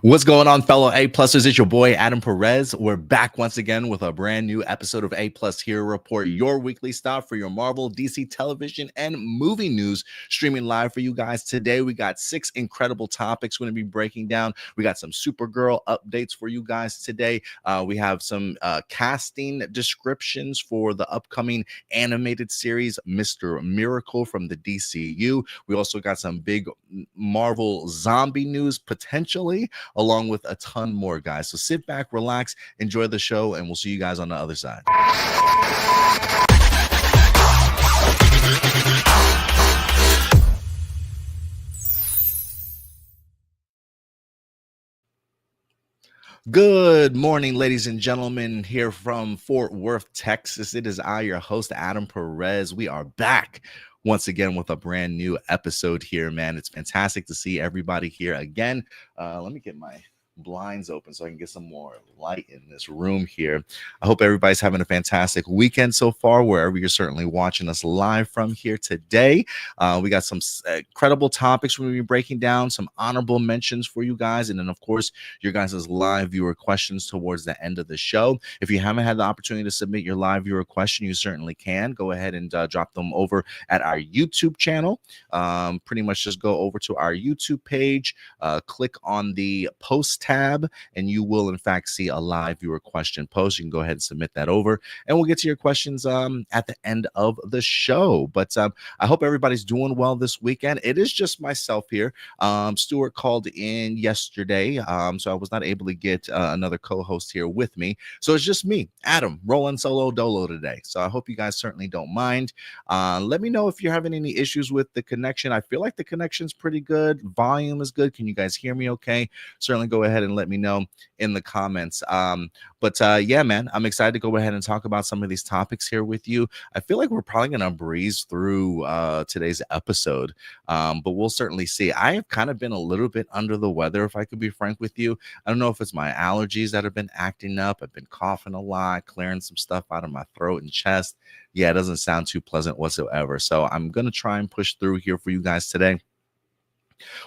What's going on, fellow A-plussers? It's your boy, Adam Perez. We're back once again with a brand new episode of A-Plus Hero Report, your weekly stop for your Marvel, DC television, and movie news, streaming live for you guys. Today, we got 6 incredible topics we're going to be breaking down. We got some Supergirl updates for you guys today. We have some casting descriptions for the upcoming animated series, Mr. Miracle from the DCU. We also got some big Marvel zombie news, potentially, along with a ton more, guys. So sit back, relax, enjoy the show, and we'll see you guys on the other side. Good morning, ladies and gentlemen, here from Fort Worth, Texas. It is I, your host, Adam Perez. We are back once again with a brand new episode here, man. It's fantastic to see everybody here again. Let me get my blinds open so I can get some more light in this room here. I hope everybody's having a fantastic weekend so far, wherever you're certainly watching us live from here today. We got some incredible topics we're going to be breaking down, some honorable mentions for you guys, and then, of course, your guys' live viewer questions towards the end of the show. If you haven't had the opportunity to submit your live viewer question, you certainly can. Go ahead and drop them over at our YouTube channel. Pretty much just go over to our YouTube page, click on the post tab, and you will in fact see a live viewer question post. You can go ahead and submit that over, and we'll get to your questions at the end of the show. But I hope everybody's doing well this weekend. It is just myself here. Stuart called in yesterday, so I was not able to get another co-host here with me. So it's just me, Adam, rolling solo dolo today. So I hope you guys certainly don't mind. Let me know if you're having any issues with the connection. I feel like the connection's pretty good. Volume is good. Can you guys hear me okay? Certainly go ahead and let me know in the comments. Yeah, man, I'm excited to go ahead and talk about some of these topics here with you. I feel like we're probably going to breeze through today's episode, but we'll certainly see. I have kind of been a little bit under the weather, if I could be frank with you. I don't know if it's my allergies that have been acting up. I've been coughing a lot, clearing some stuff out of my throat and chest. Yeah, it doesn't sound too pleasant whatsoever. So I'm going to try and push through here for you guys today.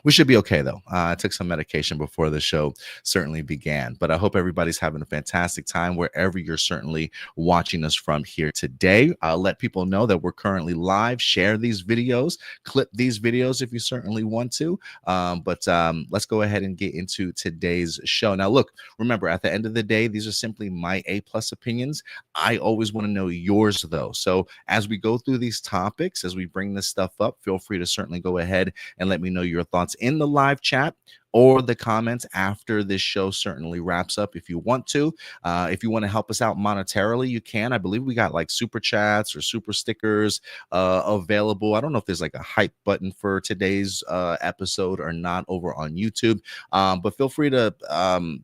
We should be okay, though. I took some medication before the show certainly began, but I hope everybody's having a fantastic time wherever you're certainly watching us from here today. I'll let people know that we're currently live. Share these videos, clip these videos if you certainly want to. Let's go ahead and get into today's show. Now, look, remember, at the end of the day, these are simply my A-plus opinions. I always want to know yours, though. So as we go through these topics, as we bring this stuff up, feel free to certainly go ahead and let me know your thoughts in the live chat or the comments after this show certainly wraps up if you want to. If you want to help us out monetarily, you can. I believe we got like super chats or super stickers available. I don't know if there's like a hype button for today's episode or not over on YouTube, but feel free to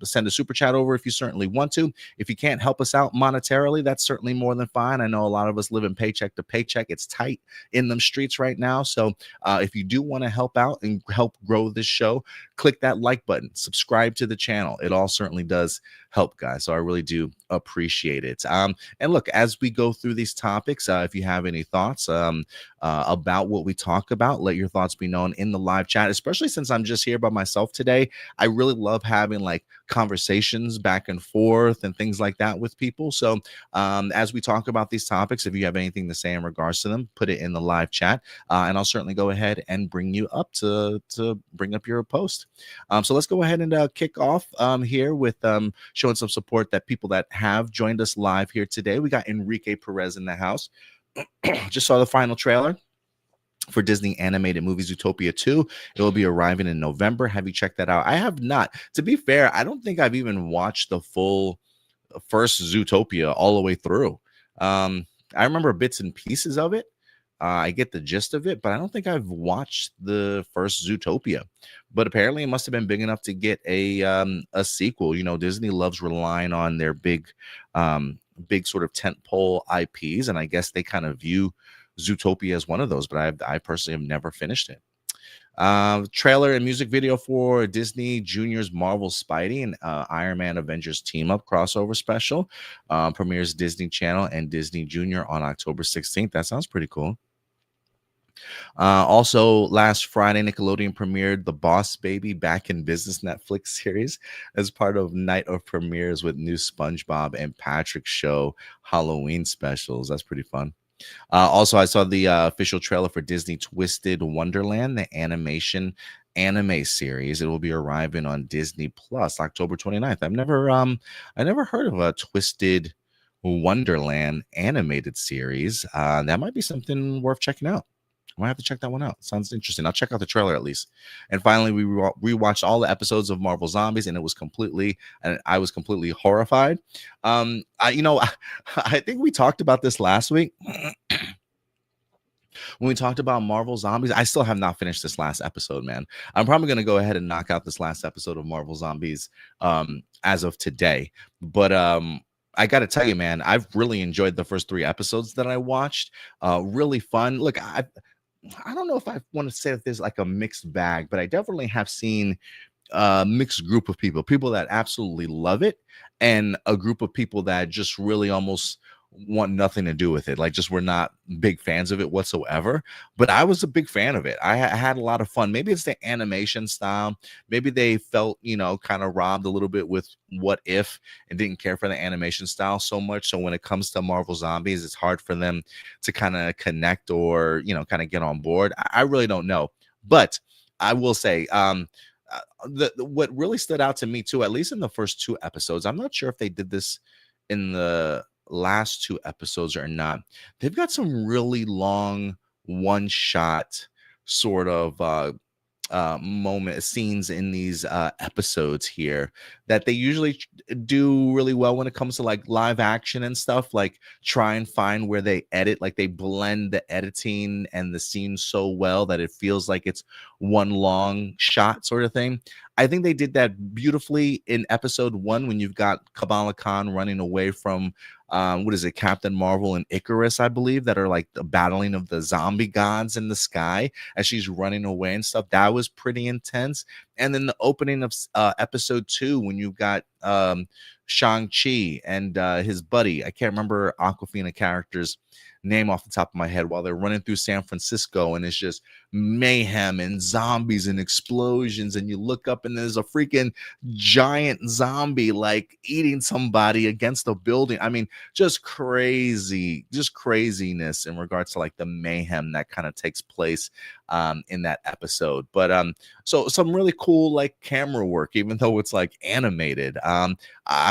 send a super chat over if you certainly want to. If you can't help us out monetarily, that's certainly more than fine. I know a lot of us live in paycheck to paycheck. It's tight in them streets right now. So if you do want to help out and help grow this show, click that like button, subscribe to the channel. It all certainly does help, guys. So I really do appreciate it. And look, as we go through these topics, if you have any thoughts about what we talk about, let your thoughts be known in the live chat, especially since I'm just here by myself today. I really love having like conversations back and forth and things like that with people. So as we talk about these topics, if you have anything to say in regards to them, put it in the live chat, and I'll certainly go ahead and bring you up to bring up your post. So let's go ahead and kick off here with showing some support that people that have joined us live here today. We got Enrique Perez in the house. Just saw the final trailer for Disney animated movie Zootopia 2. It will be arriving in November. Have you checked that out? I have not. To be fair, I don't think I've even watched the full first Zootopia all the way through. I remember bits and pieces of it. I get the gist of it, but I don't think I've watched the first Zootopia. But apparently, it must have been big enough to get a sequel. You know, Disney loves relying on their big sort of tentpole IPs, and I guess they kind of view Zootopia as one of those. But I personally have never finished it. Trailer and music video for Disney Junior's Marvel Spidey and Iron Man Avengers Team Up crossover special premieres Disney Channel and Disney Junior on October 16th. That sounds pretty cool. Also, last Friday, Nickelodeon premiered The Boss Baby Back in Business Netflix series as part of Night of Premieres with new SpongeBob and Patrick Show Halloween specials. That's pretty fun. Also, I saw the official trailer for Disney Twisted Wonderland, the animation anime series. It will be arriving on Disney Plus October 29th. I never heard of a Twisted Wonderland animated series. That might be something worth checking out. I might have to check that one out. Sounds interesting. I'll check out the trailer at least. And finally, we rewatched all the episodes of Marvel Zombies, and I was completely horrified. I think we talked about this last week when we talked about Marvel Zombies. I still have not finished this last episode, man. I'm probably going to go ahead and knock out this last episode of Marvel Zombies as of today. But I got to tell you, man, I've really enjoyed the first 3 episodes that I watched. Really fun. Look, I don't know if I want to say that there's like a mixed bag, but I definitely have seen a mixed group of people that absolutely love it, and a group of people that just really almost want nothing to do with it. Like, just were not big fans of it whatsoever. But I was a big fan of it. I had a lot of fun. Maybe it's the animation style. Maybe they felt, kind of robbed a little bit with What If and didn't care for the animation style so much. So when it comes to Marvel Zombies, it's hard for them to kind of connect or, kind of get on board. I really don't know. But I will say, what really stood out to me too, at least in the first 2 episodes, I'm not sure if they did this in the last 2 episodes or not. They've got some really long one shot sort of moment scenes in these episodes here that they usually do really well when it comes to like live action and stuff. Like, try and find where they edit, like they blend the editing and the scene so well that it feels like it's one long shot sort of thing. I think they did that beautifully in episode 1 when you've got Kamala Khan running away from what is it, Captain Marvel and Icarus, I believe, that are like the battling of the zombie gods in the sky as she's running away and stuff. That was pretty intense. And then the opening of episode 2, when you've got Shang-Chi and his buddy, I can't remember Aquafina character's name off the top of my head, while they're running through San Francisco, and it's just mayhem and zombies and explosions, and you look up and there's a freaking giant zombie like eating somebody against a building. I mean, just craziness in regards to like the mayhem that kind of takes place in that episode. But so some really cool like camera work, even though it's like animated. I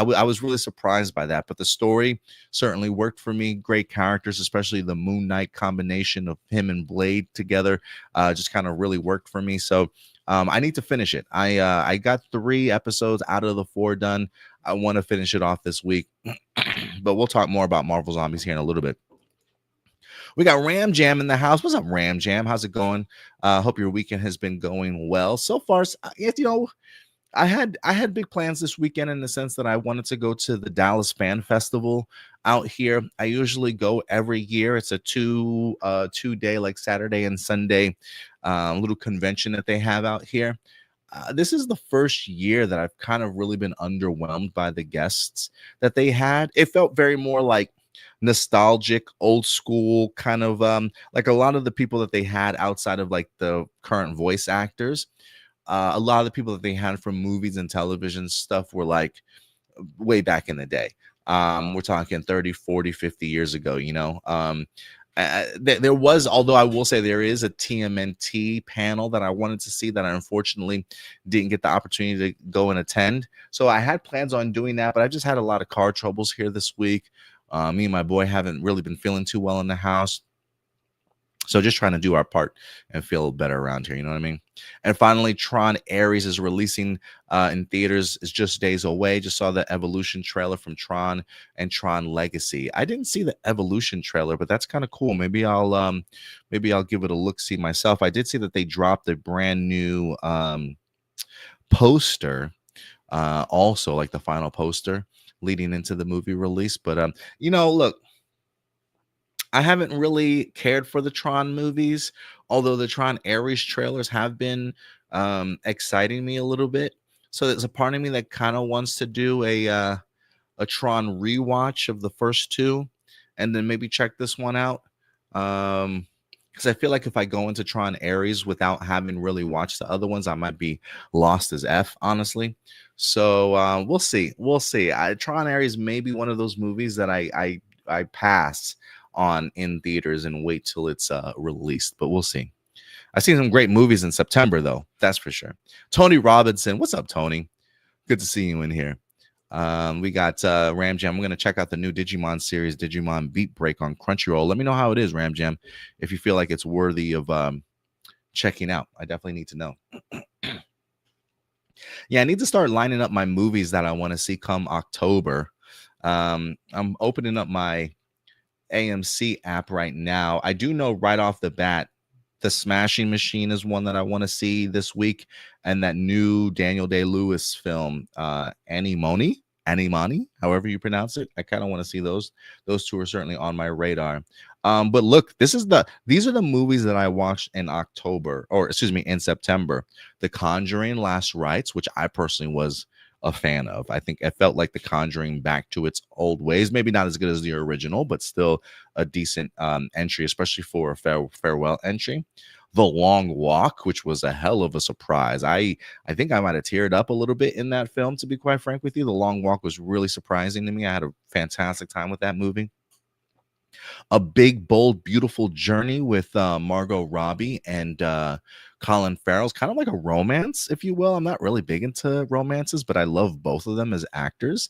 was really surprised by that, but the story certainly worked for me. Great characters, especially the Moon Knight combination of him and Blade together, just kind of really worked for me. So I need to finish it. I got 3 episodes out of the 4 done. I want to finish it off this week, but we'll talk more about Marvel Zombies here in a little bit. We got Ram Jam in the house. What's up, Ram Jam? How's it going? Hope your weekend has been going well so far. I had big plans this weekend in the sense that I wanted to go to the Dallas Fan Festival out here. I usually go every year. It's a 2-day, like Saturday and Sunday, little convention that they have out here. This is the first year that I've kind of really been underwhelmed by the guests that they had. It felt very more like nostalgic, old school kind of like a lot of the people that they had outside of like the current voice actors. A lot of the people that they had from movies and television stuff were like way back in the day. We're talking 30, 40, 50 years ago, there was, although I will say there is a TMNT panel that I wanted to see that I unfortunately didn't get the opportunity to go and attend. So I had plans on doing that, but I just had a lot of car troubles here this week. Me and my boy haven't really been feeling too well in the house. So just trying to do our part and feel better around here. You know what I mean? And finally, Tron Ares is releasing in theaters. It's just days away. Just saw the Evolution trailer from Tron and Tron Legacy. I didn't see the Evolution trailer, but that's kind of cool. Maybe I'll give it a look, see myself. I did see that they dropped a brand new poster, also like the final poster leading into the movie release. But look, I haven't really cared for the Tron movies, although the Tron Ares trailers have been exciting me a little bit. So there's a part of me that kind of wants to do a Tron rewatch of the first 2, and then maybe check this one out. Because because I feel like if I go into Tron Ares without having really watched the other ones, I might be lost as F, honestly. So we'll see. We'll see. Tron Ares may be one of those movies that I pass on in theaters and wait till it's released, but we'll see. I've seen some great movies in September, though. That's for sure. Tony Robinson, what's up, Tony? Good to see you in here. We got Ram Jam. I'm going to check out the new Digimon series, Digimon Beat Break on Crunchyroll. Let me know how it is, Ram Jam, if you feel like it's worthy of checking out. I definitely need to know. Yeah, I need to start lining up my movies that I want to see come October. I'm opening up my AMC app right now. I do know right off the bat, The Smashing Machine is one that I want to see this week, and that new Daniel Day-Lewis film, Anemone, however you pronounce it. I kind of want to see those. Those two are certainly on my radar. But look, these are the movies that I watched in October, or excuse me, in September. The Conjuring: Last Rites, which I personally was a fan of. I think it felt like The Conjuring back to its old ways. Maybe not as good as the original, but still a decent entry, especially for a farewell entry. The Long Walk, which was a hell of a surprise. I think I might have teared up a little bit in that film, to be quite frank with you. The Long Walk was really surprising to me. I had a fantastic time with that movie. A Big, Bold, Beautiful Journey with Margot Robbie and Colin Farrell's kind of like a romance, if you will. I'm not really big into romances, but I love both of them as actors.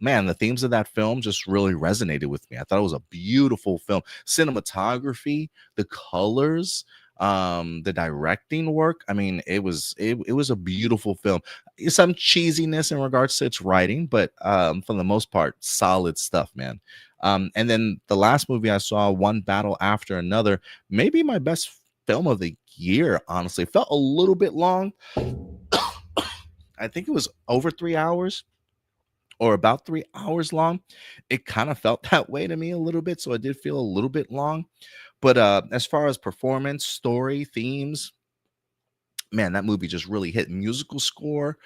Man, the themes of that film just really resonated with me. I thought it was a beautiful film. Cinematography, the colors, the directing work. I mean, it was a beautiful film. Some cheesiness in regards to its writing, but for the most part, solid stuff, man. And then the last movie I saw, One Battle After Another, maybe my best film of the year, honestly. It felt a little bit long. I think it was over 3 hours or about 3 hours long. It kind of felt that way to me a little bit, so it did feel a little bit long. But as far as performance, story, themes, man, that movie just really hit. Musical score,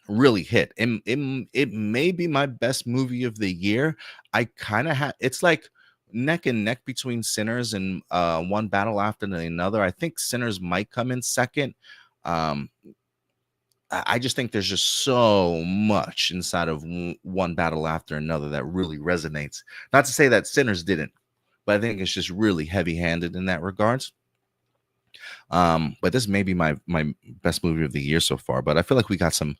really hit. It may be my best movie of the year. I kind of it's like neck and neck between Sinners and One Battle After Another. I think Sinners might come in second. I just think there's just so much inside of One Battle After Another that really resonates. Not to say that Sinners didn't, but I think it's just really heavy-handed in that regards. But this may be my best movie of the year so far. But I feel like we got some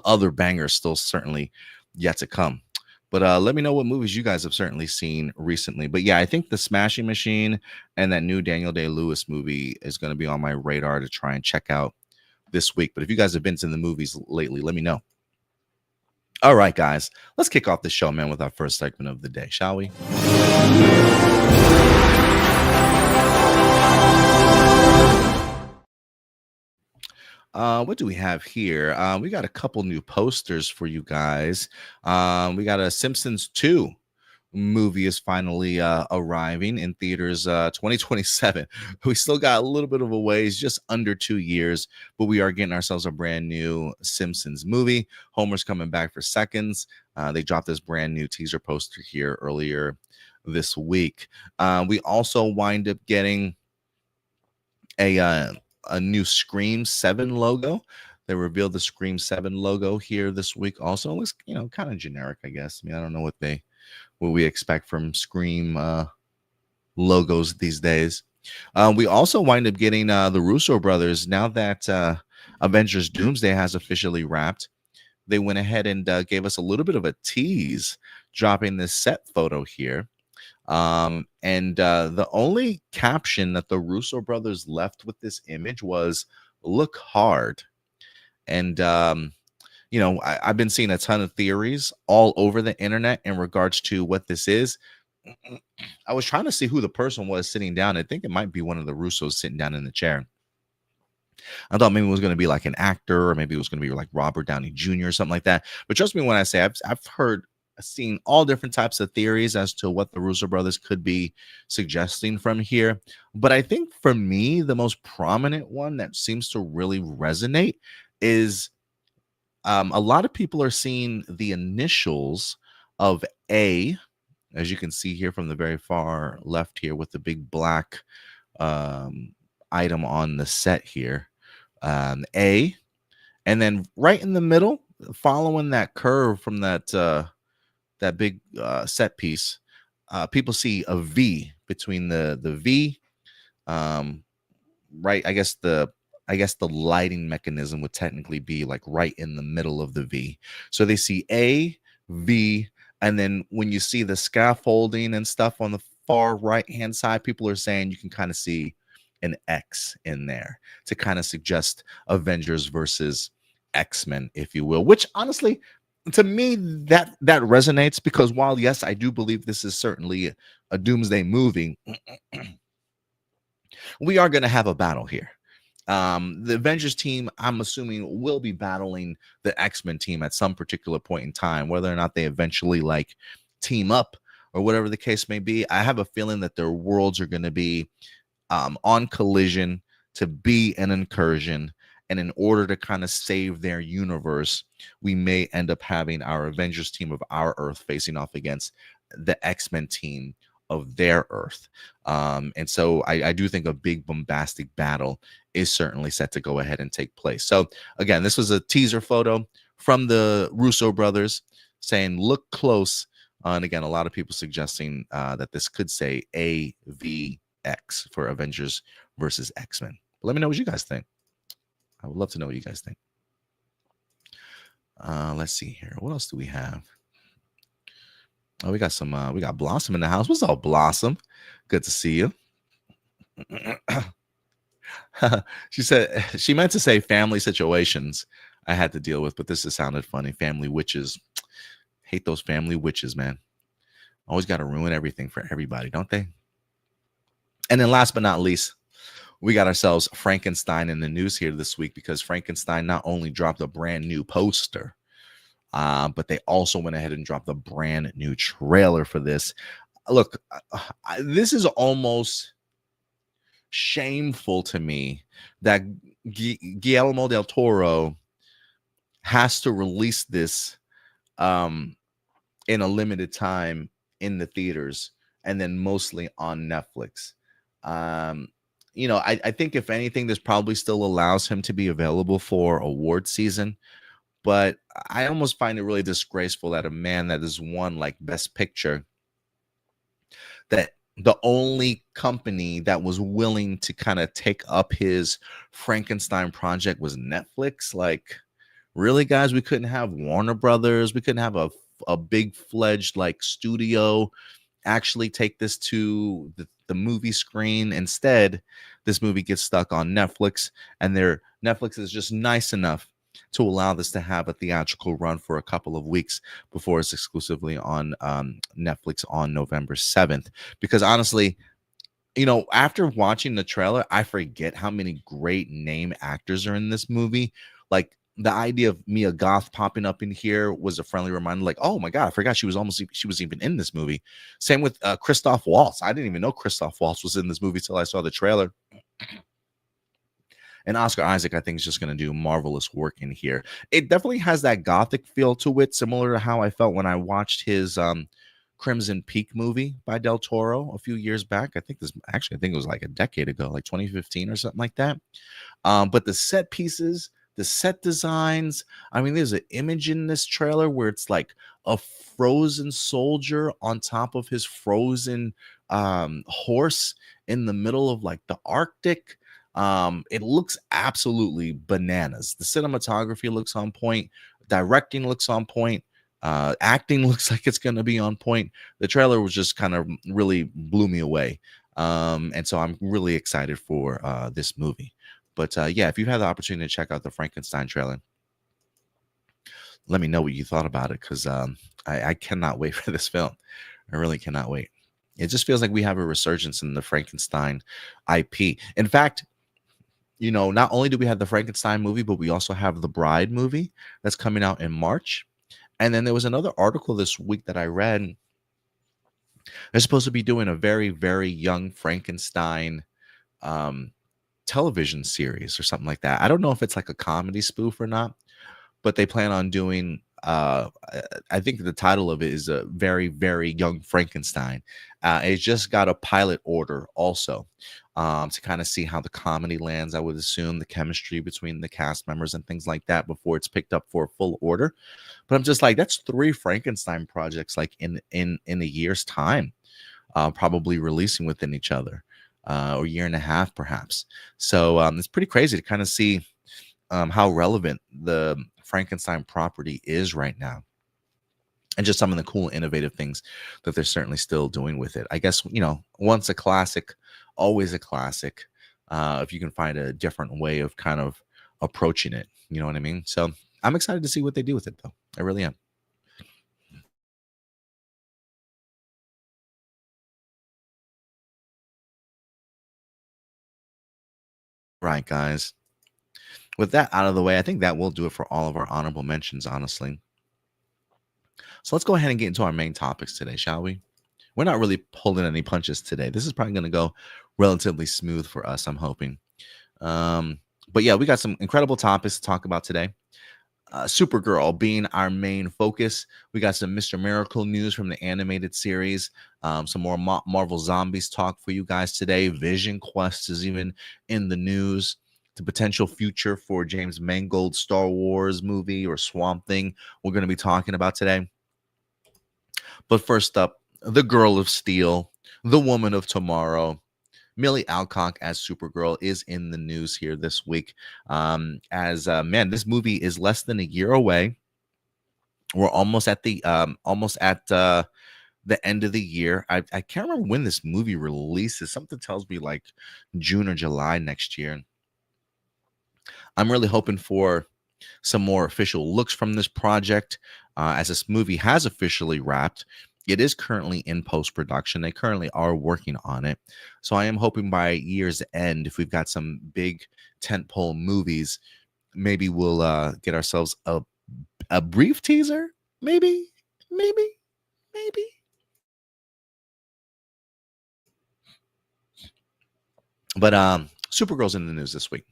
other bangers still certainly yet to come. But let me know what movies you guys have certainly seen recently. But yeah, I think The Smashing Machine and that new Daniel Day-Lewis movie is going to be on my radar to try and check out this week. But if you guys have been to the movies lately, let me know. All right, guys, let's kick off the show, man, with our first segment of the day, shall we? What do we have here? We got a couple new posters for you guys. We got a Simpsons 2 movie is finally arriving in theaters 2027. We still got a little bit of a ways, just under 2 years, but we are getting ourselves a brand new Simpsons movie. Homer's coming back for seconds. They dropped this brand new teaser poster here earlier this week. We also wind up getting a new Scream 7 logo. They revealed the Scream 7 logo here this week. Also, it looks, kind of generic, I guess. I mean, I don't know what we expect from Scream logos these days. We also wind up getting the Russo brothers. Now that Avengers Doomsday has officially wrapped, they went ahead and gave us a little bit of a tease, dropping this set photo here. The only caption that the Russo brothers left with this image was "Look hard." And I've been seeing a ton of theories all over the internet in regards to what this is. I was trying to see who the person was sitting down. I think it might be one of the Russos sitting down in the chair. I thought maybe it was going to be like an actor, or maybe it was going to be like Robert Downey Jr. or something like that. But trust me when I say I've seen all different types of theories as to what the Russo brothers could be suggesting from here. But I think for me, the most prominent one that seems to really resonate is a lot of people are seeing the initials of A, as you can see here from the very far left here with the big black item on the set here. A, and then right in the middle, following that curve from that big set piece, people see a V between the V. Right, I guess the lighting mechanism would technically be like right in the middle of the V. So they see A, V, and then when you see the scaffolding and stuff on the far right hand side, people are saying you can kind of see an X in there to kind of suggest Avengers versus X-Men, if you will, which honestly, to me, that resonates, because while yes, I do believe this is certainly a doomsday movie, we are going to have a battle here. The Avengers team, I'm assuming, will be battling the X-Men team at some particular point in time, whether or not they eventually like team up or whatever the case may be. I have a feeling that their worlds are going to be on collision to be an incursion. And in order to kind of save their universe, we may end up having our Avengers team of our Earth facing off against the X-Men team of their Earth. And so I do think a big bombastic battle is certainly set to go ahead and take place. So again, this was a teaser photo from the Russo brothers saying, look close. And again, a lot of people suggesting that this could say AVX for Avengers versus X-Men. But let me know what you guys think. I would love to know what you guys think. Let's see here. What else do we have? Oh, we got Blossom in the house. What's up, Blossom? Good to see you. She said she meant to say family situations I had to deal with, but this has sounded funny. Family witches. Hate those family witches, man. Always got to ruin everything for everybody, don't they? And then last but not least, we got ourselves Frankenstein in the news here this week, because Frankenstein not only dropped a brand new poster, but they also went ahead and dropped a brand new trailer for this. Look, this is almost shameful to me that Guillermo del Toro has to release this in a limited time in the theaters and then mostly on Netflix. I think if anything, this probably still allows him to be available for award season. But I almost find it really disgraceful that a man that has won like Best Picture, that the only company that was willing to kind of take up his Frankenstein project was Netflix. Like, really, guys? We couldn't have Warner Brothers. We couldn't have a big fledged like studio actually take this to the movie screen. Instead, this movie gets stuck on Netflix, and Netflix is just nice enough to allow this to have a theatrical run for a couple of weeks before it's exclusively on Netflix on November 7th. Because honestly, after watching the trailer, I forget how many great name actors are in this movie. Like, the idea of Mia Goth popping up in here was a friendly reminder. Like, oh my God, I forgot she was even in this movie. Same with Christoph Waltz. I didn't even know Christoph Waltz was in this movie till I saw the trailer. And Oscar Isaac, I think, is just going to do marvelous work in here. It definitely has that gothic feel to it, similar to how I felt when I watched his Crimson Peak movie by Del Toro a few years back. I think it was like a decade ago, like 2015 or something like that. But the set pieces, the set designs, I mean, there's an image in this trailer where it's like a frozen soldier on top of his frozen horse in the middle of like the Arctic. It looks absolutely bananas. The cinematography looks on point. Directing looks on point. Acting looks like it's going to be on point. The trailer was just kind of really blew me away. And so I'm really excited for this movie. But yeah, if you had the opportunity to check out the Frankenstein trailer, let me know what you thought about it, because I cannot wait for this film. I really cannot wait. It just feels like we have a resurgence in the Frankenstein IP. In fact, not only do we have the Frankenstein movie, but we also have the Bride movie that's coming out in March. And then there was another article this week that I read. They're supposed to be doing a very, very young Frankenstein television series or something like that. I don't know if it's like a comedy spoof or not, but they plan on doing I think the title of it is a very, very young Frankenstein. It just got a pilot order also, to kind of see how the comedy lands. I would assume the chemistry between the cast members and things like that before it's picked up for a full order. But I'm just like, that's three Frankenstein projects like in a year's time, probably releasing within each other, or a year and a half perhaps. So it's pretty crazy to kind of see how relevant the Frankenstein property is right now, and just some of the cool, innovative things that they're certainly still doing with it. I guess, once a classic, always a classic. If you can find a different way of kind of approaching it, you know what I mean? So I'm excited to see what they do with it, though. I really am. Right, guys. With that out of the way, I think that will do it for all of our honorable mentions, honestly. So let's go ahead and get into our main topics today, shall we? We're not really pulling any punches today. This is probably going to go relatively smooth for us, I'm hoping. But yeah, we got some incredible topics to talk about today. Supergirl being our main focus. We got some Mr. Miracle news from the animated series. Some more Marvel Zombies talk for you guys today. Vision Quest is even in the news. The potential future for James Mangold Star Wars movie or Swamp Thing we're going to be talking about today. But first up, the Girl of Steel, the Woman of Tomorrow, Millie Alcock as Supergirl is in the news here this week. As man, this movie is less than a year away. We're almost at the end of the year. I can't remember when this movie releases. Something tells me like June or July next year. I'm really hoping for some more official looks from this project, as this movie has officially wrapped. It is currently in post production. They currently are working on it. So I am hoping by year's end, if we've got some big tentpole movies, maybe we'll get ourselves a brief teaser. Maybe, maybe, maybe. But Supergirl's in the news this week.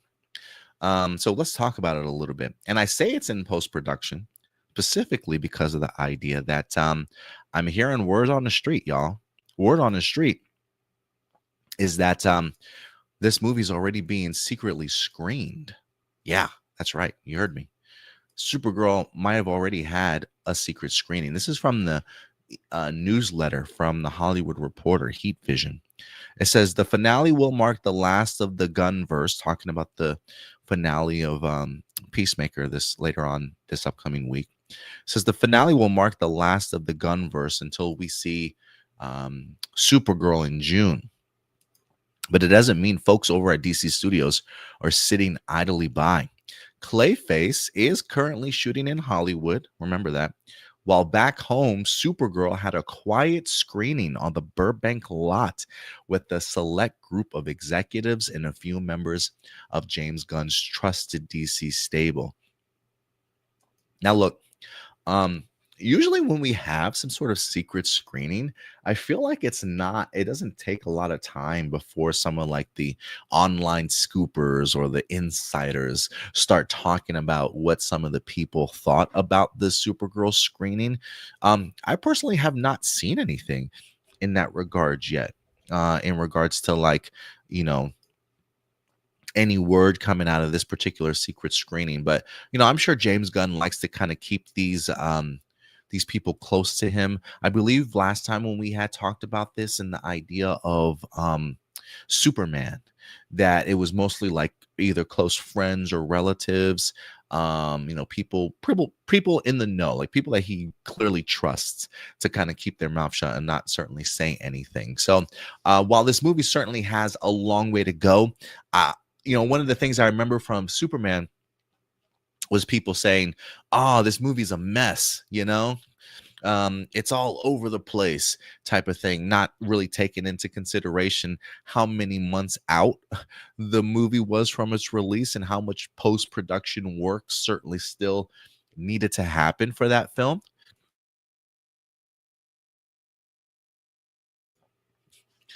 So let's talk about it a little bit. And I say it's in post production specifically because of the idea that I'm hearing word on the street, y'all. Word on the street is that this movie's already being secretly screened. Yeah, that's right. You heard me. Supergirl might have already had a secret screening. This is from the newsletter from the Hollywood Reporter, Heat Vision. It says the finale will mark the last of the Gunverse, talking about the finale of Peacemaker this later on this upcoming week. It says the finale will mark the last of the Gunverse until we see Supergirl in June. But it doesn't mean folks over at DC Studios are sitting idly by. Clayface is currently shooting in Hollywood. Remember that. While back home, Supergirl had a quiet screening on the Burbank lot with a select group of executives and a few members of James Gunn's trusted DC stable. Now, look, usually when we have some sort of secret screening, I feel like it doesn't take a lot of time before someone like the online scoopers or the insiders start talking about what some of the people thought about the Supergirl screening. I personally have not seen anything in that regard yet, in regards to like, you know, any word coming out of this particular secret screening. But I'm sure James Gunn likes to kind of keep these people close to him. I believe last time when we had talked about this and the idea of Superman, that it was mostly like either close friends or relatives, people in the know, like people that he clearly trusts to kind of keep their mouth shut and not certainly say anything. So while this movie certainly has a long way to go, one of the things I remember from Superman was people saying, "Oh, this movie's a mess," it's all over the place type of thing, not really taking into consideration how many months out the movie was from its release and how much post-production work certainly still needed to happen for that film.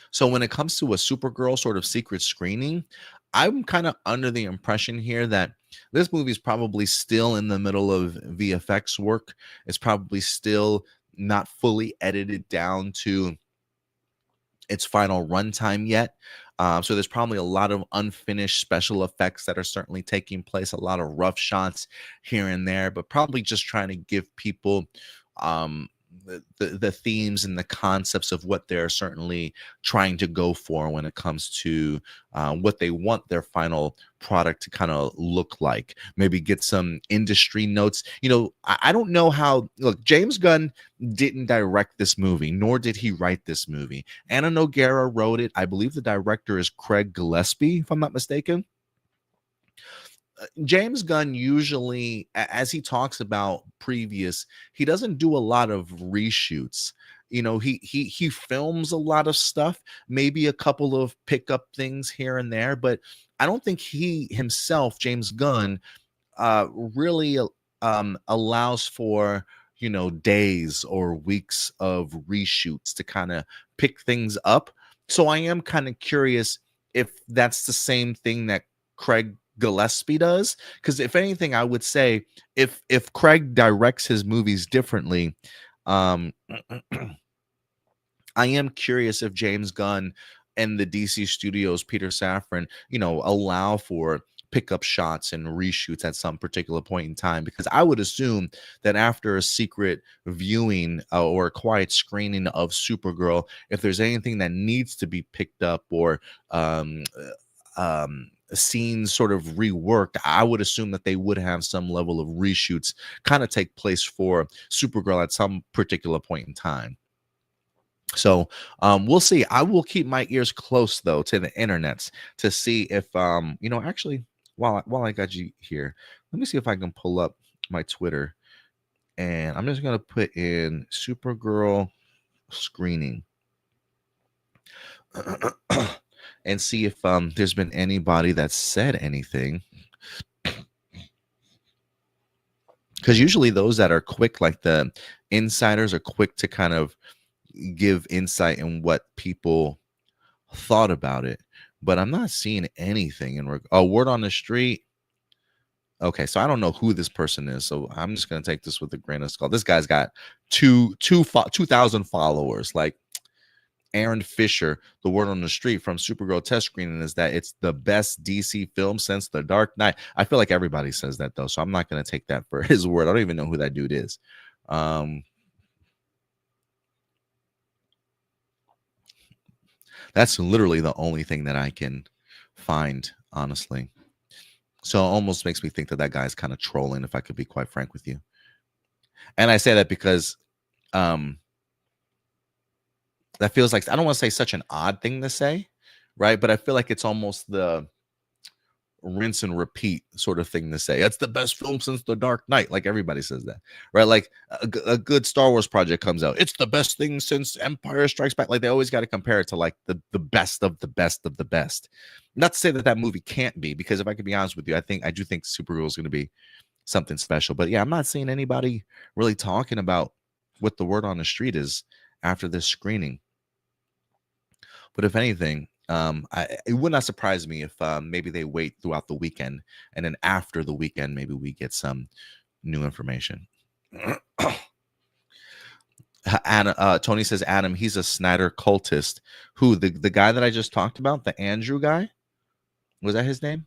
So when it comes to a Supergirl sort of secret screening, I'm kind of under the impression here that this movie is probably still in the middle of VFX work. It's probably still not fully edited down to its final runtime yet. So there's probably a lot of unfinished special effects that are certainly taking place, a lot of rough shots here and there, but probably just trying to give people um, the themes and the concepts of what they're certainly trying to go for when it comes to what they want their final product to kind of look like. Maybe get some industry notes. I don't know how. Look, James Gunn didn't direct this movie, nor did he write this movie. Anna Noguera wrote it. I believe the director is Craig Gillespie, if I'm not mistaken. James Gunn usually, as he talks about previous, he doesn't do a lot of reshoots. He films a lot of stuff, maybe a couple of pickup things here and there, but I don't think he himself, James Gunn, really allows for days or weeks of reshoots to kind of pick things up. So I am kind of curious if that's the same thing that Craig Gillespie does, because if anything, I would say if Craig directs his movies differently, um I am curious if James Gunn and the DC Studios, Peter Safran, allow for pickup shots and reshoots at some particular point in time, because I would assume that after a secret viewing or a quiet screening of Supergirl, if there's anything that needs to be picked up or scenes sort of reworked, I would assume that they would have some level of reshoots kind of take place for Supergirl at some particular point in time. So we'll see. I will keep my ears close though to the internets to see if actually, while I got you here, let me see if I can pull up my Twitter, and I'm just gonna put in Supergirl screening and see if there's been anybody that said anything, because usually those that are quick, like the insiders, are quick to kind of give insight in what people thought about it. But I'm not seeing anything in word on the street. Okay, so I don't know who this person is, so I'm just gonna take this with a grain of salt. This guy's got 2,000 followers. Like Aaron Fisher, the word on the street from Supergirl test screening is that it's the best DC film since The Dark Knight. I feel like everybody says that though, so I'm not gonna take that for his word. I don't even know who that dude is. That's literally the only thing that I can find, honestly. So it almost makes me think that that guy's kind of trolling, if I could be quite frank with you. And I say that because that feels like, I don't want to say such an odd thing to say, right? But I feel like it's almost the rinse and repeat sort of thing to say. It's the best film since The Dark Knight. Like everybody says that, right? Like a good Star Wars project comes out, it's the best thing since Empire Strikes Back. Like they always got to compare it to like the best of the best of the best. Not to say that that movie can't be, because if I could be honest with you, I do think Supergirl is going to be something special. But yeah, I'm not seeing anybody really talking about what the word on the street is after this screening. But if anything, it would not surprise me if maybe they wait throughout the weekend, and then after the weekend, maybe we get some new information. Tony says, Adam, he's a Snyder cultist. Who, the guy that I just talked about, the Andrew guy? Was that his name?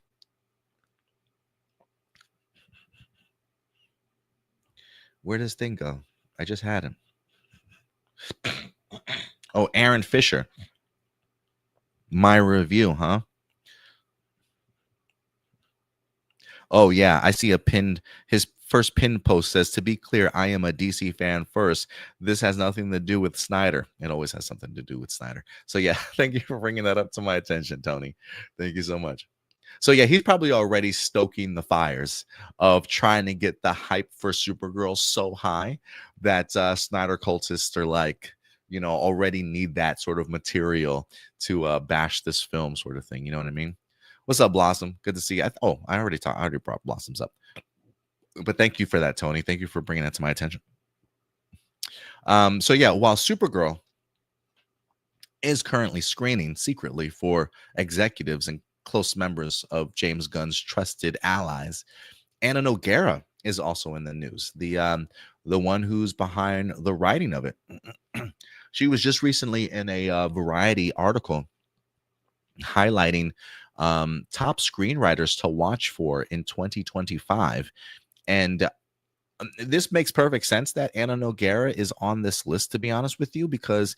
Where does this thing go? I just had him. Oh, Aaron Fisher. My review, huh? Oh yeah, I see his first pinned post says, to be clear, I am a DC fan first. This has nothing to do with Snyder. It always has something to do with Snyder. So yeah, thank you for bringing that up to my attention, Tony. Thank you so much. So yeah, he's probably already stoking the fires of trying to get the hype for Supergirl so high that Snyder cultists are like, already need that sort of material to bash this film, sort of thing. You know what I mean? What's up, Blossom? Good to see you. I already brought Blossoms up, but thank you for that, Tony. Thank you for bringing that to my attention. So yeah, while Supergirl is currently screening secretly for executives and close members of James Gunn's trusted allies. Anna Noguera is also in the news. The one who's behind the writing of it. She was just recently in a Variety article highlighting top screenwriters to watch for in 2025. And this makes perfect sense that Anna Noguera is on this list, to be honest with you, because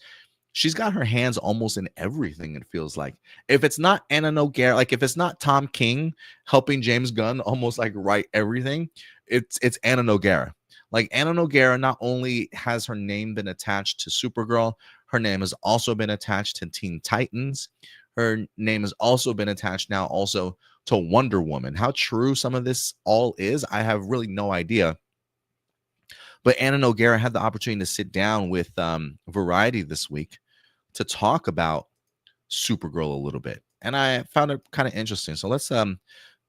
she's got her hands almost in everything, it feels like. If it's not Anna Noguera, like if it's not Tom King helping James Gunn almost like write everything, it's Anna Noguera. Like Anna Noguera not only has her name been attached to Supergirl, her name has also been attached to Teen Titans. Her name has also been attached now also to Wonder Woman. How true some of this all is, I have really no idea. But Anna Noguera had the opportunity to sit down with Variety this week to talk about Supergirl a little bit. And I found it kind of interesting. So let's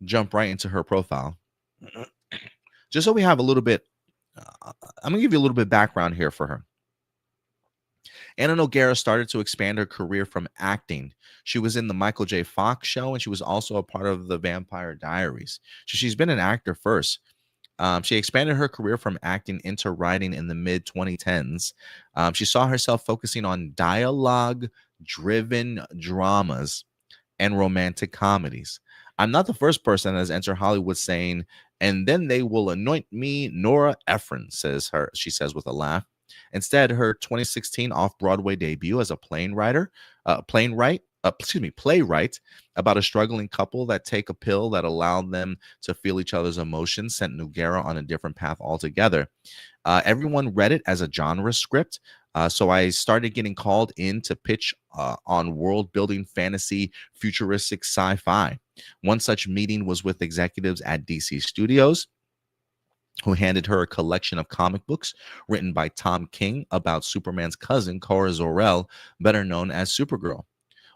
jump right into her profile. Just so we have a little bit, I'm going to give you a little bit of background here for her. Anna Noguera started to expand her career from acting. She was in the Michael J. Fox show, and she was also a part of the Vampire Diaries. So she's been an actor first. She expanded her career from acting into writing in the mid-2010s. She saw herself focusing on dialogue-driven dramas and romantic comedies. I'm not the first person that has entered Hollywood saying, and then they will anoint me Nora Ephron, she says with a laugh. Instead, her 2016 off-Broadway debut as a playwright about a struggling couple that take a pill that allowed them to feel each other's emotions sent Noguera on a different path altogether. Everyone read it as a genre script, so I started getting called in to pitch on world-building fantasy, futuristic sci-fi. One such meeting was with executives at DC Studios, who handed her a collection of comic books written by Tom King about Superman's cousin, Kara Zor-El, better known as Supergirl.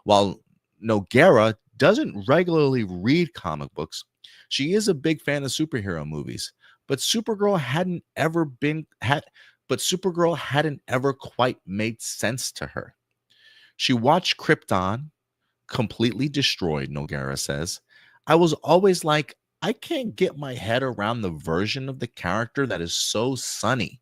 While Noguera doesn't regularly read comic books, she is a big fan of superhero movies. But Supergirl hadn't ever quite made sense to her. She watched Krypton, completely destroyed, Noguera says. I was always like, I can't get my head around the version of the character that is so sunny.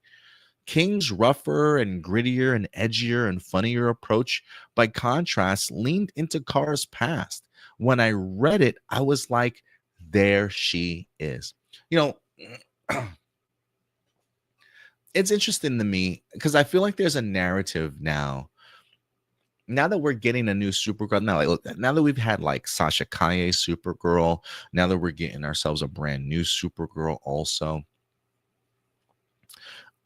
King's rougher and grittier and edgier and funnier approach, by contrast, leaned into Kara's past. When I read it, I was like, there she is. You know, it's interesting to me because I feel like there's a narrative now that we're getting a new Supergirl, now that we've had like Sasha Calle Supergirl, now that we're getting ourselves a brand new Supergirl also,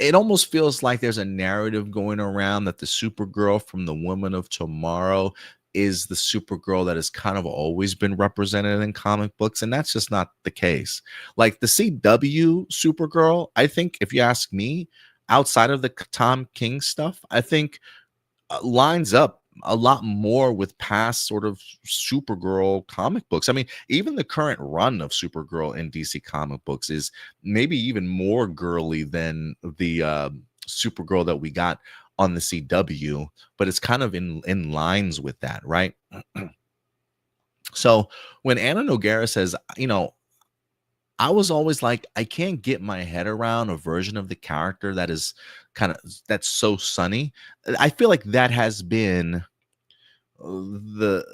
it almost feels like there's a narrative going around that the Supergirl from the Woman of Tomorrow is the Supergirl that has kind of always been represented in comic books, and that's just not the case. Like the CW Supergirl, I think, if you ask me, outside of the Tom King stuff, I think lines up a lot more with past sort of Supergirl comic books. I mean, even the current run of Supergirl in DC comic books is maybe even more girly than the Supergirl that we got on the CW, but it's kind of in lines with that, right? So when Anna Noguera says, I was always like, I can't get my head around a version of the character that is that's so sunny. I feel like that has been the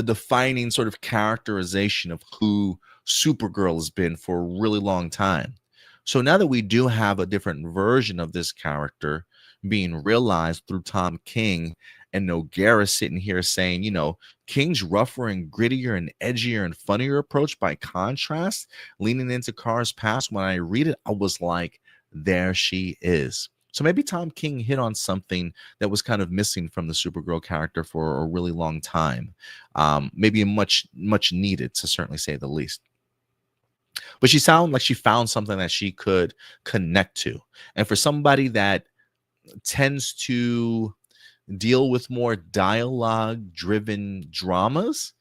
defining sort of characterization of who Supergirl has been for a really long time. So now that we do have a different version of this character being realized through Tom King, and Noguera sitting here saying, King's rougher and grittier and edgier and funnier approach, by contrast, leaning into Kara's past, when I read it, I was like, there she is. So maybe Tom King hit on something that was kind of missing from the Supergirl character for a really long time. Maybe much needed, to certainly say the least. But she sounded like she found something that she could connect to. And for somebody that tends to deal with more dialogue-driven dramas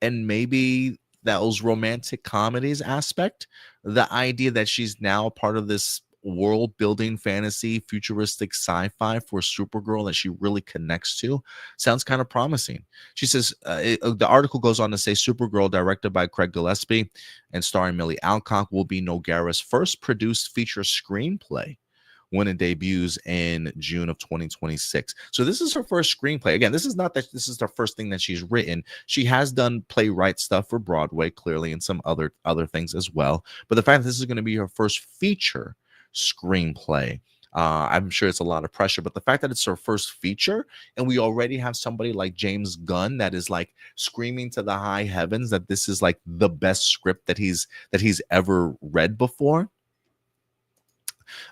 and maybe those romantic comedies aspect, the idea that she's now part of this world building fantasy, futuristic sci-fi for Supergirl that she really connects to sounds kind of promising. She says the article goes on to say Supergirl, directed by Craig Gillespie and starring Millie Alcock, will be Nogueira's first produced feature screenplay when it debuts in June of 2026. So this is her first screenplay. Again, this is not that this is the first thing that she's written. She has done playwright stuff for Broadway, clearly, and some other things as well. But the fact that this is going to be her first feature screenplay, I'm sure it's a lot of pressure, but the fact that it's her first feature and we already have somebody like James Gunn that is like screaming to the high heavens that this is like the best script that he's ever read before.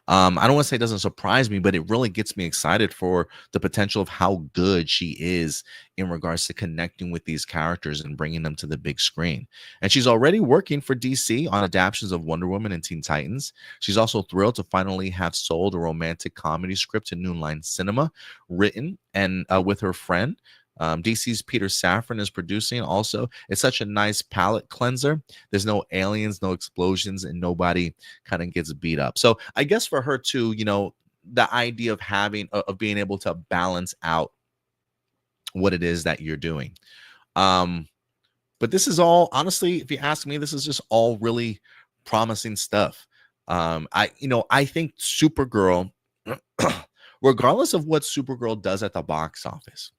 I don't want to say it doesn't surprise me, but it really gets me excited for the potential of how good she is in regards to connecting with these characters and bringing them to the big screen. And she's already working for DC on adaptations of Wonder Woman and Teen Titans. She's also thrilled to finally have sold a romantic comedy script to New Line Cinema, written and with her friend. DC's Peter Safran is producing. Also, it's such a nice palate cleanser. There's no aliens, no explosions, and nobody kind of gets beat up. So I guess for her too, you know, the idea of being able to balance out what it is that you're doing. But this is all, honestly, if you ask me, this is just all really promising stuff. I think Supergirl, regardless of what Supergirl does at the box office,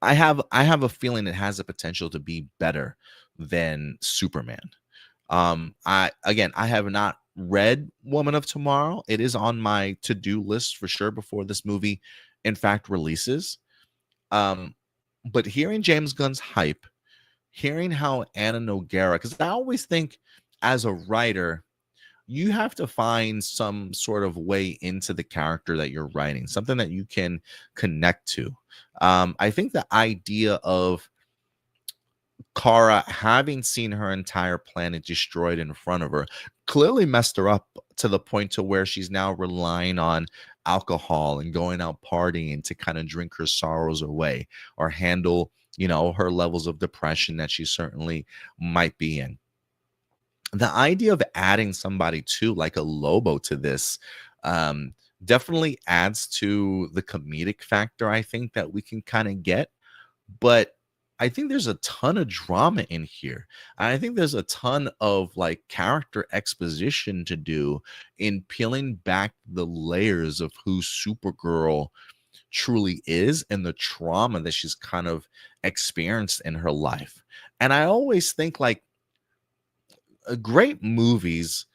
I have a feeling it has the potential to be better than Superman. I have not read Woman of Tomorrow. It is on my to-do list for sure before this movie in fact releases. But hearing James Gunn's hype, hearing how Anna Nogueira, because I always think as a writer, you have to find some sort of way into the character that you're writing, something that you can connect to. I think the idea of Kara having seen her entire planet destroyed in front of her clearly messed her up to the point to where she's now relying on alcohol and going out partying to kind of drink her sorrows away or handle, you know, her levels of depression that she certainly might be in. The idea of adding somebody to like a Lobo to this definitely adds to the comedic factor, I think, that we can kind of get. But I think there's a ton of drama in here. I think there's a ton of like character exposition to do in peeling back the layers of who Supergirl truly is and the trauma that she's kind of experienced in her life. And I always think like great movies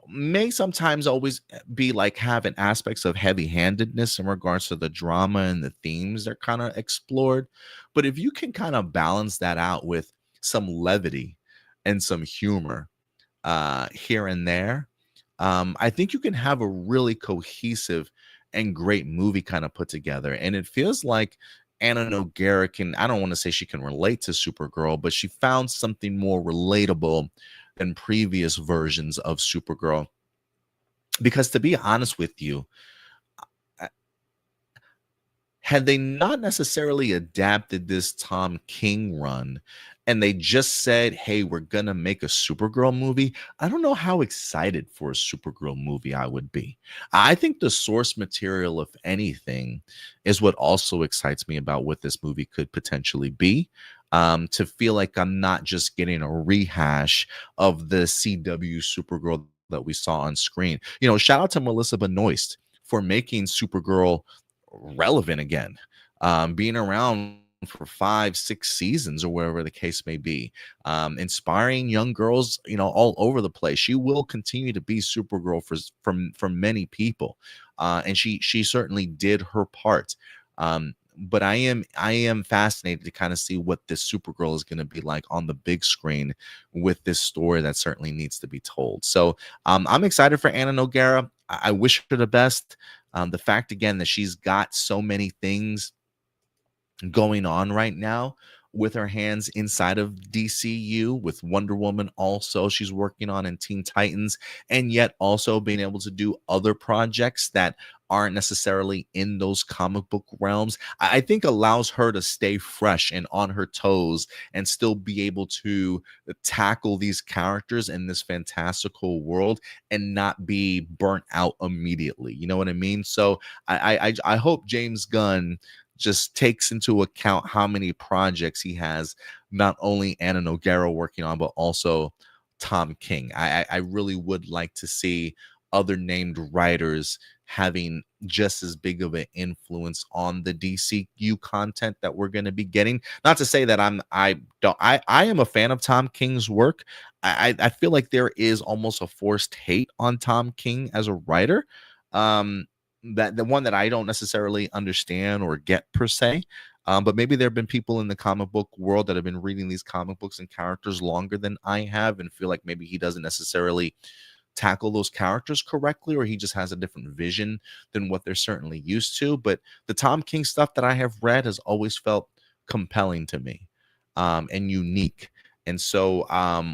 may sometimes always be like having aspects of heavy-handedness in regards to the drama and the themes that kind of explored. But if you can kind of balance that out with some levity and some humor here and there, I think you can have a really cohesive and great movie kind of put together. And it feels like Anna Nogueira can, I don't want to say she can relate to Supergirl, but she found something more relatable than previous versions of Supergirl. Because to be honest with you, had they not necessarily adapted this Tom King run and they just said, hey, we're going to make a Supergirl movie, I don't know how excited for a Supergirl movie I would be. I think the source material, if anything, is what also excites me about what this movie could potentially be. To feel like I'm not just getting a rehash of the CW Supergirl that we saw on screen. You know, shout out to Melissa Benoist for making Supergirl relevant again, being around for 5-6 seasons or wherever the case may be, inspiring young girls, you know, all over the place. She will continue to be Supergirl for many people, and she certainly did her part. But I am fascinated to kind of see what this Supergirl is going to be like on the big screen with this story that certainly needs to be told. So I'm excited for Anna Nogueira. I wish her the best. The fact, again, that she's got so many things going on right now with her hands inside of DCU, with Wonder Woman also she's working on in Teen Titans, and yet also being able to do other projects that aren't necessarily in those comic book realms, I think allows her to stay fresh and on her toes and still be able to tackle these characters in this fantastical world and not be burnt out immediately. You know what I mean? So I hope James Gunn just takes into account how many projects he has, not only Anna Noguera working on, but also Tom King. I really would like to see other named writers having just as big of an influence on the DCU content that we're going to be getting. Not to say that I am a fan of Tom King's work. I feel like there is almost a forced hate on Tom King as a writer. That the one that I don't necessarily understand or get per se. But maybe there have been people in the comic book world that have been reading these comic books and characters longer than I have and feel like maybe he doesn't necessarily tackle those characters correctly, or he just has a different vision than what they're certainly used to. But the Tom King stuff that I have read has always felt compelling to me, and unique. And so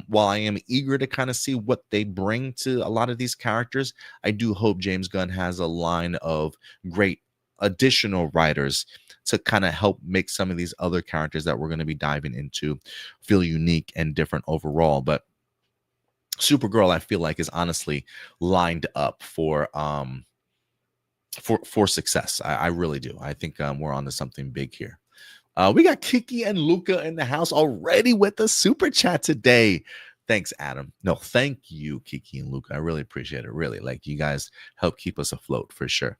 while I am eager to kind of see what they bring to a lot of these characters, I do hope James Gunn has a line of great additional writers to kind of help make some of these other characters that we're going to be diving into feel unique and different overall. But Supergirl, I feel like, is honestly lined up for success. I really do. I think we're on to something big here. We got Kiki and Luca in the house already with the super chat today. Thanks, Adam. No, thank you, Kiki and Luca. I really appreciate it. Really, like, you guys help keep us afloat for sure.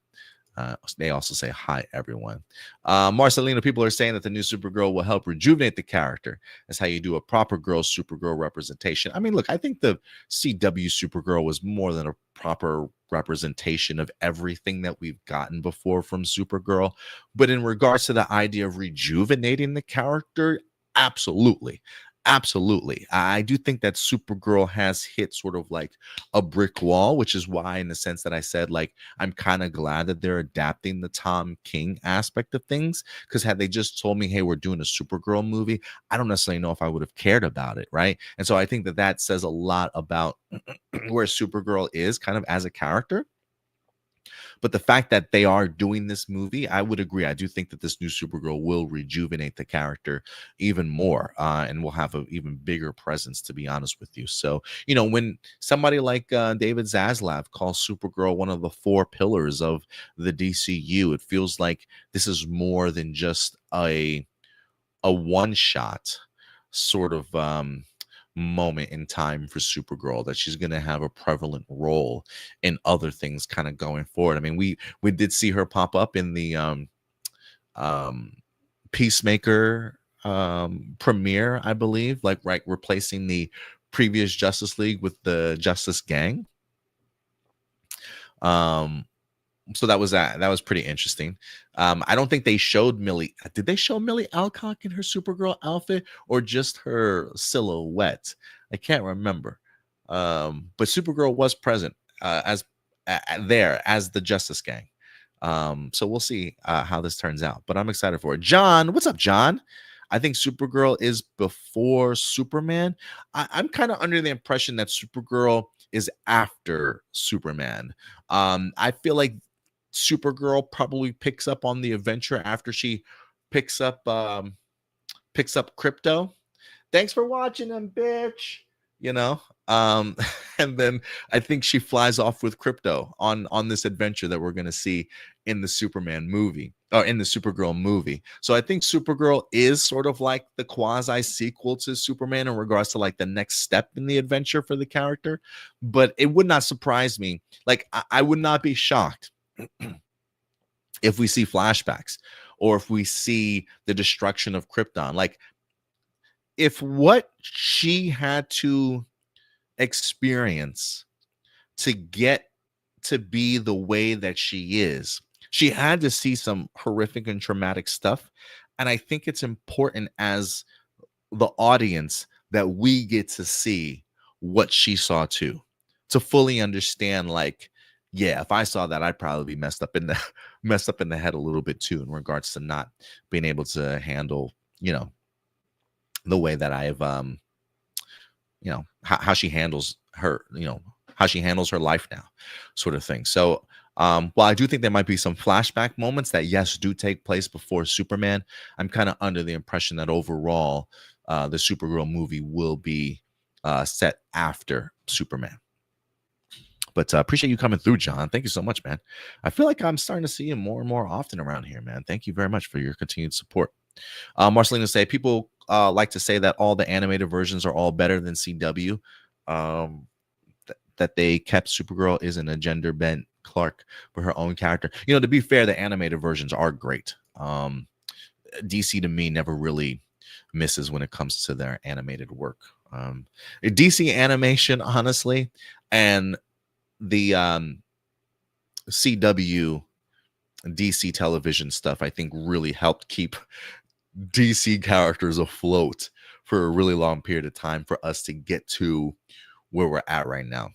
They also say hi, everyone. Marcelino, people are saying that the new Supergirl will help rejuvenate the character. That's how you do a proper girl Supergirl representation. I mean, look, I think the CW Supergirl was more than a proper representation of everything that we've gotten before from Supergirl. But in regards to the idea of rejuvenating the character, absolutely. Absolutely. I do think that Supergirl has hit sort of like a brick wall, which is why, in the sense that I said, like, I'm kind of glad that they're adapting the Tom King aspect of things. Because had they just told me, hey, we're doing a Supergirl movie, I don't necessarily know if I would have cared about it. Right. And so I think that that says a lot about where Supergirl is kind of as a character. But the fact that they are doing this movie, I would agree. I do think that this new Supergirl will rejuvenate the character even more, and will have an even bigger presence, to be honest with you. So, you know, when somebody like David Zaslav calls Supergirl one of the four pillars of the DCU, it feels like this is more than just a one-shot sort of moment in time for Supergirl, that she's going to have a prevalent role in other things kind of going forward. I mean, we did see her pop up in the Peacemaker premiere, I believe, like, right, replacing the previous Justice League with the Justice Gang. So that was pretty interesting. I don't think they showed Millie. Did they show Millie Alcock in her Supergirl outfit, or just her silhouette? I can't remember. But Supergirl was present there as the Justice Gang. So we'll see how this turns out. But I'm excited for it. John, what's up, John? I think Supergirl is before Superman. I'm kind of under the impression that Supergirl is after Superman. I feel like Supergirl probably picks up on the adventure after she picks up Crypto. Thanks for watching them, bitch. You know, and then I think she flies off with Crypto on this adventure that we're gonna see in the Superman movie, or in the Supergirl movie. So I think Supergirl is sort of like the quasi sequel to Superman in regards to like the next step in the adventure for the character. But it would not surprise me. Like, I would not be shocked if we see flashbacks, or if we see the destruction of Krypton. Like, if what she had to experience to get to be the way that she is, she had to see some horrific and traumatic stuff. And I think it's important as the audience that we get to see what she saw too, to fully understand, like, yeah, if I saw that, I'd probably be messed up in the head a little bit too, in regards to not being able to handle, you know, the way that I've how she handles her, how she handles her life now, sort of thing. So While I do think there might be some flashback moments that, yes, do take place before Superman, I'm kind of under the impression that overall, the Supergirl movie will be set after Superman. But appreciate you coming through, John. Thank you so much, man. I feel like I'm starting to see you more and more often around here, man. Thank you very much for your continued support. Marcelina say people like to say that all the animated versions are all better than CW. That they kept Supergirl isn't a gender bent Clark for her own character. You know, to be fair, the animated versions are great. DC to me never really misses when it comes to their animated work. DC animation, honestly, and the CW DC television stuff, I think, really helped keep DC characters afloat for a really long period of time for us to get to where we're at right now.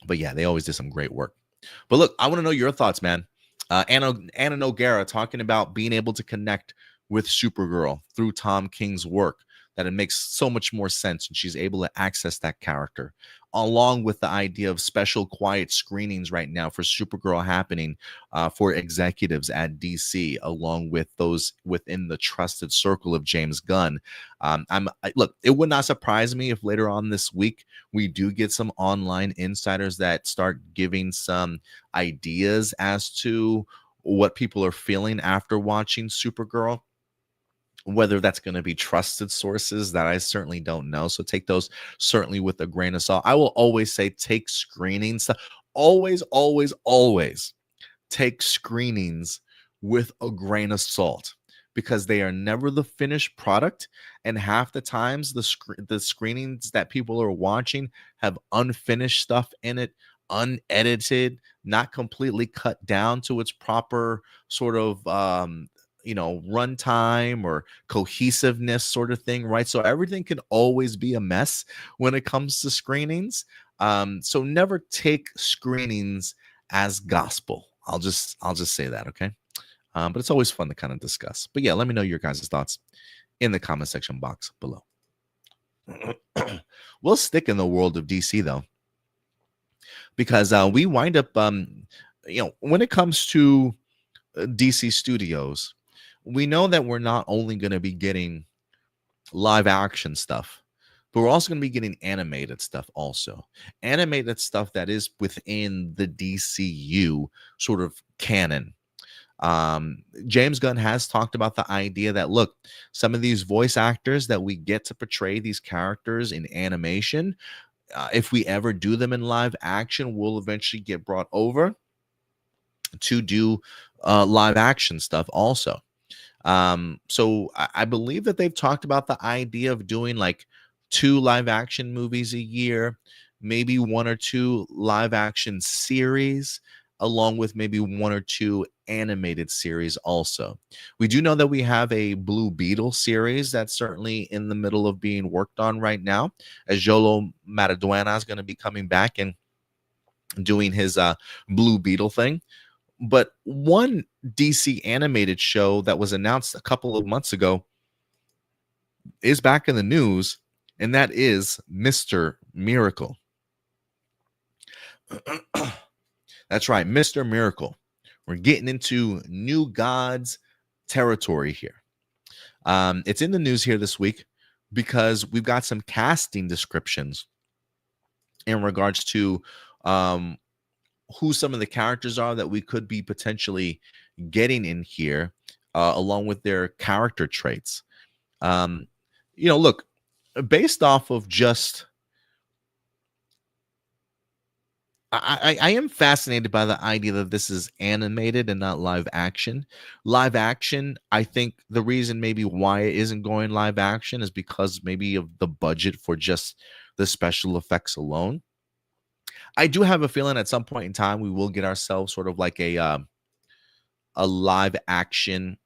But yeah, they always did some great work. But look, I want to know your thoughts, man. Anna Noguera talking about being able to connect with Supergirl through Tom King's work, that it makes so much more sense and she's able to access that character, along with the idea of special quiet screenings right now for Supergirl happening for executives at DC, along with those within the trusted circle of James Gunn. Look, it would not surprise me if later on this week we do get some online insiders that start giving some ideas as to what people are feeling after watching Supergirl. Whether that's going to be trusted sources, that I certainly don't know. So take those certainly with a grain of salt. I will always say take screenings. Always, always, always take screenings with a grain of salt, because they are never the finished product. And half the times the screenings that people are watching have unfinished stuff in it, unedited, not completely cut down to its proper sort of runtime or cohesiveness sort of thing, right? So everything can always be a mess when it comes to screenings. So never take screenings as gospel. I'll just say that, okay? But it's always fun to kind of discuss. But yeah, let me know your guys' thoughts in the comment section box below. We'll stick in the world of DC though, because we wind up, when it comes to DC Studios, we know that we're not only going to be getting live action stuff, but we're also going to be getting animated stuff also. Animated stuff that is within the DCU sort of canon. James Gunn has talked about the idea that, look, some of these voice actors that we get to portray these characters in animation, if we ever do them in live action, will eventually get brought over to do live action stuff also. So I believe that they've talked about the idea of doing like 2 live action movies a year, maybe 1 or 2 live action series, along with maybe 1 or 2 animated series also. We do know that we have a Blue Beetle series that's certainly in the middle of being worked on right now, as Jolo Maraduena is going to be coming back and doing his Blue Beetle thing. But one DC animated show that was announced a couple of months ago is back in the news, and that is Mr. Miracle. That's right, Mr. Miracle. We're getting into New Gods territory here. It's in the news here this week because we've got some casting descriptions in regards to who some of the characters are that we could be potentially getting in here, along with their character traits. Look, based off of just, I am fascinated by the idea that this is animated and not live action. Live action, I think the reason maybe why it isn't going live action is because maybe of the budget for just the special effects alone. I do have a feeling at some point in time we will get ourselves sort of like a live action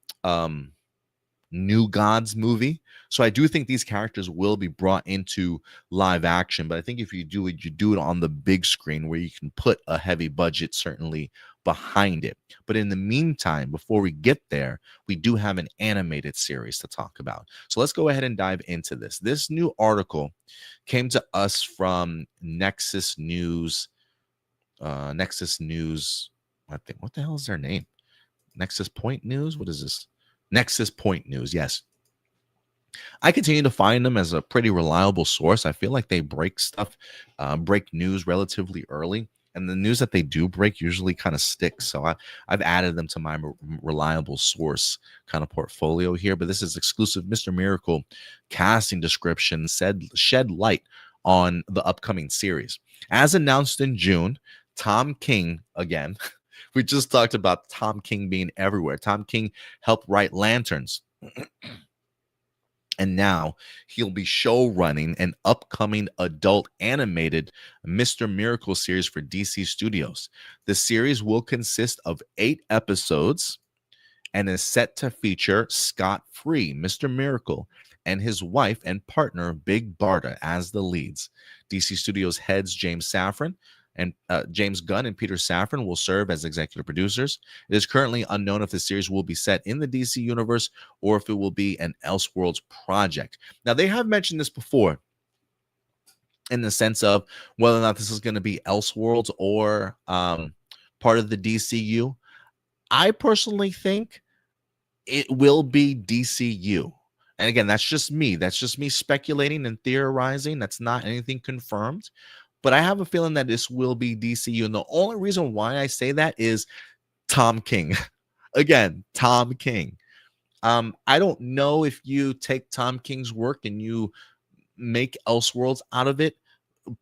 New Gods movie. So I do think these characters will be brought into live action, but I think if you do it, you do it on the big screen where you can put a heavy budget certainly behind it. But in the meantime, before we get there, we do have an animated series to talk about. So let's go ahead and dive into this. This new article came to us from Nexus News I think, what the hell is their name? Nexus Point News? What is this? Nexus Point News. Yes. I continue to find them as a pretty reliable source. I feel like they break stuff, break news relatively early. And the news that they do break usually kind of sticks. So I've added them to my reliable source kind of portfolio here. But this is exclusive Mr. Miracle casting description shed light on the upcoming series. As announced in June, Tom King, again, we just talked about Tom King being everywhere. Tom King helped write Lanterns. And now he'll be show running an upcoming adult animated Mr. Miracle series for DC Studios. The series will consist of 8 episodes and is set to feature Scott Free, Mr. Miracle, and his wife and partner, Big Barda, as the leads. DC Studios heads James Gunn and Peter Safran will serve as executive producers. It is currently unknown if the series will be set in the DC universe or if it will be an Elseworlds project. Now, they have mentioned this before in the sense of whether or not this is going to be Elseworlds or part of the DCU. I personally think it will be DCU. And again, that's just me. That's just me speculating and theorizing. That's not anything confirmed. But I have a feeling that this will be DCU. And the only reason why I say that is Tom King. Again, Tom King. I don't know if you take Tom King's work and you make Elseworlds out of it,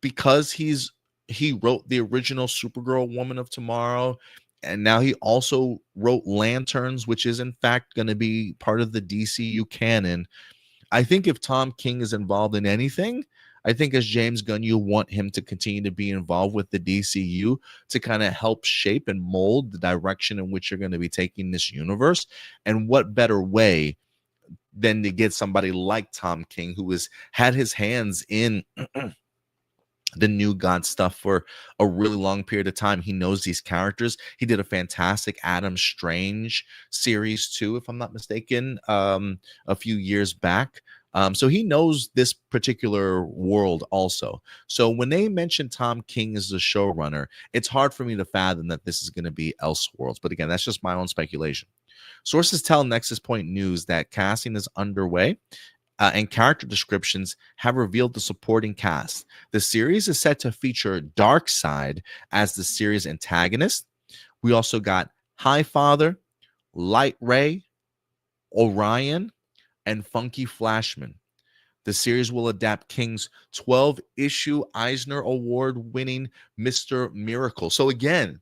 because he wrote the original Supergirl Woman of Tomorrow. And now he also wrote Lanterns, which is in fact going to be part of the DCU canon. I think if Tom King is involved in anything, I think as James Gunn, you want him to continue to be involved with the DCU to kind of help shape and mold the direction in which you're going to be taking this universe. And what better way than to get somebody like Tom King, who has had his hands in the New God stuff for a really long period of time. He knows these characters. He did a fantastic Adam Strange series too, if I'm not mistaken, a few years back. So he knows this particular world also. So when they mention Tom King as the showrunner, it's hard for me to fathom that this is going to be Elseworlds. But again, that's just my own speculation. Sources tell Nexus Point News that casting is underway. And character descriptions have revealed the supporting cast. The series is set to feature Darkseid as the series antagonist. We also got Highfather, Light Ray, Orion, and Funky Flashman. The series will adapt King's 12-issue Eisner Award-winning Mr. Miracle. So again,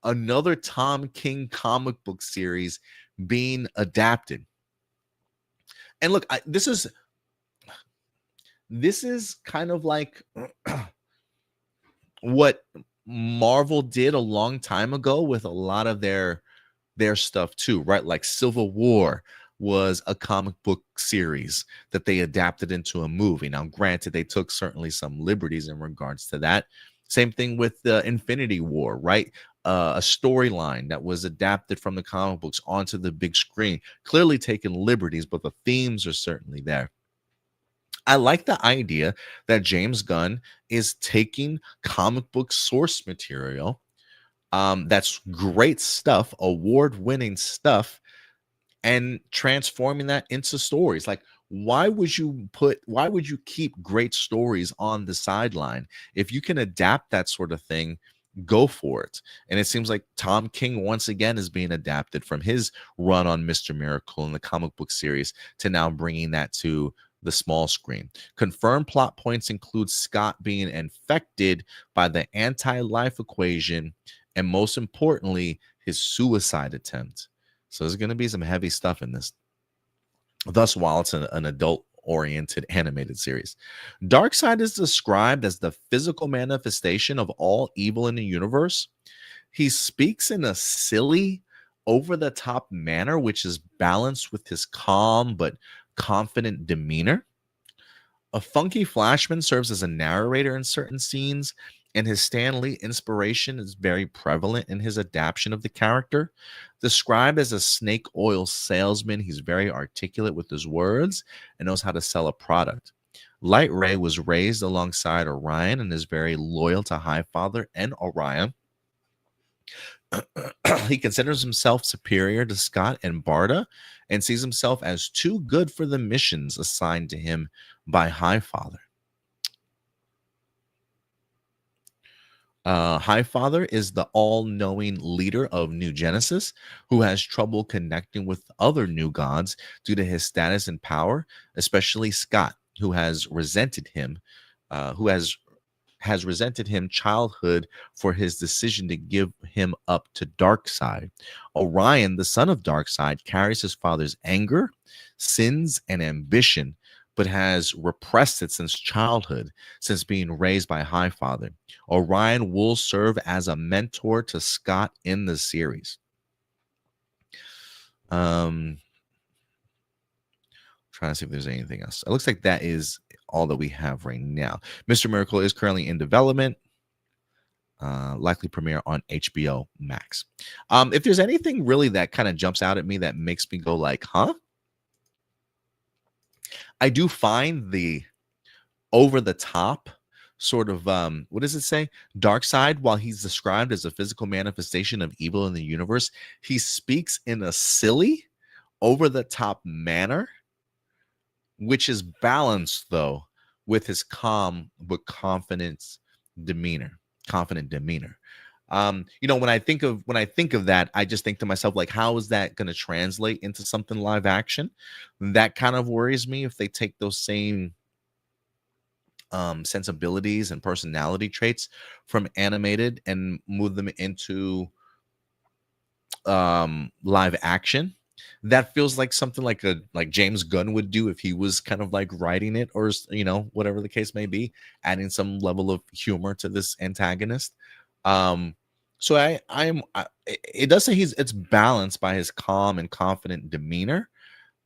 another Tom King comic book series being adapted. And look, this is kind of like what Marvel did a long time ago with a lot of their stuff too, right? Like Civil War was a comic book series that they adapted into a movie. Now, granted, they took certainly some liberties in regards to that. Same thing with the Infinity War, right? A storyline that was adapted from the comic books onto the big screen, clearly taking liberties, but the themes are certainly there. I like the idea that James Gunn is taking comic book source material. That's great stuff, award-winning stuff, and transforming that into stories. Like, why would you keep great stories on the sideline? If you can adapt that sort of thing, go for it. And it seems like Tom King once again is being adapted from his run on Mr. Miracle in the comic book series to now bringing that to the small screen. Confirmed plot points include Scott being infected by the anti-life equation, and most importantly, his suicide attempt. So there's going to be some heavy stuff in this. Thus, while it's an adult-oriented animated series, Darkseid is described as the physical manifestation of all evil in the universe. He speaks in a silly, over-the-top manner, which is balanced with his calm but confident demeanor. A Funky Flashman serves as a narrator in certain scenes, and his Stan Lee inspiration is very prevalent in his adaptation of the character. Described as a snake oil salesman, he's very articulate with his words and knows how to sell a product. Light Ray was raised alongside Orion and is very loyal to Highfather and Orion. He considers himself superior to Scott and Barda and sees himself as too good for the missions assigned to him by Highfather. Highfather is the all-knowing leader of New Genesis who has trouble connecting with other new gods due to his status and power, especially Scott, who has resented him, who has resented him childhood for his decision to give him up to Darkseid. Orion, the son of Darkseid, carries his father's anger, sins, and ambition, but has repressed it since childhood, since being raised by Highfather. Orion will serve as a mentor to Scott in the series. Trying to see if there's anything else. It looks like that is all that we have right now. Mr. Miracle is currently in development. Likely premiere on HBO Max. If there's anything really that kind of jumps out at me that makes me go like, huh? I do find the over the top sort of what does it say? Darkseid, while he's described as a physical manifestation of evil in the universe, he speaks in a silly, over the top manner, which is balanced though with his calm but confident demeanor. When I think of that, I just think to myself, like, how is that going to translate into something live action? That kind of worries me if they take those same sensibilities and personality traits from animated and move them into live action. That feels like something like James Gunn would do if he was kind of like writing it, or whatever the case may be, adding some level of humor to this antagonist. So it does say it's balanced by his calm and confident demeanor.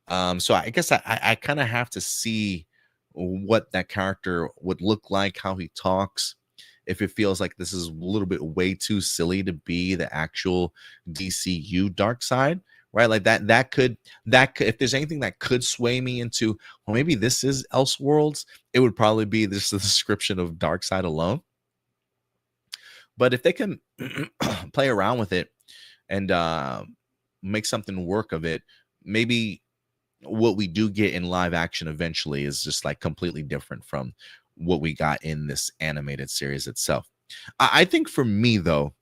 So I guess I kind of have to see what that character would look like, how he talks, if it feels like this is a little bit way too silly to be the actual DCU Darkseid, right? Like that could if there's anything that could sway me into, well, maybe this is Elseworlds, it would probably be this the description of Darkseid alone. But if they can play around with it and make something work of it, maybe what we do get in live action eventually is just like completely different from what we got in this animated series itself. I think for me, though,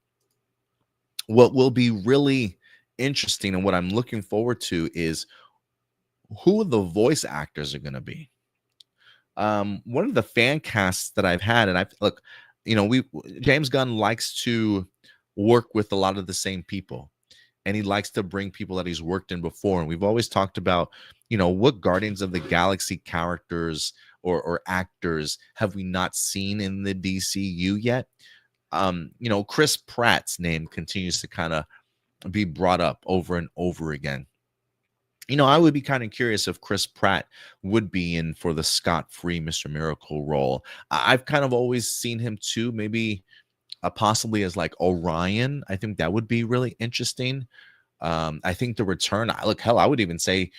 what will be really interesting and what I'm looking forward to is who the voice actors are going to be. One of the fan casts that I've had, and James Gunn likes to work with a lot of the same people, and he likes to bring people that he's worked in before. And we've always talked about, what Guardians of the Galaxy characters or actors have we not seen in the DCU yet? Chris Pratt's name continues to kind of be brought up over and over again. I would be kind of curious if Chris Pratt would be in for the scot-free Mr. Miracle role. I've kind of always seen him too, maybe possibly as like Orion. I think that would be really interesting. I think the return, I would even say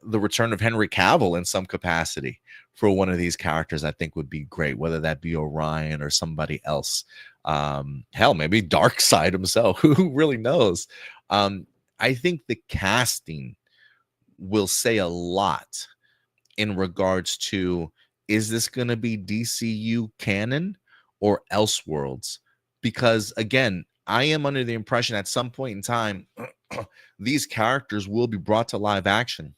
the return of Henry Cavill in some capacity for one of these characters, I think would be great, whether that be Orion or somebody else. Maybe Darkseid himself, who really knows? I think the casting will say a lot in regards to, is this going to be DCU canon or Elseworlds? Because again, I am under the impression at some point in time, these characters will be brought to live action.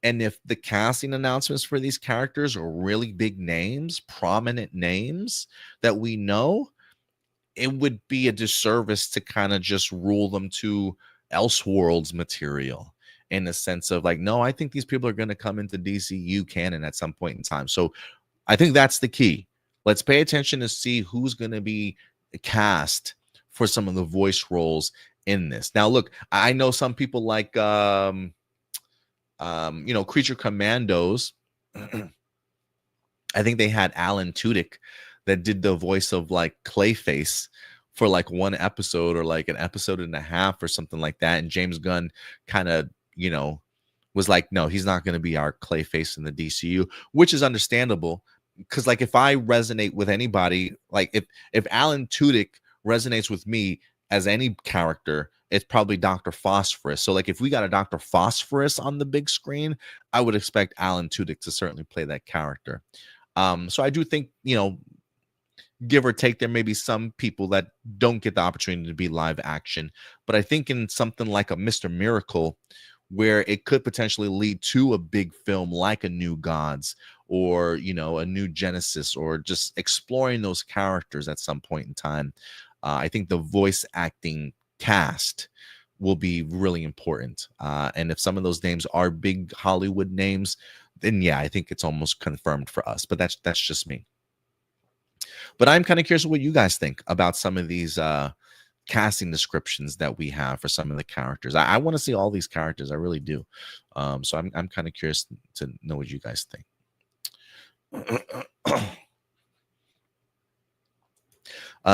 And if the casting announcements for these characters are really big names, prominent names that we know, it would be a disservice to kind of just rule them to Elseworlds material, in the sense of like, no, I think these people are going to come into DCU canon at some point in time. So I think that's the key. Let's pay attention to see who's going to be cast for some of the voice roles in this. Now, look, I know some people like, Creature Commandos. I think they had Alan Tudyk that did the voice of like Clayface for like one episode or like an episode and a half or something like that. And James Gunn kind of, was like, no, he's not going to be our Clayface in the DCU, which is understandable. Because like if I resonate with anybody, like if Alan Tudyk resonates with me, as any character, it's probably Dr. Phosphorus. So like if we got a Dr. Phosphorus on the big screen, I would expect Alan Tudyk to certainly play that character. So I do think, give or take, there may be some people that don't get the opportunity to be live action. But I think in something like a Mr. Miracle, where it could potentially lead to a big film like a New Gods or, a new Genesis, or just exploring those characters at some point in time, I think the voice acting cast will be really important. And if some of those names are big Hollywood names, then yeah, I think it's almost confirmed for us. But that's just me. But I'm kind of curious what you guys think about some of these casting descriptions that we have for some of the characters. I want to see all these characters. I really do. So I'm kind of curious to know what you guys think.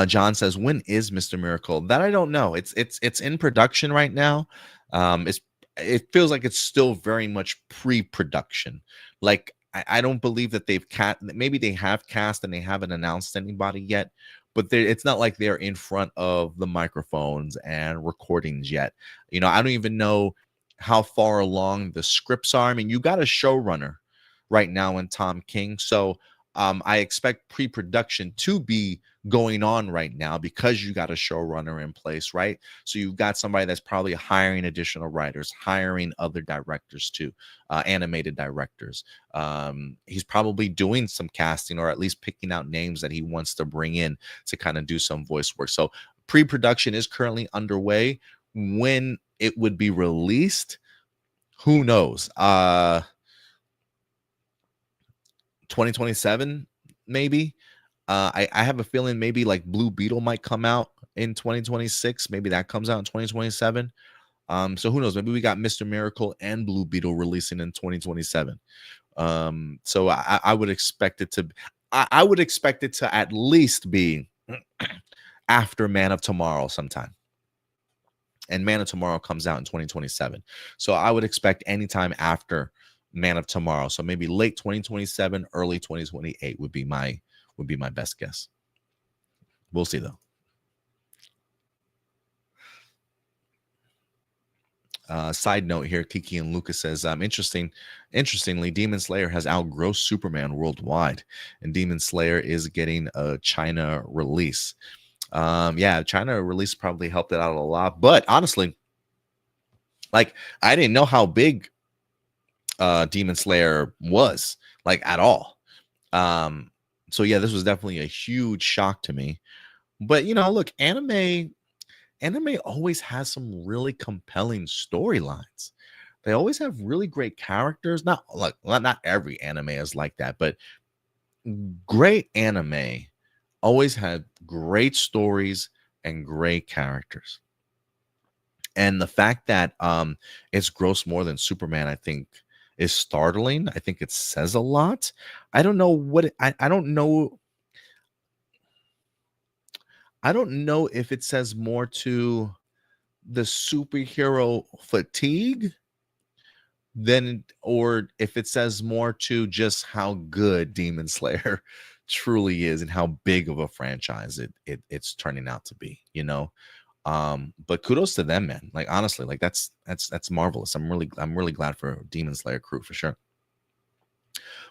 John says, when is Mr. Miracle? That I don't know. It's in production right now. It feels like it's still very much pre-production. Like I don't believe that they've maybe they have cast and they haven't announced anybody yet, but it's not like they're in front of the microphones and recordings yet. I don't even know how far along the scripts are. I mean, you got a showrunner right now in Tom King, so I expect pre-production to be going on right now because you got a showrunner in place, right? So you've got somebody that's probably hiring additional writers, hiring other directors too, animated directors. He's probably doing some casting, or at least picking out names that he wants to bring in to kind of do some voice work. So pre-production is currently underway. When it would be released, who knows? 2027 maybe. I have a feeling maybe like Blue Beetle might come out in 2026. Maybe that comes out in 2027. So who knows? Maybe we got Mr. Miracle and Blue Beetle releasing in 2027. So I would expect it to. I would expect it to at least be after Man of Tomorrow sometime. And Man of Tomorrow comes out in 2027. So I would expect anytime after Man of Tomorrow. So maybe late 2027, early 2028 would be my best guess. We'll see though. Side note here, Kiki and Lucas says, interestingly, Demon Slayer has outgrossed Superman worldwide, and Demon Slayer is getting a China release. Yeah, China release probably helped it out a lot. But honestly, like, I didn't know how big Demon Slayer was, like, at all. So yeah, this was definitely a huge shock to me. But look, anime always has some really compelling storylines. They always have really great characters. Not every anime is like that, but great anime always had great stories and great characters. And the fact that it's grossed more than Superman, I think, is startling. I think it says a lot. I don't know what I don't know. I don't know if it says more to the superhero fatigue than, or if it says more to just how good Demon Slayer truly is and how big of a franchise it's turning out to be, But kudos to them, man. Like, honestly, like that's marvelous. I'm really glad for Demon Slayer crew for sure.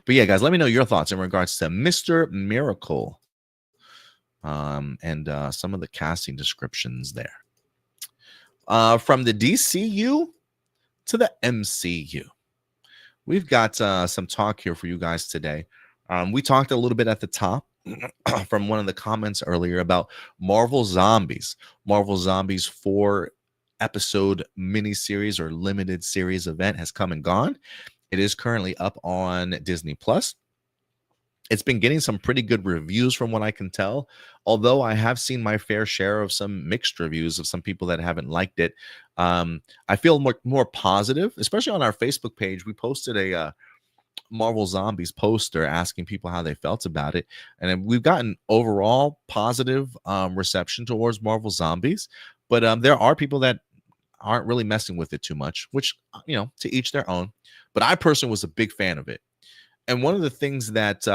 But yeah, guys, let me know your thoughts in regards to Mr. Miracle. And some of the casting descriptions there. From the DCU to the MCU. We've got some talk here for you guys today. We talked a little bit at the top from one of the comments earlier about Marvel Zombies. Marvel Zombies 4-episode miniseries or limited series event has come and gone. It is currently up on Disney Plus. It's been getting some pretty good reviews from what I can tell, although I have seen my fair share of some mixed reviews of some people that haven't liked it. I feel more positive, especially on our Facebook page. We posted a Marvel Zombies poster asking people how they felt about it, and we've gotten overall positive reception towards Marvel Zombies, but there are people that aren't really messing with it too much, which, to each their own. But I personally was a big fan of it. And one of the things that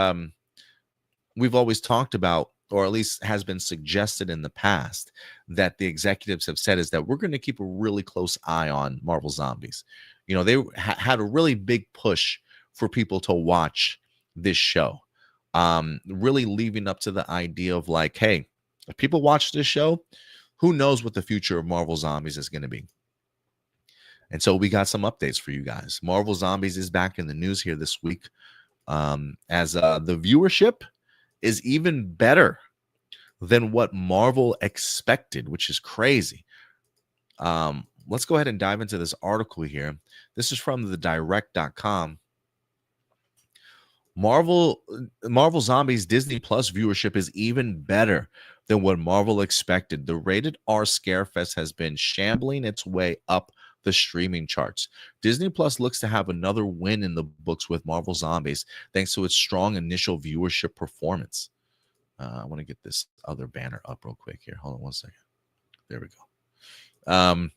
we've always talked about or at least has been suggested in the past, that the executives have said is that we're going to keep a really close eye on Marvel Zombies. You know, they had a really big push for people to watch this show, really leaving up to the idea of like, hey, if people watch this show, who knows what the future of Marvel Zombies is going to be. And so we got some updates for you guys. Marvel Zombies is back in the news here this week, as the viewership is even better than what Marvel expected, which is crazy. Let's go ahead and dive into this article here. This is from thedirect.com. Marvel Zombies Disney Plus viewership is even better than what Marvel expected. The rated R Scarefest has been shambling its way up the streaming charts. Disney Plus looks to have another win in the books with Marvel Zombies, thanks to its strong initial viewership performance. I want to get this other banner up real quick here. Hold on one second. There we go.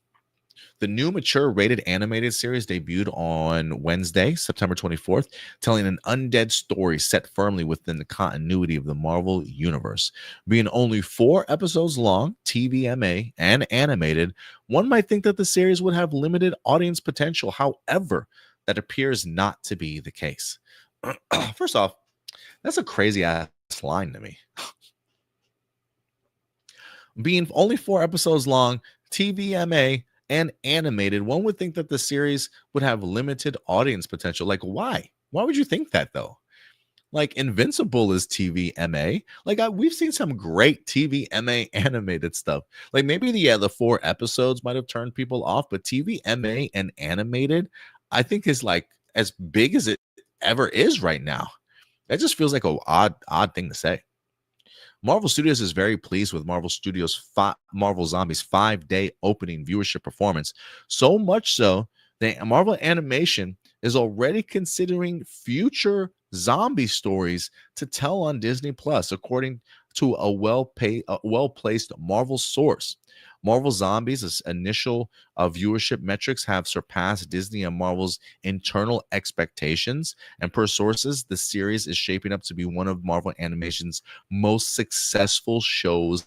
The new mature rated animated series debuted on Wednesday, September 24th, telling an undead story set firmly within the continuity of the Marvel universe. Being only 4 episodes long, TVMA, and animated, one might think that the series would have limited audience potential. However, that appears not to be the case. First off, that's a crazy ass line to me. Being only 4 episodes long, TVMA, and animated, one would think that the series would have limited audience potential. Like, why? Why would you think that, though? Like, Invincible is TVMA. Like, we've seen some great TVMA animated stuff. Like, maybe the 4 episodes might have turned people off, but TVMA and animated, I think, is like as big as it ever is right now. That just feels like an odd thing to say. Marvel Studios is very pleased with Marvel Zombies' 5-day opening viewership performance. So much so that Marvel Animation is already considering future zombie stories to tell on Disney Plus, according to a well-placed Marvel source. Marvel Zombies' initial viewership metrics have surpassed Disney and Marvel's internal expectations, and per sources, the series is shaping up to be one of Marvel Animation's most successful shows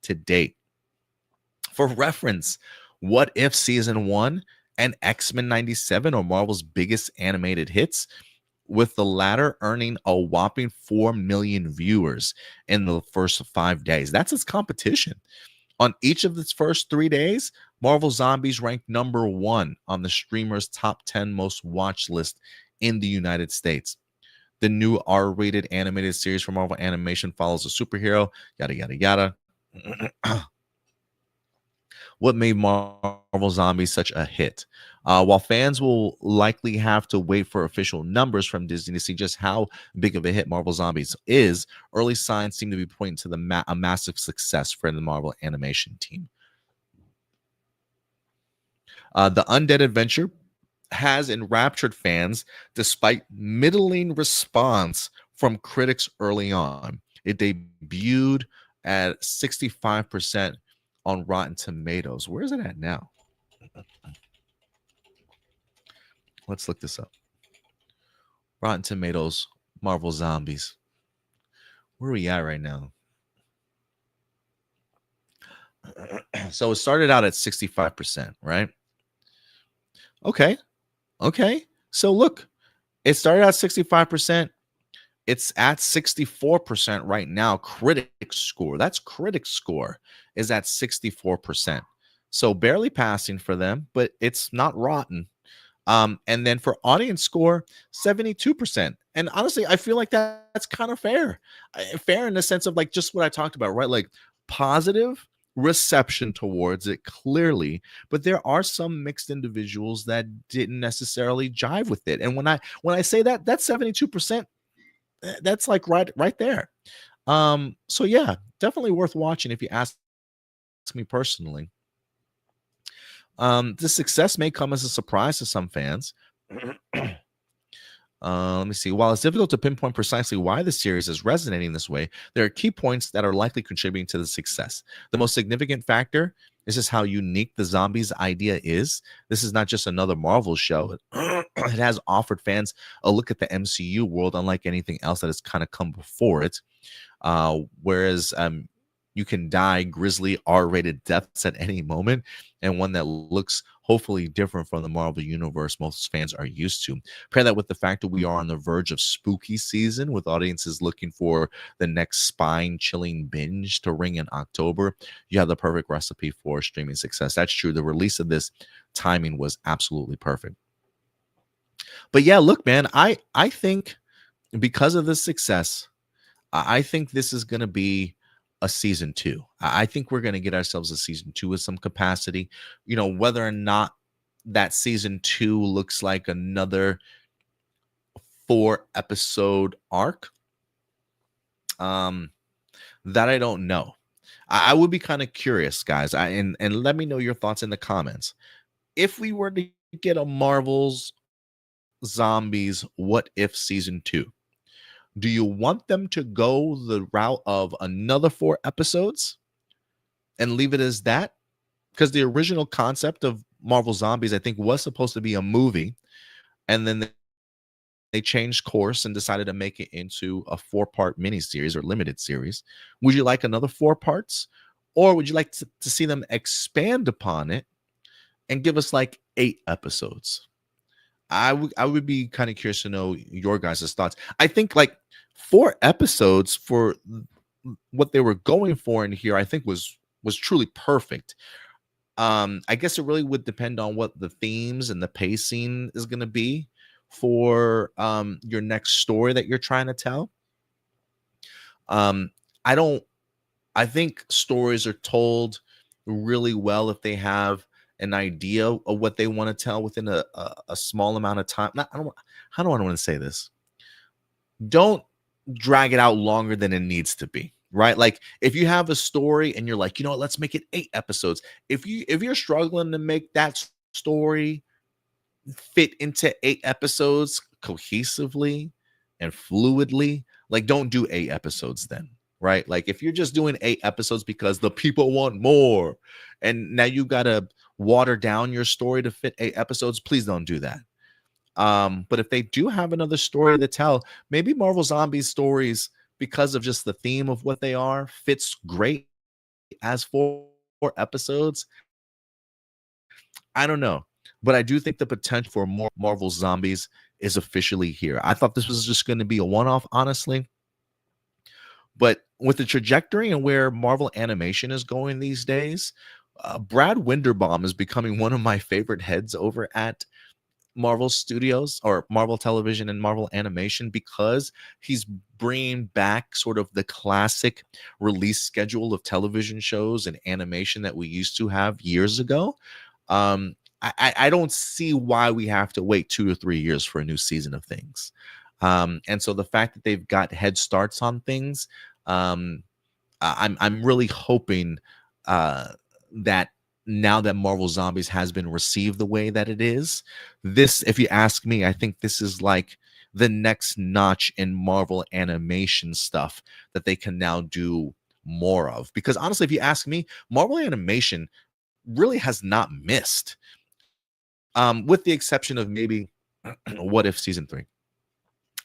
to date. For reference, What If Season 1 and X-Men 97 are Marvel's biggest animated hits, with the latter earning a whopping 4 million viewers in the first 5 days. That's its competition. On each of its first 3 days, Marvel Zombies ranked number 1 on the streamer's top 10 most watched list in the United States. The new R-rated animated series from Marvel Animation follows a superhero, yada, yada, yada. What made Marvel Zombies such a hit? While fans will likely have to wait for official numbers from Disney to see just how big of a hit Marvel Zombies is, early signs seem to be pointing to a massive success for the Marvel Animation team. The Undead Adventure has enraptured fans despite middling response from critics early on. It debuted at 65% on Rotten Tomatoes. Where is it at now? Let's look this up. Rotten Tomatoes, Marvel Zombies. Where are we at right now? So it started out at 65%, right? Okay. So look, it started at 65%. It's at 64% right now. Critic score, that's critic score, is at 64%. So barely passing for them, but it's not rotten. And then for audience score, 72%. And honestly, I feel like that's kind of fair. Fair in the sense of like just what I talked about, right? Like positive reception towards it clearly, but there are some mixed individuals that didn't necessarily jive with it. And when I say that, that's 72%. That's like right there. So yeah, definitely worth watching if you ask me personally. The success may come as a surprise to some fans. Let me see. While it's difficult to pinpoint precisely why the series is resonating this way, there are key points that are likely contributing to the success. The most significant factor This is how unique the zombies idea is. This is not just another Marvel show. It has offered fans a look at the MCU world unlike anything else that has kind of come before it. Whereas you can die grisly R-rated deaths at any moment, and one that looks hopefully different from the Marvel universe most fans are used to. Pair that with the fact that we are on the verge of spooky season, with audiences looking for the next spine-chilling binge to ring in October. You have the perfect recipe for streaming success. That's true. The release of this timing was absolutely perfect. But yeah, look, man, I think because of this success, I think this is going to be a season 2. I think we're going to get ourselves a season 2 with some capacity. Whether or not that season 2 looks like another 4-episode arc, that I don't know. I would be kind of curious, guys. And let me know your thoughts in the comments. If we were to get a Marvel's Zombies What If season 2, do you want them to go the route of another 4 episodes and leave it as that? Because the original concept of Marvel Zombies, I think, was supposed to be a movie, and then they changed course and decided to make it into a 4-part miniseries or limited series. Would you like another 4 parts, or would you like to see them expand upon it and give us like 8 episodes? I would be kind of curious to know your guys' thoughts. I think like 4 episodes for what they were going for in here, I think was truly perfect. I guess it really would depend on what the themes and the pacing is going to be for your next story that you're trying to tell. I think stories are told really well if they have an idea of what they want to tell within a small amount of time. How do I want to say this? Don't drag it out longer than it needs to be, right? Like if you have a story and you're like, let's make it 8 episodes. If you're struggling to make that story fit into 8 episodes cohesively and fluidly, like don't do 8 episodes then. Right? Like if you're just doing 8 episodes because the people want more, and now you got to water down your story to fit 8 episodes, please don't do that. But if they do have another story to tell, maybe Marvel Zombies stories, because of just the theme of what they are, fits great as 4 episodes. I don't know, but I do think the potential for more Marvel Zombies is officially here. I thought this was just going to be a one-off, honestly. But with the trajectory and where Marvel animation is going these days, Brad Winderbaum is becoming one of my favorite heads over at Marvel Studios or Marvel Television and Marvel Animation, because he's bringing back sort of the classic release schedule of television shows and animation that we used to have years ago. I don't see why we have to wait 2 or 3 years for a new season of things. And so the fact that they've got head starts on things, I'm really hoping that now that Marvel Zombies has been received the way that it is, this, if you ask me, I think this is like the next notch in Marvel animation stuff that they can now do more of. Because honestly, if you ask me, Marvel animation really has not missed, with the exception of maybe What If season 3.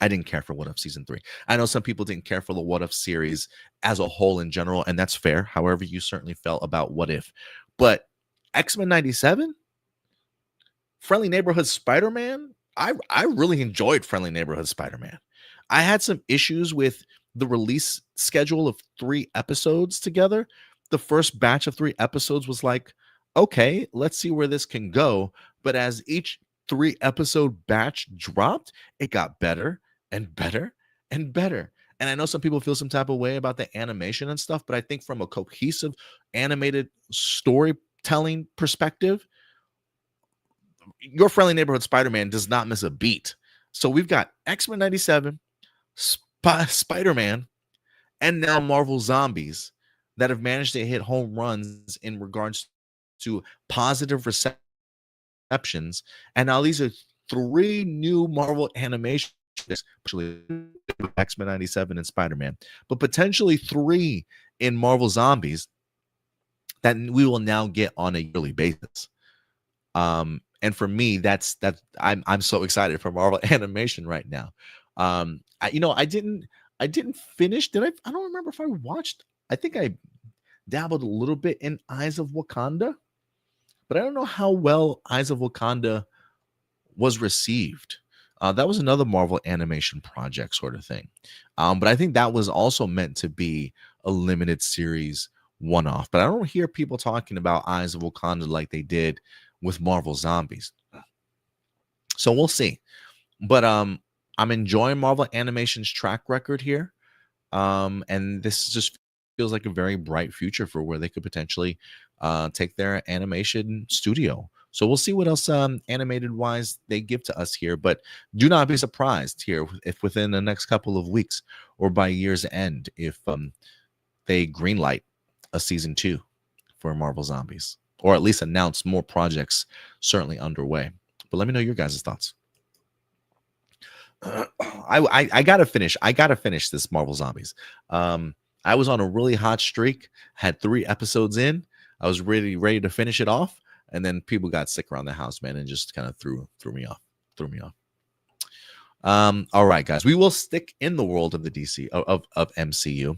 I didn't care for What If season 3. I know some people didn't care for the What If series as a whole in general, and that's fair. However, you certainly felt about What If. But X-Men 97, Friendly Neighborhood Spider-Man, I really enjoyed Friendly Neighborhood Spider-Man. I had some issues with the release schedule of 3 episodes together. The first batch of 3 episodes was like, okay, let's see where this can go. But as each 3-episode batch dropped, it got better and better and better. And I know some people feel some type of way about the animation and stuff, but I think from a cohesive animated storytelling perspective, your Friendly Neighborhood Spider-Man does not miss a beat. So we've got X-Men 97, Spider-Man, and now Marvel Zombies that have managed to hit home runs in regards to positive receptions. And now these are 3 new Marvel animations, actually X-Men 97 and Spider-Man, but potentially 3 in Marvel Zombies that we will now get on a yearly basis. And for me, that's I'm so excited for Marvel animation right now. I didn't finish. Did I? I don't remember if I watched. I think I dabbled a little bit in Eyes of Wakanda, but I don't know how well Eyes of Wakanda was received. That was another Marvel animation project sort of thing. But I think that was also meant to be a limited series one off. But I don't hear people talking about Eyes of Wakanda like they did with Marvel Zombies. So we'll see. But I'm enjoying Marvel Animation's track record here. And this just feels like a very bright future for where they could potentially take their animation studio. So we'll see what else animated wise they give to us here. But do not be surprised here if within the next couple of weeks or by year's end, if they greenlight a season 2 for Marvel Zombies, or at least announce more projects certainly underway. But let me know your guys' thoughts. I gotta finish. I gotta finish this Marvel Zombies. I was on a really hot streak. Had 3 episodes in. I was really ready to finish it off, and then people got sick around the house, man, and just kind of threw me off. All right, guys. We will stick in the world of the DC of MCU.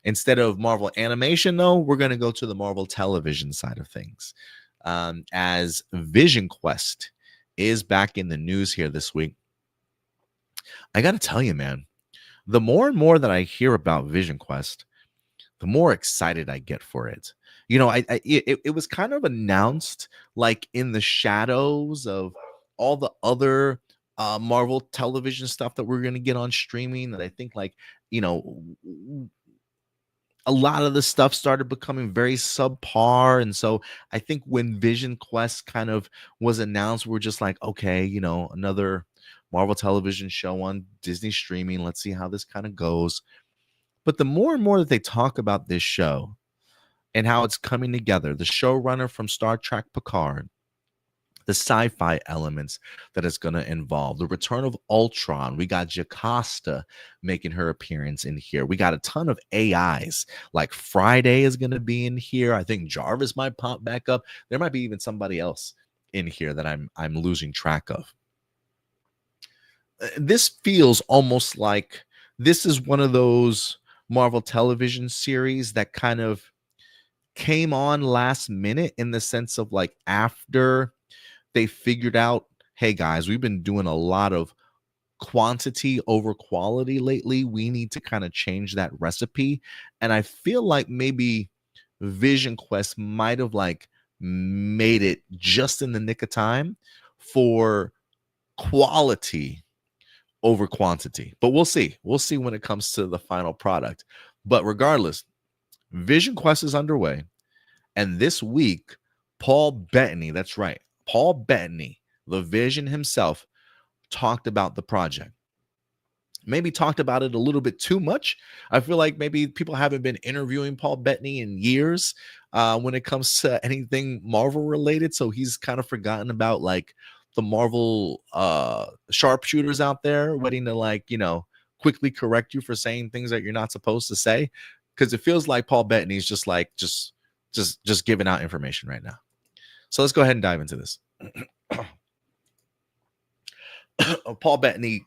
Instead of Marvel animation, though, we're going to go to the Marvel television side of things. As Vision Quest is back in the news here this week. I got to tell you, man, the more and more that I hear about Vision Quest, the more excited I get for it. You know, it was kind of announced like in the shadows of all the other Marvel television stuff that we're going to get on streaming. That I think, like, you know, a lot of the stuff started becoming very subpar. And so I think when Vision Quest kind of was announced, we're just like, okay, you know, another Marvel television show on Disney streaming. Let's see how this kind of goes. But the more and more that they talk about this show and how it's coming together, the showrunner from Star Trek Picard, the sci-fi elements that it's going to involve, the return of Ultron. We got Jocasta making her appearance in here. We got a ton of AIs. Like Friday is going to be in here. I think Jarvis might pop back up. There might be even somebody else in here that I'm losing track of. This feels almost like this is one of those Marvel television series that kind of came on last minute, in the sense of like after they figured out, hey guys, we've been doing a lot of quantity over quality lately. We need to kind of change that recipe. And I feel like maybe Vision Quest might have like made it just in the nick of time for quality over quantity. But we'll see. We'll see when it comes to the final product. But regardless, Vision Quest is underway. And this week, Paul Bettany, that's right, Paul Bettany, the Vision himself, talked about the project. Maybe talked about it a little bit too much. I feel like maybe people haven't been interviewing Paul Bettany in years when it comes to anything Marvel related. So he's kind of forgotten about like the Marvel sharpshooters out there waiting to, like, you know, quickly correct you for saying things that you're not supposed to say. Because it feels like Paul Bettany's just like just giving out information right now. So let's go ahead and dive into this. Paul Bettany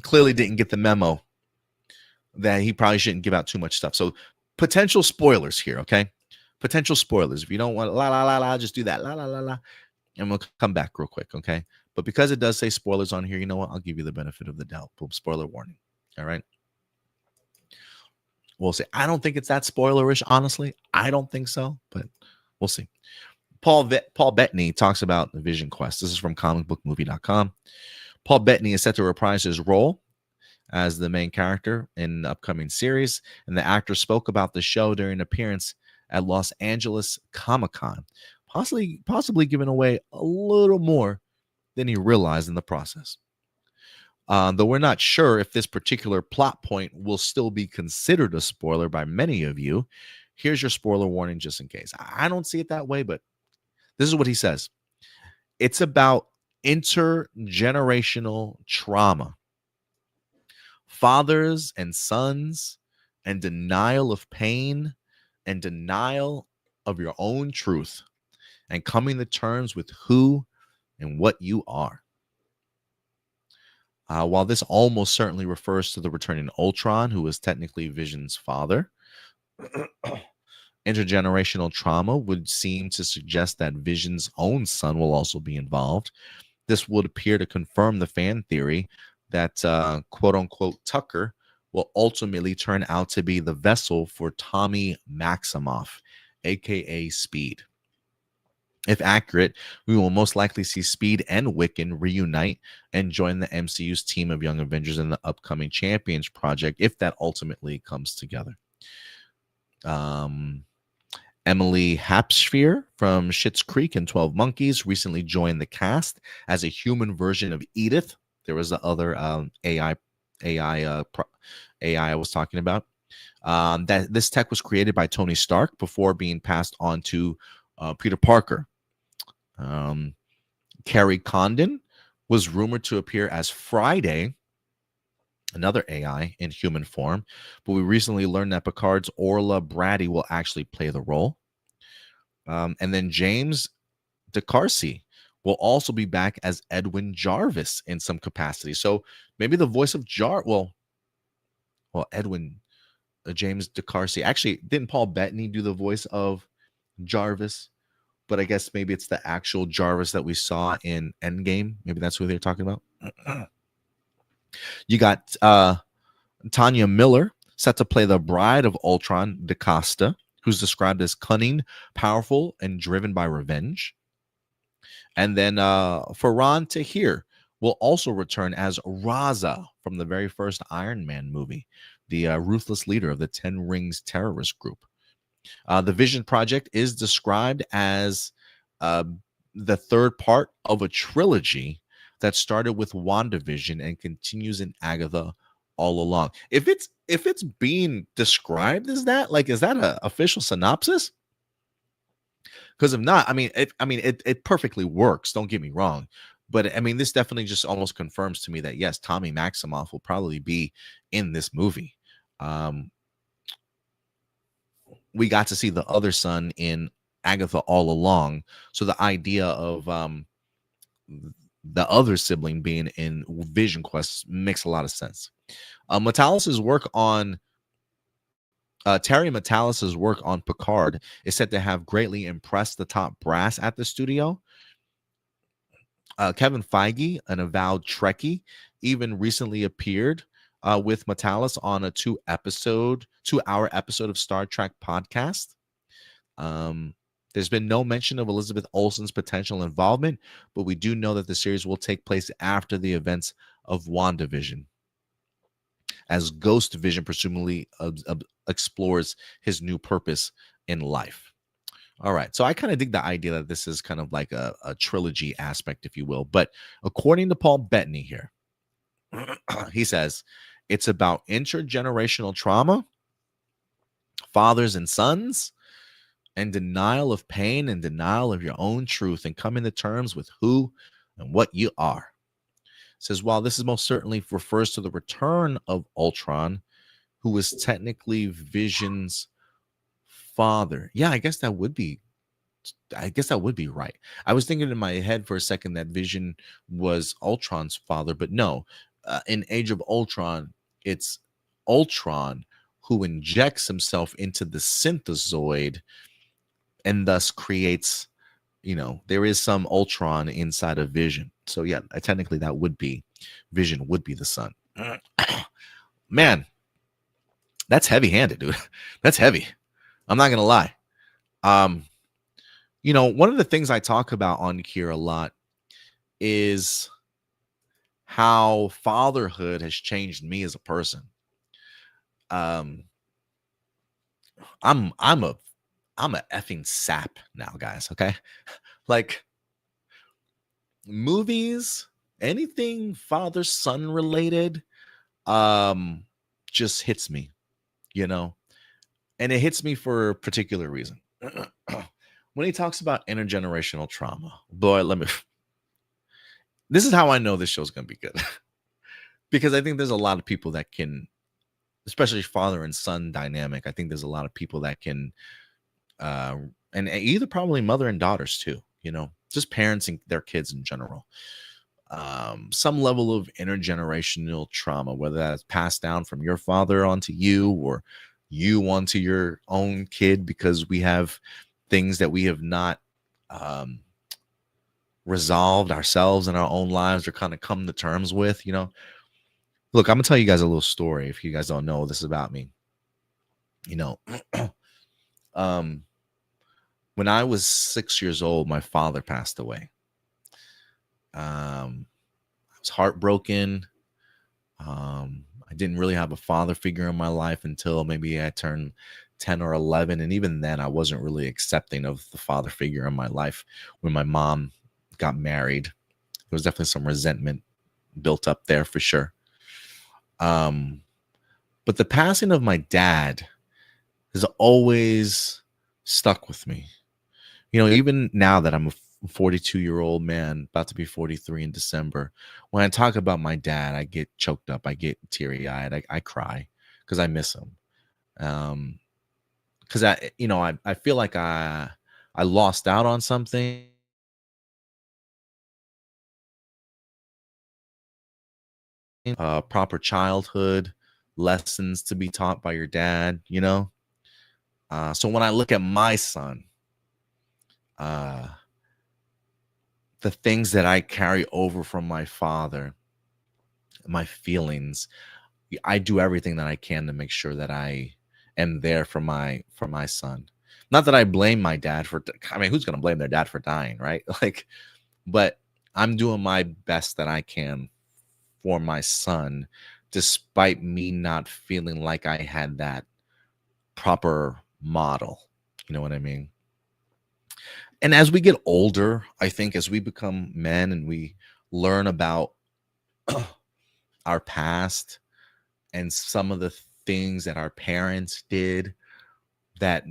clearly didn't get the memo that he probably shouldn't give out too much stuff. So potential spoilers here, okay? Potential spoilers. If you don't want la la la la, just do that la la la la, and we'll come back real quick, okay? But because it does say spoilers on here, you know what? I'll give you the benefit of the doubt. Boom, spoiler warning. All right. We'll see. I don't think it's that spoilerish, honestly. I don't think so, but we'll see. Paul Bettany talks about the Vision Quest. This is from comicbookmovie.com. Paul Bettany is set to reprise his role as the main character in the upcoming series, and the actor spoke about the show during an appearance at Los Angeles Comic-Con, possibly giving away a little more than he realized in the process. Though we're not sure if this particular plot point will still be considered a spoiler by many of you, here's your spoiler warning just in case. I don't see it that way, but this is what he says. It's about intergenerational trauma, fathers and sons, and denial of pain and denial of your own truth and coming to terms with who and what you are. While this almost certainly refers to the returning Ultron, who is technically Vision's father, intergenerational trauma would seem to suggest that Vision's own son will also be involved. This would appear to confirm the fan theory that quote-unquote Tucker will ultimately turn out to be the vessel for Tommy Maximoff, aka Speed. If accurate, we will most likely see Speed and Wiccan reunite and join the MCU's team of Young Avengers in the upcoming Champions project, if that ultimately comes together. Emily Hapsphere from Schitt's Creek and 12 Monkeys recently joined the cast as a human version of Edith. There was the other AI I was talking about. That this tech was created by Tony Stark before being passed on to Peter Parker. Carrie Condon was rumored to appear as Friday, another AI in human form, but we recently learned that Picard's Orla Brady will actually play the role. And then James DeCarcy will also be back as Edwin Jarvis in some capacity. So maybe the voice of Edwin James DeCarcy. Actually, didn't Paul Bettany do the voice of Jarvis? But I guess maybe it's the actual Jarvis that we saw in Endgame. Maybe that's who they're talking about. You got Tanya Miller set to play the bride of Ultron, DaCosta, who's described as cunning, powerful, and driven by revenge. And then Farhan Tahir will also return as Raza from the very first Iron Man movie, the ruthless leader of the Ten Rings terrorist group. The Vision Project is described as the third part of a trilogy that started with WandaVision and continues in Agatha all along. If it's being described as that, like, is that an official synopsis? Because if not, it perfectly works. Don't get me wrong, but I mean, this definitely just almost confirms to me that yes, Tommy Maximoff will probably be in this movie. We got to see the other son in Agatha all along, so the idea of the other sibling being in Vision Quest makes a lot of sense. Metalis's work on Terry Metallis's work on Picard is said to have greatly impressed the top brass at the studio. Kevin Feige, an avowed Trekkie, even recently appeared with Metallis on a 2-hour episode of Star Trek podcast. There's been no mention of Elizabeth Olsen's potential involvement, but we do know that the series will take place after the events of WandaVision, as Ghost Vision presumably explores his new purpose in life. All right, so I kind of dig the idea that this is kind of like a trilogy aspect, if you will. But according to Paul Bettany here, he says it's about intergenerational trauma, fathers and sons, and denial of pain and denial of your own truth and coming to terms with who and what you are. It says, while this is most certainly refers to the return of Ultron, who is technically Vision's father. Yeah, I guess that would be right. I was thinking in my head for a second that Vision was Ultron's father, but no. In Age of Ultron, it's Ultron who injects himself into the synthezoid and thus creates, there is some Ultron inside of Vision. So yeah, technically that would be, Vision would be the son. Man, that's heavy-handed, dude. That's heavy. I'm not going to lie. One of the things I talk about on here a lot is how fatherhood has changed me as a person. I'm a effing sap now, guys. Okay. Like movies, anything father son related, just hits me, and it hits me for a particular reason. When he talks about intergenerational trauma, boy, this is how I know this show's going to be good. Because I think there's a lot of people that can, especially father and son dynamic. I think there's a lot of people that can and either probably mother and daughters too, just parents and their kids in general. Some level of intergenerational trauma, whether that's passed down from your father onto you or you onto your own kid, because we have things that we have not resolved ourselves in our own lives or kind of come to terms with. Look, I'm gonna tell you guys a little story if you guys don't know this about me. um when I was 6 years old, my father passed away. I was heartbroken. I didn't really have a father figure in my life until maybe I turned 10 or 11. And even then, I wasn't really accepting of the father figure in my life. When my mom got married, there was definitely some resentment built up there for sure. But the passing of my dad has always stuck with me. Even now that I'm a 42-year-old man, about to be 43 in December, when I talk about my dad, I get choked up, I get teary-eyed, I cry because I miss him. Because I feel like I lost out on something. Proper childhood lessons to be taught by your dad. So when I look at my son, the things that I carry over from my father, my feelings, I do everything that I can to make sure that I am there for my son. Not that I blame my dad for, I mean, who's going to blame their dad for dying, right? But I'm doing my best that I can for my son, despite me not feeling like I had that proper model. You know what I mean? And as we get older, I think as we become men and we learn about our past and some of the things that our parents did that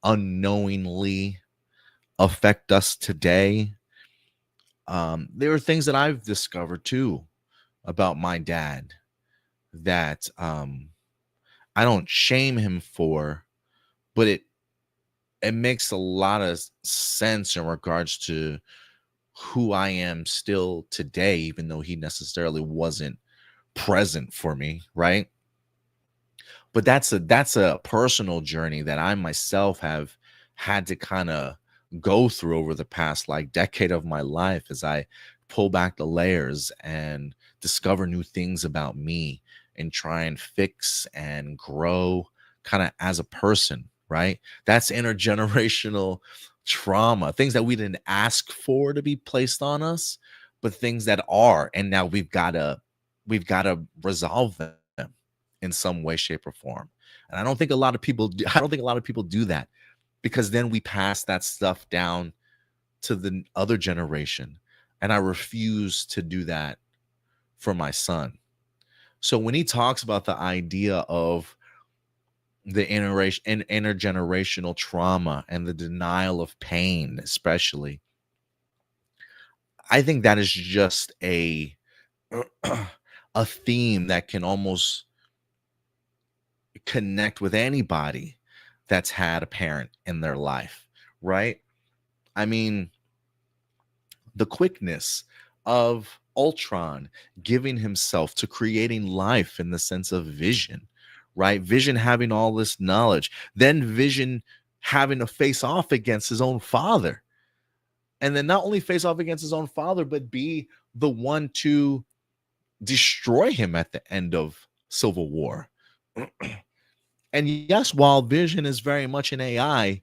unknowingly affect us today, there are things that I've discovered too about my dad that I don't shame him for, but it makes a lot of sense in regards to who I am still today, even though he necessarily wasn't present for me, right? But that's a personal journey that I myself have had to kind of go through over the past decade of my life as I pull back the layers and discover new things about me and try and fix and grow kind of as a person, right? That's intergenerational trauma, things that we didn't ask for to be placed on us, but things that are, and now we've got to resolve them in some way, shape, or form. And I don't think a lot of people do that, because then we pass that stuff down to the other generation. And I refuse to do that for my son. So when he talks about the idea of the intergenerational trauma and the denial of pain, especially, I think that is just a a theme that can almost connect with anybody that's had a parent in their life, right? I mean, the quickness of Ultron giving himself to creating life in the sense of Vision, right? Vision having all this knowledge, then Vision having to face off against his own father. And then not only face off against his own father, but be the one to destroy him at the end of Civil War. And yes, while Vision is very much an AI,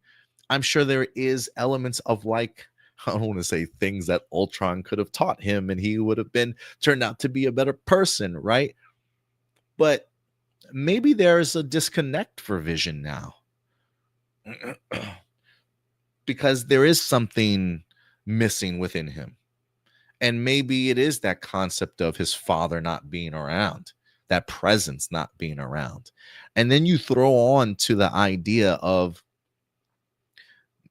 I'm sure there is elements of I don't want to say things that Ultron could have taught him and he would have turned out to be a better person, right? But maybe there's a disconnect for Vision now. Because there is something missing within him. And maybe it is that concept of his father not being around, that presence not being around. And then you throw on to the idea of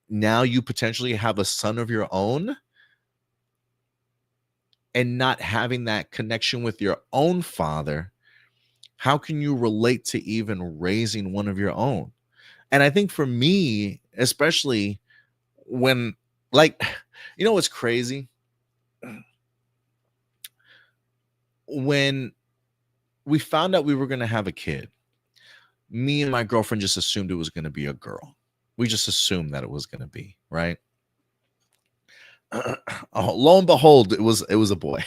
now you potentially have a son of your own and not having that connection with your own father. How can you relate to even raising one of your own? And I think for me, especially, when, like, you know what's crazy? When we found out we were going to have a kid, me and my girlfriend just assumed it was going to be a girl. We just assumed that it was going to be, right? Oh, lo and behold, it was a boy.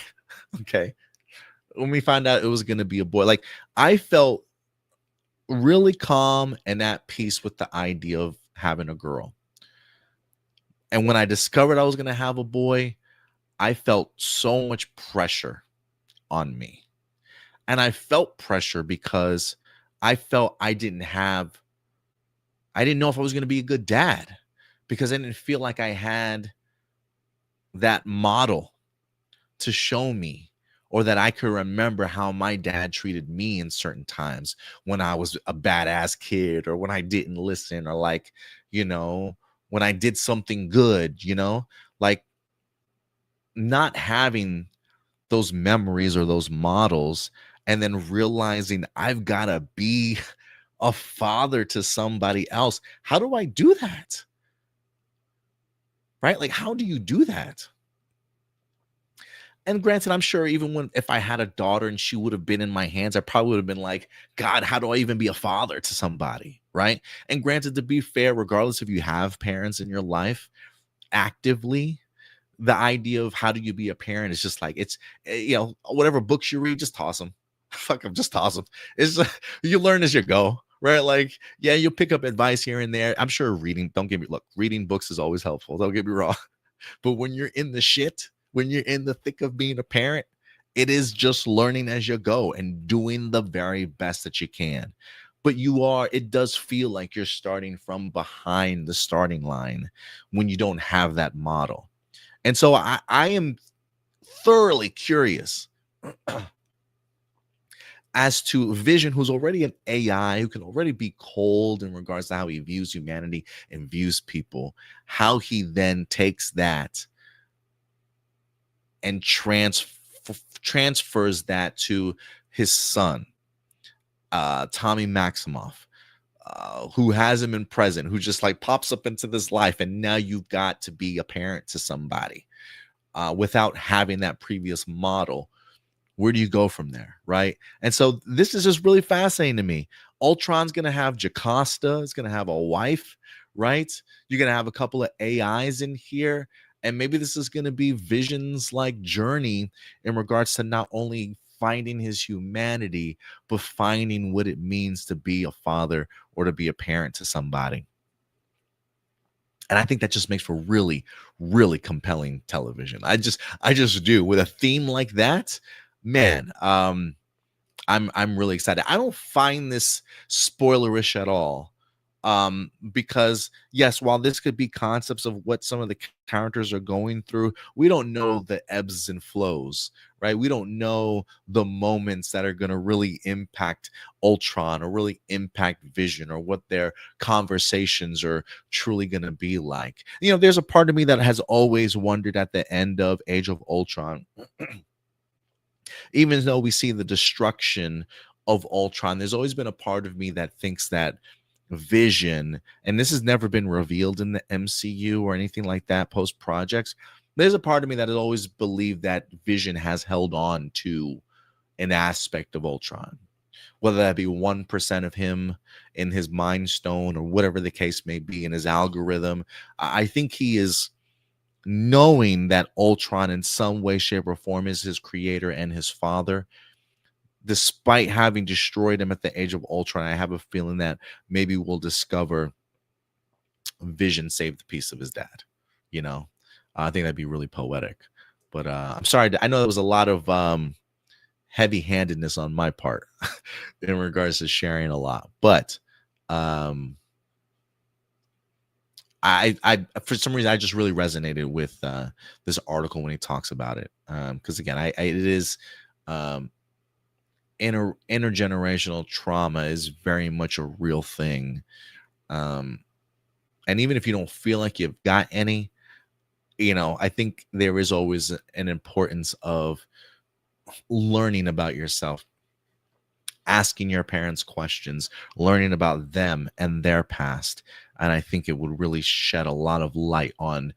Okay. When we found out it was going to be a boy, like, I felt really calm and at peace with the idea of having a girl. And when I discovered I was going to have a boy, I felt so much pressure on me. And I felt pressure because I felt I didn't know if I was going to be a good dad, because I didn't feel like I had that model to show me, or that I could remember how my dad treated me in certain times when I was a badass kid, or when I didn't listen, or, like, you know, when I did something good, like, not having those memories or those models, and then realizing I've got to be a father to somebody else. How do I do that? Right? Like, how do you do that? And granted, I'm sure even if I had a daughter and she would have been in my hands, I probably would have been like, God, how do I even be a father to somebody? Right. And granted, to be fair, regardless if you have parents in your life actively, the idea of how do you be a parent is just like, it's, whatever books you read, just toss them. Fuck them, just toss them. It's you learn as you go. Right. Like, yeah, you'll pick up advice here and there. I'm sure reading books is always helpful. Don't get me wrong. But when you're in the shit, when you're in the thick of being a parent, it is just learning as you go and doing the very best that you can. But it does feel like you're starting from behind the starting line when you don't have that model. And so I am thoroughly curious as to Vision, who's already an AI, who can already be cold in regards to how he views humanity and views people, how he then takes that and transfers that to his son, Tommy Maximoff, who hasn't been present, who just like pops up into this life, and now you've got to be a parent to somebody without having that previous model. Where do you go from there, right? And so this is just really fascinating to me. Ultron's going to have Jocasta, is going to have a wife, right? You're going to have a couple of AIs in here, and maybe this is going to be Vision's like journey in regards to not only finding his humanity, but finding what it means to be a father or to be a parent to somebody. And I think that just makes for really, really compelling television. I just do, with a theme like that. Man, I'm really excited. I don't find this spoilerish at all. Because yes, while this could be concepts of what some of the characters are going through, we don't know the ebbs and flows, right? We don't know the moments that are going to really impact Ultron or really impact Vision, or what their conversations are truly going to be like. There's a part of me that has always wondered at the end of Age of Ultron, even though we see the destruction of Ultron, there's always been a part of me that thinks that Vision, and this has never been revealed in the MCU or anything like that post projects, there's a part of me that has always believed that Vision has held on to an aspect of Ultron, whether that be 1% of him in his Mind Stone or whatever the case may be in his algorithm. I think he is knowing that Ultron in some way, shape, or form is his creator and his father. Despite having destroyed him at the Age of Ultron, I have a feeling that maybe we'll discover Vision saved the piece of his dad. I think that'd be really poetic. But I'm sorry, I know there was a lot of heavy-handedness on my part in regards to sharing a lot, but I for some reason I just really resonated with this article when he talks about it, because again, it is intergenerational trauma is very much a real thing, and even if you don't feel like you've got any, I think there is always an importance of learning about yourself asking your parents questions, learning about them and their past. And I think it would really shed a lot of light on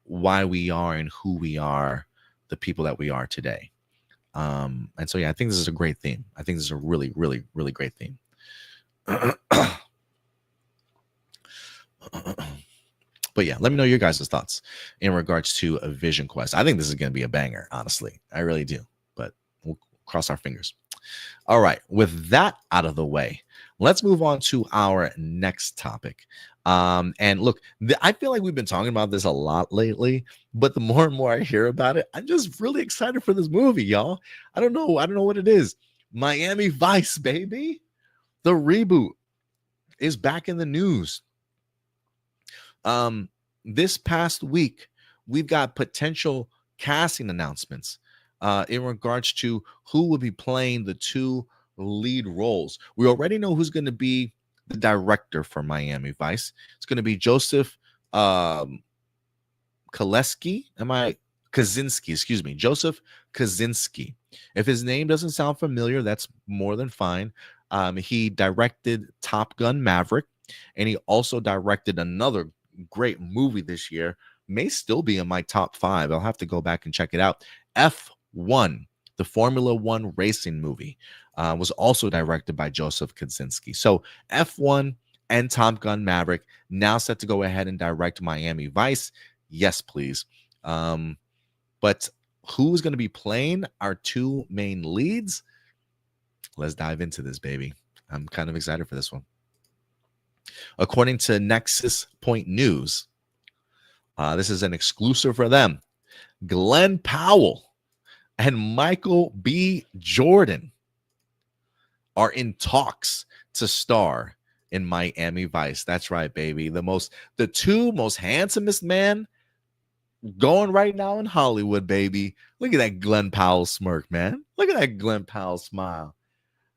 why we are and who we are, the people that we are today. And so, yeah, I think this is a great theme. I think this is a really, really, really great theme. But yeah, let me know your guys' thoughts in regards to a Vision Quest. I think this is going to be a banger, honestly. I really do. But we'll cross our fingers. All right. With that out of the way, let's move on to our next topic. And look, I feel like we've been talking about this a lot lately, but the more and more I hear about it, I'm just really excited for this movie, y'all. I don't know what it is. Miami Vice, baby. The reboot is back in the news. This past week, we've got potential casting announcements in regards to who will be playing the two lead roles. We already know who's going to be the director for Miami Vice. It's going to be Joseph Kosinski, Joseph Kosinski. If his name doesn't sound familiar, that's more than fine. He directed Top Gun Maverick, and he also directed another great movie this year. May still be in my top 5. I'll have to go back and check it out. F1, the Formula One racing movie, was also directed by Joseph Kosinski. So F1 and Top Gun Maverick now set to go ahead and direct Miami Vice. Yes, please. But who's going to be playing our two main leads? Let's dive into this, baby. I'm kind of excited for this one. According to Nexus Point News, this is an exclusive for them. Glenn Powell and Michael B. Jordan are in talks to star in Miami Vice. That's right, baby. The two most handsomest men going right now in Hollywood, baby. Look at that Glenn Powell smirk, man. Look at that Glenn Powell smile.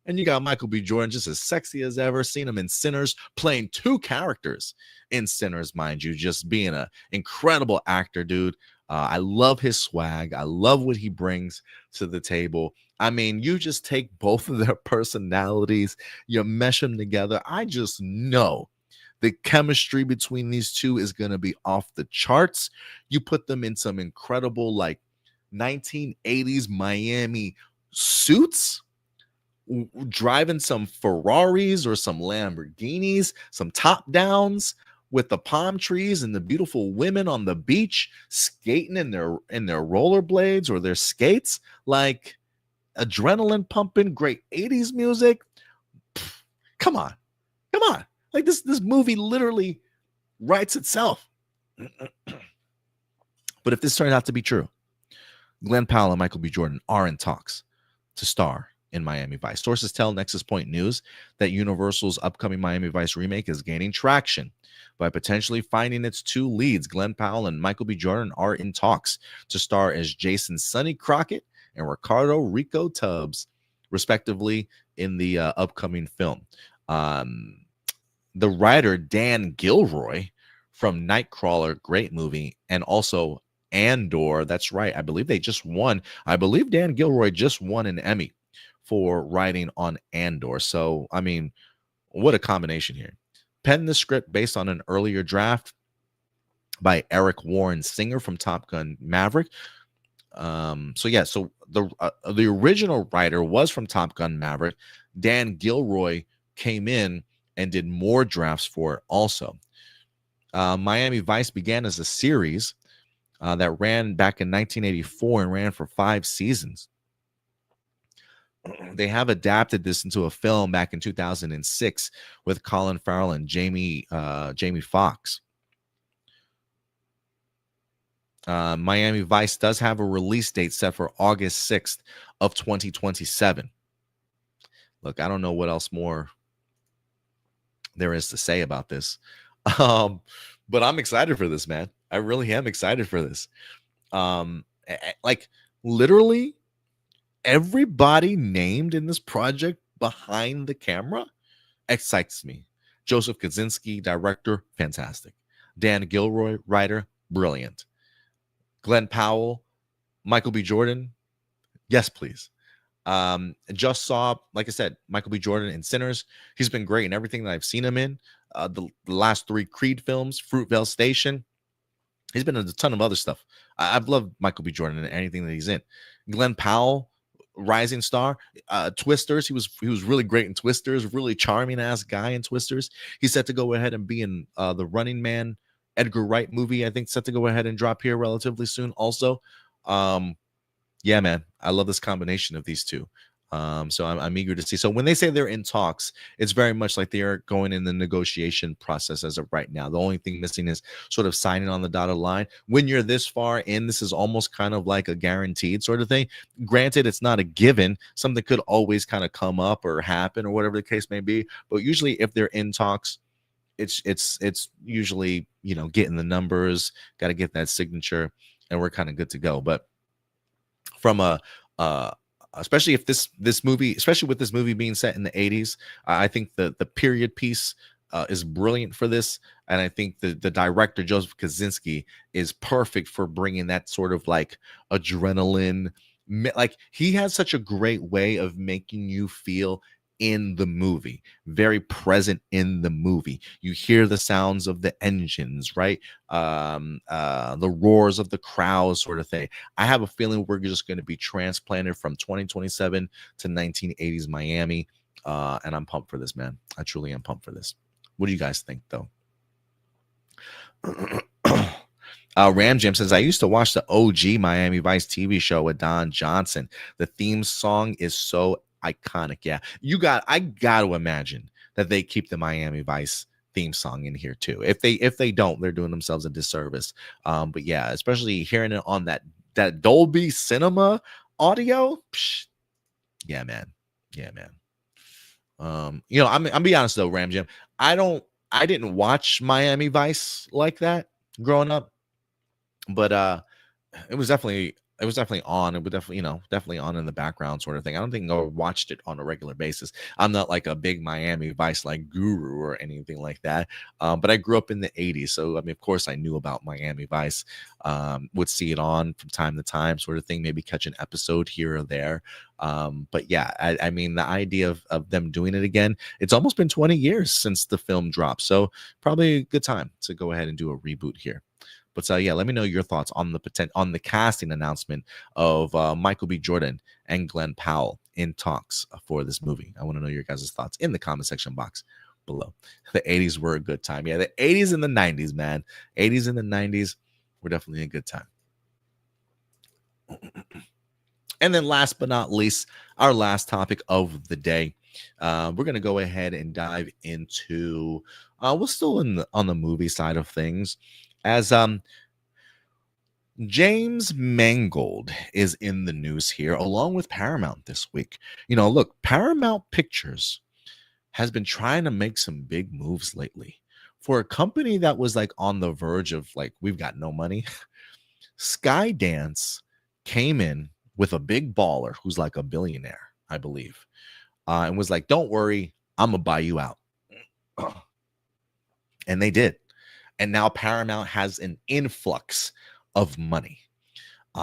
And you got Michael B. Jordan, just as sexy as ever. Seen him in Sinners, playing two characters in Sinners, mind you, just being an incredible actor, dude. I love his swag. I love what he brings to the table. I mean, you just take both of their personalities, you mesh them together. I just know the chemistry between these two is going to be off the charts. You put them in some incredible, like, 1980s Miami suits, driving some Ferraris or some Lamborghinis, some top downs with the palm trees and the beautiful women on the beach skating in their rollerblades or their skates, like adrenaline pumping, great 80s music. Pfft, come on. Like this movie literally writes itself. But if this turns out to be true, Glenn Powell and Michael B. Jordan are in talks to star in Miami Vice. Sources tell Nexus Point News that Universal's upcoming Miami Vice remake is gaining traction by potentially finding its two leads. Glenn Powell and Michael B. Jordan are in talks to star as Jason Sonny Crockett and Ricardo Rico Tubbs, respectively, in the upcoming film. The writer Dan Gilroy from Nightcrawler, great movie, and also Andor, that's right. I believe Dan Gilroy just won an Emmy for writing on Andor. So, I mean, what a combination here. Penned the script based on an earlier draft by Eric Warren Singer from Top Gun Maverick. So the original writer was from Top Gun Maverick. Dan Gilroy came in and did more drafts for it also. Miami Vice began as a series that ran back in 1984 and ran for 5 seasons. They have adapted this into a film back in 2006 with Colin Farrell and Jamie Foxx. Miami Vice does have a release date set for August 6th of 2027. Look, I don't know what else more there is to say about this. But I'm excited for this, man. I really am excited for this. Like literally everybody named in this project behind the camera excites me. Joseph Kosinski, director, fantastic. Dan Gilroy, writer, brilliant. Glenn Powell, Michael B. Jordan, yes, please. Just saw, like I said, Michael B. Jordan in Sinners. He's been great in everything that I've seen him in. The last 3 Creed films, Fruitvale Station. He's been in a ton of other stuff. I've loved Michael B. Jordan in anything that he's in. Glenn Powell, rising star. Twisters. He was really great in Twisters. Really charming ass guy in Twisters. He's set to go ahead and be in the Running Man Edgar Wright movie. I think set to go ahead and drop here relatively soon. Also, yeah, man, I love this combination of these two. So I'm eager to see. So when they say they're in talks, it's very much like they are going in the negotiation process as of right now. The only thing missing is sort of signing on the dotted line. When you're this far in, this is almost kind of like a guaranteed sort of thing. Granted, it's not a given. Something could always kind of come up or happen or whatever the case may be. But usually if they're in talks, it's usually, getting the numbers, got to get that signature, and we're kind of good to go. But from a especially if this movie, especially with this movie being set in the 80s, I think the period piece is brilliant for this, and I think the director Joseph Kosinski is perfect for bringing that sort of like adrenaline. Like, he has such a great way of making you feel in the movie, very present in the movie. You hear the sounds of the engines, right? The roars of the crowd, sort of thing. I have a feeling we're just going to be transplanted from 2027 to 1980s Miami, and I'm pumped for this, man. I truly am pumped for this. What do you guys think, though? Ram Jam says, I used to watch the OG Miami Vice TV show with Don Johnson. The theme song is so iconic. Yeah, I got to imagine that they keep the Miami Vice theme song in here too. If they don't, they're doing themselves a disservice. But yeah, especially hearing it on that Dolby Cinema audio. Yeah, man. I'm be honest though, Ram Jam. I didn't watch Miami Vice like that growing up, but it was definitely on. It was definitely on in the background, sort of thing. I don't think I watched it on a regular basis. I'm not like a big Miami Vice like guru or anything like that. But I grew up in the 80s, so I mean, of course, I knew about Miami Vice. Would see it on from time to time, sort of thing. Maybe catch an episode here or there. But yeah, I mean, the idea of them doing it again. It's almost been 20 years since the film dropped, so probably a good time to go ahead and do a reboot here. But yeah, let me know your thoughts on the casting announcement of Michael B. Jordan and Glenn Powell in talks for this movie. I want to know your guys' thoughts in the comment section box below. The 80s were a good time. Yeah, the 80s and the 90s, man. 80s and the 90s were definitely a good time. And then last but not least, our last topic of the day. We're going to go ahead and dive into, we're still on the movie side of things, as James Mangold is in the news here, along with Paramount this week. Look, Paramount Pictures has been trying to make some big moves lately. For a company that was like on the verge of like, we've got no money, Skydance came in with a big baller who's like a billionaire, I believe, and was like, don't worry, I'm going to buy you out. And they did. And now Paramount has an influx of money.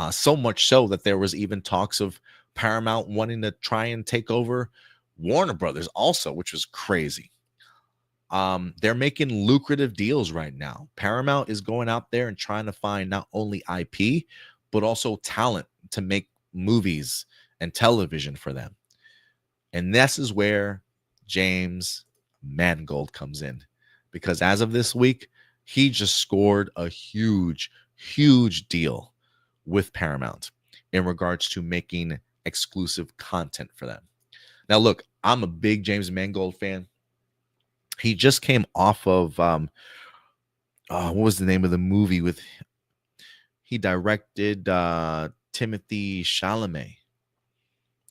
So much so that there was even talks of Paramount wanting to try and take over Warner Brothers also, which was crazy. They're making lucrative deals right now. Paramount is going out there and trying to find not only IP, but also talent to make movies and television for them. And this is where James Mangold comes in. Because as of this week, he just scored a huge deal with Paramount in regards to making exclusive content for them. Now, look, I'm a big James Mangold fan. He just came off of, what was the name of the movie he directed Timothy Chalamet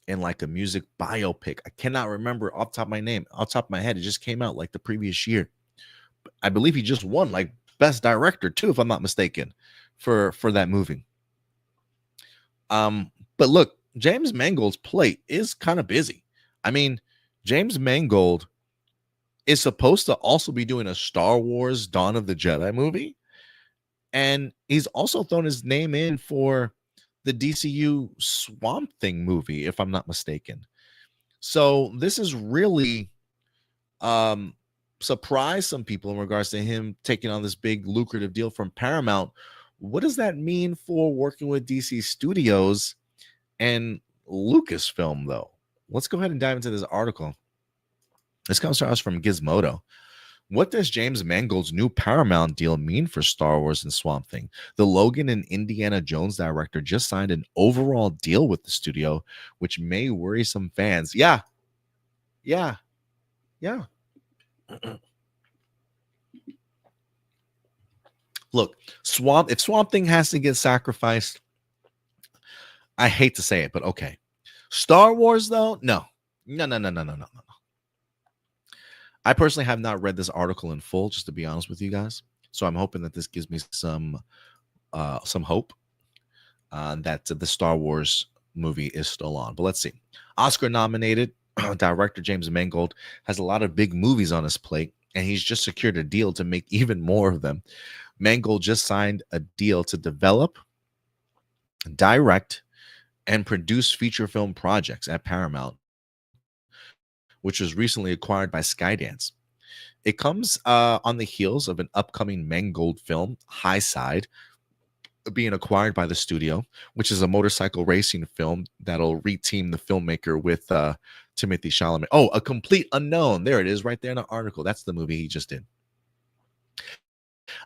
in like a music biopic. I cannot remember off the top of my head. It just came out like the previous year. I believe he just won like best director too, if I'm not mistaken, for that movie. But look, James Mangold's plate is kind of busy. I mean, James Mangold is supposed to also be doing a Star Wars Dawn of the Jedi movie, and he's also thrown his name in for the DCU Swamp Thing movie, if I'm not mistaken. So this is really um surprised some people in regards to him taking on this big lucrative deal from Paramount. What does that mean for working with DC Studios and Lucasfilm, though? Let's go ahead and dive into this article. This comes to us from Gizmodo. What does James Mangold's new Paramount deal mean for Star Wars and Swamp Thing? The Logan and Indiana Jones director just signed an overall deal with the studio, which may worry some fans. Yeah, yeah, yeah. Look, if Swamp Thing has to get sacrificed, I hate to say it, but okay. Star Wars, though, no. No. I personally have not read this article in full, just to be honest with you guys. So I'm hoping that this gives me some hope that the Star Wars movie is still on. But let's see. Oscar-nominated director James Mangold has a lot of big movies on his plate, and he's just secured a deal to make even more of them. Mangold just signed a deal to develop, direct, and produce feature film projects at Paramount, which was recently acquired by Skydance. It comes on the heels of an upcoming Mangold film, High Side, being acquired by the studio, which is a motorcycle racing film that'll reteam the filmmaker with Timothy Chalamet. Oh, A Complete Unknown. There it is right there in the article. That's the movie he just did.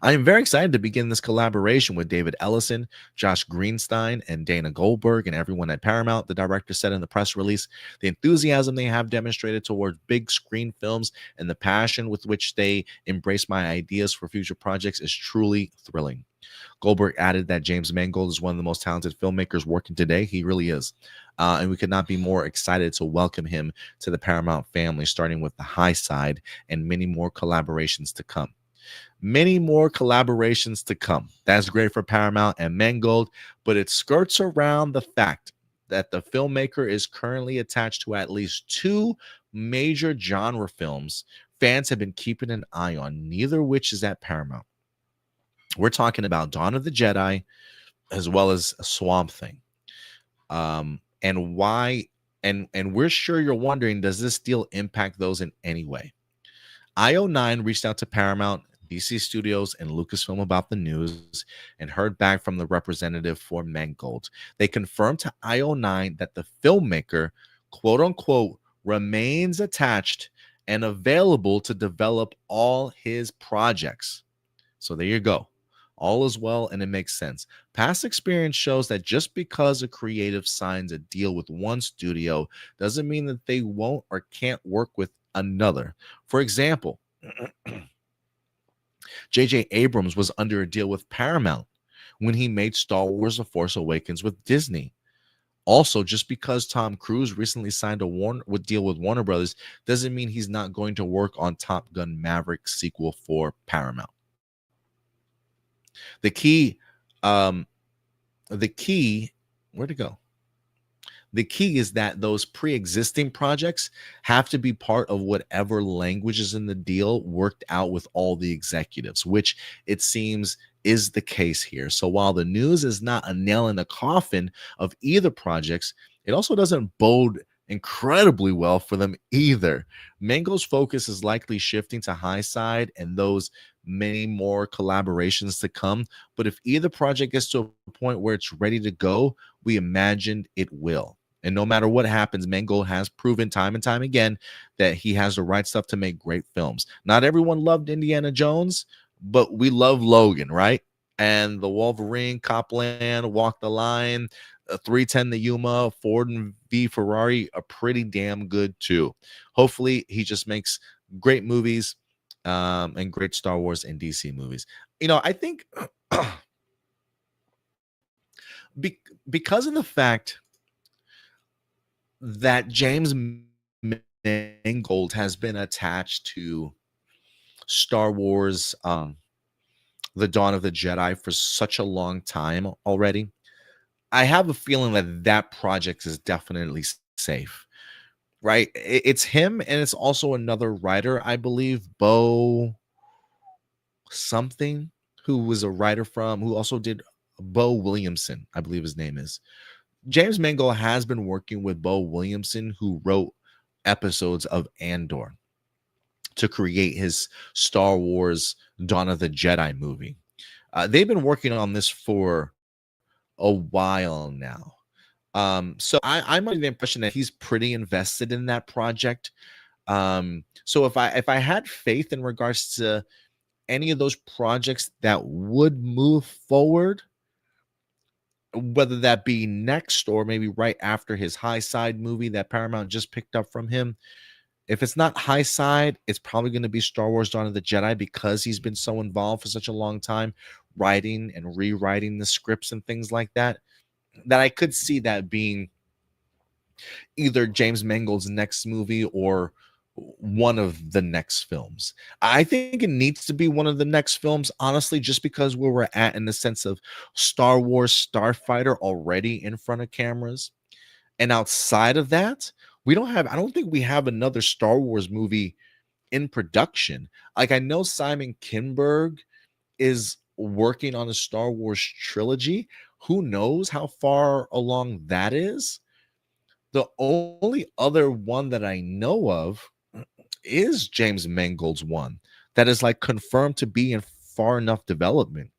I am very excited to begin this collaboration with David Ellison, Josh Greenstein, and Dana Goldberg, and everyone at Paramount, the director said in the press release. The enthusiasm they have demonstrated toward big screen films and the passion with which they embrace my ideas for future projects is truly thrilling. Goldberg added that James Mangold is one of the most talented filmmakers working today. He really is. And we could not be more excited to welcome him to the Paramount family, starting with The High Side and many more collaborations to come. Many more collaborations to come. That's great for Paramount and Mangold, but it skirts around the fact that the filmmaker is currently attached to at least 2 major genre films fans have been keeping an eye on, neither of which is at Paramount. We're talking about Dawn of the Jedi as well as Swamp Thing. And why? And we're sure you're wondering, does this deal impact those in any way? IO9 reached out to Paramount, DC Studios, and Lucasfilm about the news and heard back from the representative for Mangold. They confirmed to IO9 that the filmmaker, quote unquote, remains attached and available to develop all his projects. So there you go. All is well, and it makes sense. Past experience shows that just because a creative signs a deal with one studio doesn't mean that they won't or can't work with another. For example, J.J. Abrams was under a deal with Paramount when he made Star Wars The Force Awakens with Disney. Also, just because Tom Cruise recently signed a deal with Warner Brothers doesn't mean he's not going to work on Top Gun Maverick sequel for Paramount. The key, where'd it go? The key is that those pre-existing projects have to be part of whatever languages in the deal worked out with all the executives, which it seems is the case here. So while the news is not a nail in the coffin of either projects, it also doesn't bode incredibly well for them either. Mangold's focus is likely shifting to High Side and those many more collaborations to come. But if either project gets to a point where it's ready to go, we imagined it will. And no matter what happens, Mangold has proven time and time again that he has the right stuff to make great films. Not everyone loved Indiana Jones, but we love Logan, right? And the Wolverine, Copland, Walk the Line, 310 the Yuma, Ford and V Ferrari are pretty damn good too. Hopefully he just makes great movies and great Star Wars and DC movies. You know, I think because of the fact that James Mangold has been attached to Star Wars, The Dawn of the Jedi for such a long time already, I have a feeling that that project is definitely safe, right? It's him, and it's also another writer, I believe, Bo something, who was a writer who also did Bo Williamson, I believe his name is. James Mangold has been working with Bo Williamson, who wrote episodes of Andor, to create his Star Wars Dawn of the Jedi movie. They've been working on this for a while now. So I'm under the impression that he's pretty invested in that project. So if I had faith in regards to any of those projects that would move forward, whether that be next or maybe right after his High Side movie that Paramount just picked up from him, if it's not High Side, it's probably going to be Star Wars Dawn of the Jedi, because he's been so involved for such a long time, writing and rewriting the scripts and things like that, that I could see that being either James Mangold's next movie or one of the next films. I think it needs to be one of the next films, honestly, just because where we're at in the sense of Star Wars Starfighter already in front of cameras. And outside of that, I don't think we have another Star Wars movie in production. Like, I know Simon Kinberg is working on a Star Wars trilogy. Who knows how far along that is? The only other one that I know of is James Mangold's one that is like confirmed to be in far enough development.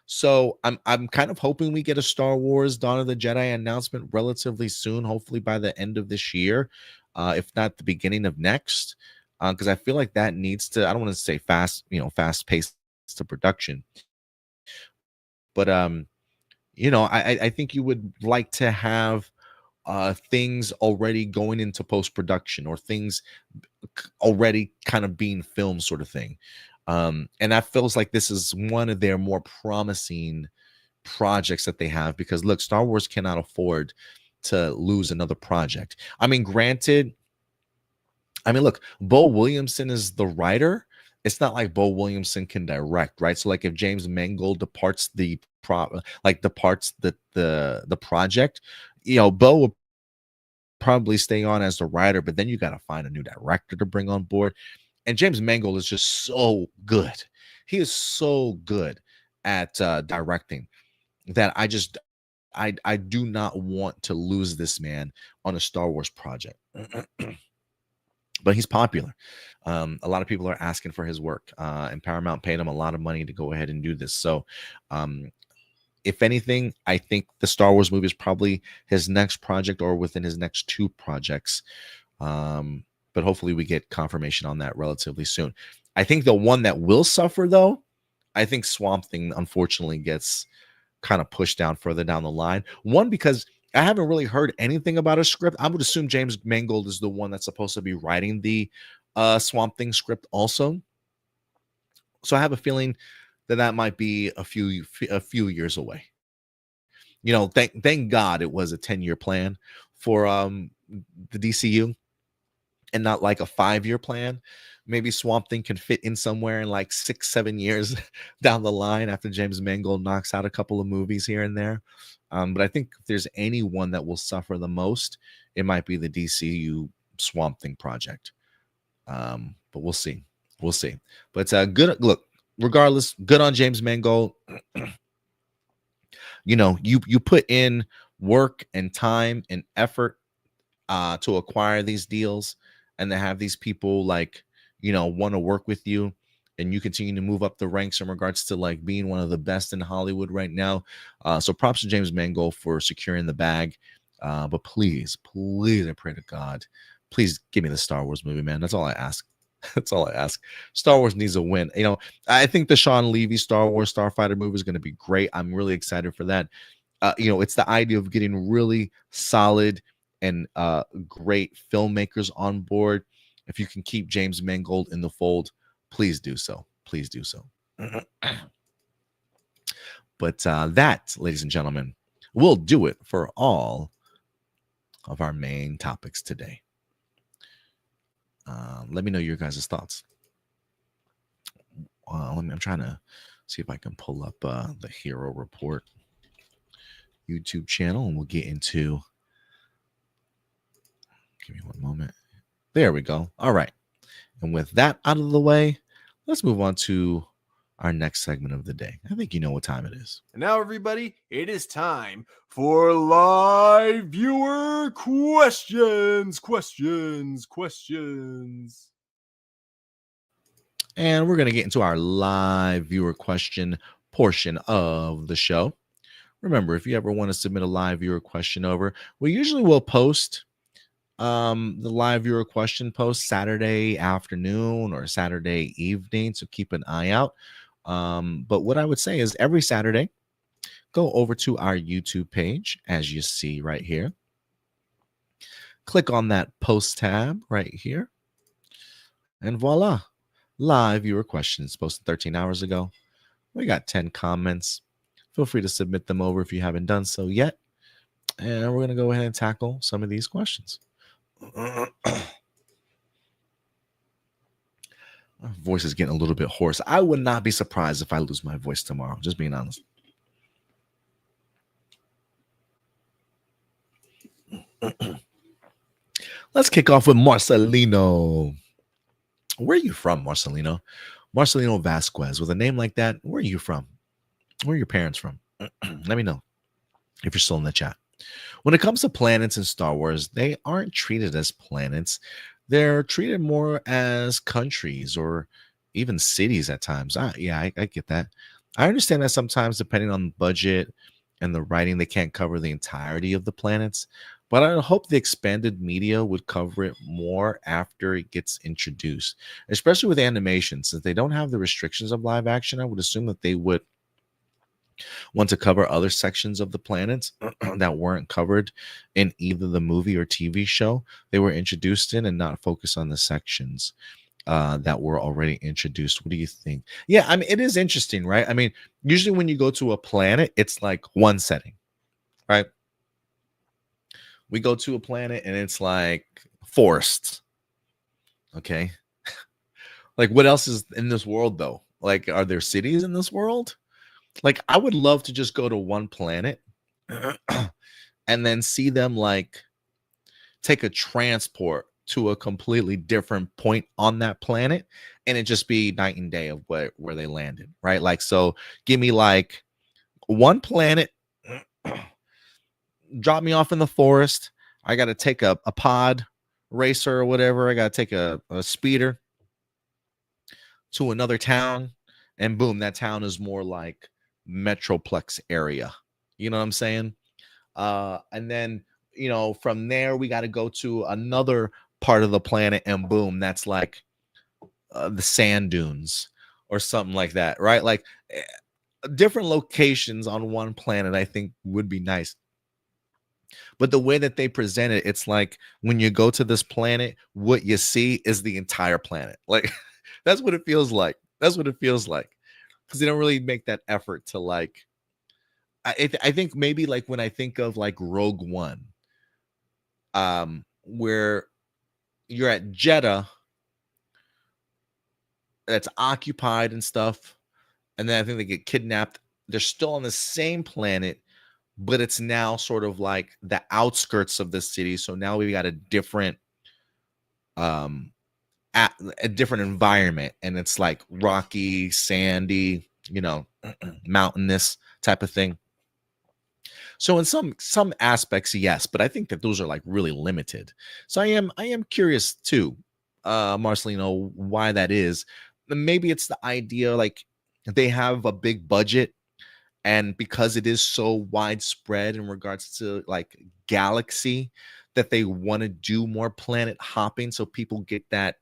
So I'm kind of hoping we get a Star Wars Dawn of the Jedi announcement relatively soon, hopefully by the end of this year, if not the beginning of next, because I feel like that needs to, I don't want to say fast paced to production, but I think you would like to have things already going into post production, or things already kind of being filmed, sort of thing. And that feels like this is one of their more promising projects that they have, because look, Star Wars cannot afford to lose another project. I mean, granted, look, Bo Williamson is the writer. It's not like Bo Williamson can direct, right? So like if James Mangold departs the project, Bo will probably stay on as the writer, but then you got to find a new director to bring on board. And James Mangold is just so good. He is so good at directing that I do not want to lose this man on a Star Wars project. But he's popular. A lot of people are asking for his work, and Paramount paid him a lot of money to go ahead and do this. So if anything, I think the Star Wars movie is probably his next project, or within his next two projects. But hopefully we get confirmation on that relatively soon. I think the one that will suffer, though, I think Swamp Thing, unfortunately, gets kind of pushed down further down the line. One, because I haven't really heard anything about a script. I would assume James Mangold is the one that's supposed to be writing the Swamp Thing script also. So I have a feeling that might be a few years away. Thank God it was a 10-year plan for the DCU, and not like a 5-year plan. Maybe Swamp Thing can fit in somewhere in like 6-7 years down the line, after James Mangold knocks out a couple of movies here and there. But I think if there's anyone that will suffer the most, it might be the DCU Swamp Thing project. But we'll see. But good. Look, regardless, good on James Mangold. You put in work and time and effort to acquire these deals, and to have these people want to work with you, and you continue to move up the ranks in regards to like being one of the best in Hollywood right now. So props to James Mangold for securing the bag. But please, I pray to God, please give me the Star Wars movie, man. That's all I ask. That's all I ask. Star Wars needs a win. I think the Sean Levy Star Wars Starfighter movie is going to be great. I'm really excited for that. It's the idea of getting really solid and great filmmakers on board. If you can keep James Mangold in the fold, please do so. Please do so. But that, ladies and gentlemen, will do it for all of our main topics today. Let me know your guys' thoughts. I'm trying to see if I can pull up the Hero Report YouTube channel, and we'll get into. Give me one moment. There we go. All right. And with that out of the way, let's move on to our next segment of the day. I think you know what time it is. And now, everybody, it is time for live viewer questions. And we're going to get into our live viewer question portion of the show. Remember, if you ever want to submit a live viewer question over, we usually will post the live viewer question post Saturday afternoon or Saturday evening, so keep an eye out. But what I would say is every Saturday, go over to our YouTube page, as you see right here. Click on that post tab right here, and voila, live viewer questions posted 13 hours ago. We got 10 comments. Feel free to submit them over if you haven't done so yet. And we're going to go ahead and tackle some of these questions. My voice is getting a little bit hoarse. I would not be surprised if I lose my voice tomorrow, just being honest. Let's kick off with Marcelino. Where are you from, Marcelino? Marcelino Vasquez. With a name like that, where are you from? Where are your parents from? Let me know if you're still in the chat. When it comes to planets in Star Wars, they aren't treated as planets. They're treated more as countries or even cities at times. I get that. I understand that sometimes, depending on the budget and the writing, they can't cover the entirety of the planets. But I hope the expanded media would cover it more after it gets introduced, especially with animation. Since they don't have the restrictions of live action, I would assume that they would want to cover other sections of the planets that weren't covered in either the movie or TV show they were introduced in, and not focus on the sections that were already introduced. What do you think? Yeah, I mean, it is interesting, right? I mean, usually when you go to a planet, it's like one setting, right? We go to a planet and it's like forests. Okay. Like, what else is in this world, though? Like, are there cities in this world? Like, I would love to just go to one planet and then see them like take a transport to a completely different point on that planet, and it just be night and day of where they landed, right? Like, so give me like one planet, drop me off in the forest. I got to take a pod racer or whatever. I got to take a speeder to another town, and boom, that town is more like Metroplex area. You know what I'm saying? And then, you know, from there, we got to go to another part of the planet, and boom, that's like the sand dunes or something like that, right? Like different locations on one planet, I think would be nice. But the way that they present it, it's like when you go to this planet, what you see is the entire planet. Like that's what it feels like. That's what it feels like. Because they don't really make that effort to like, I think maybe like when I think of like Rogue One, where you're at Jeddah, that's occupied and stuff, and then I think they get kidnapped. They're still on the same planet, but it's now sort of like the outskirts of the city. So now we got a different a different environment, and it's like rocky, sandy, you know, mountainous type of thing. So in some aspects, yes, but I think that those are like really limited. So I am curious too, Marcelino, why that is. Maybe it's the idea like they have a big budget, and because it is so widespread in regards to like galaxy, that they want to do more planet hopping so people get that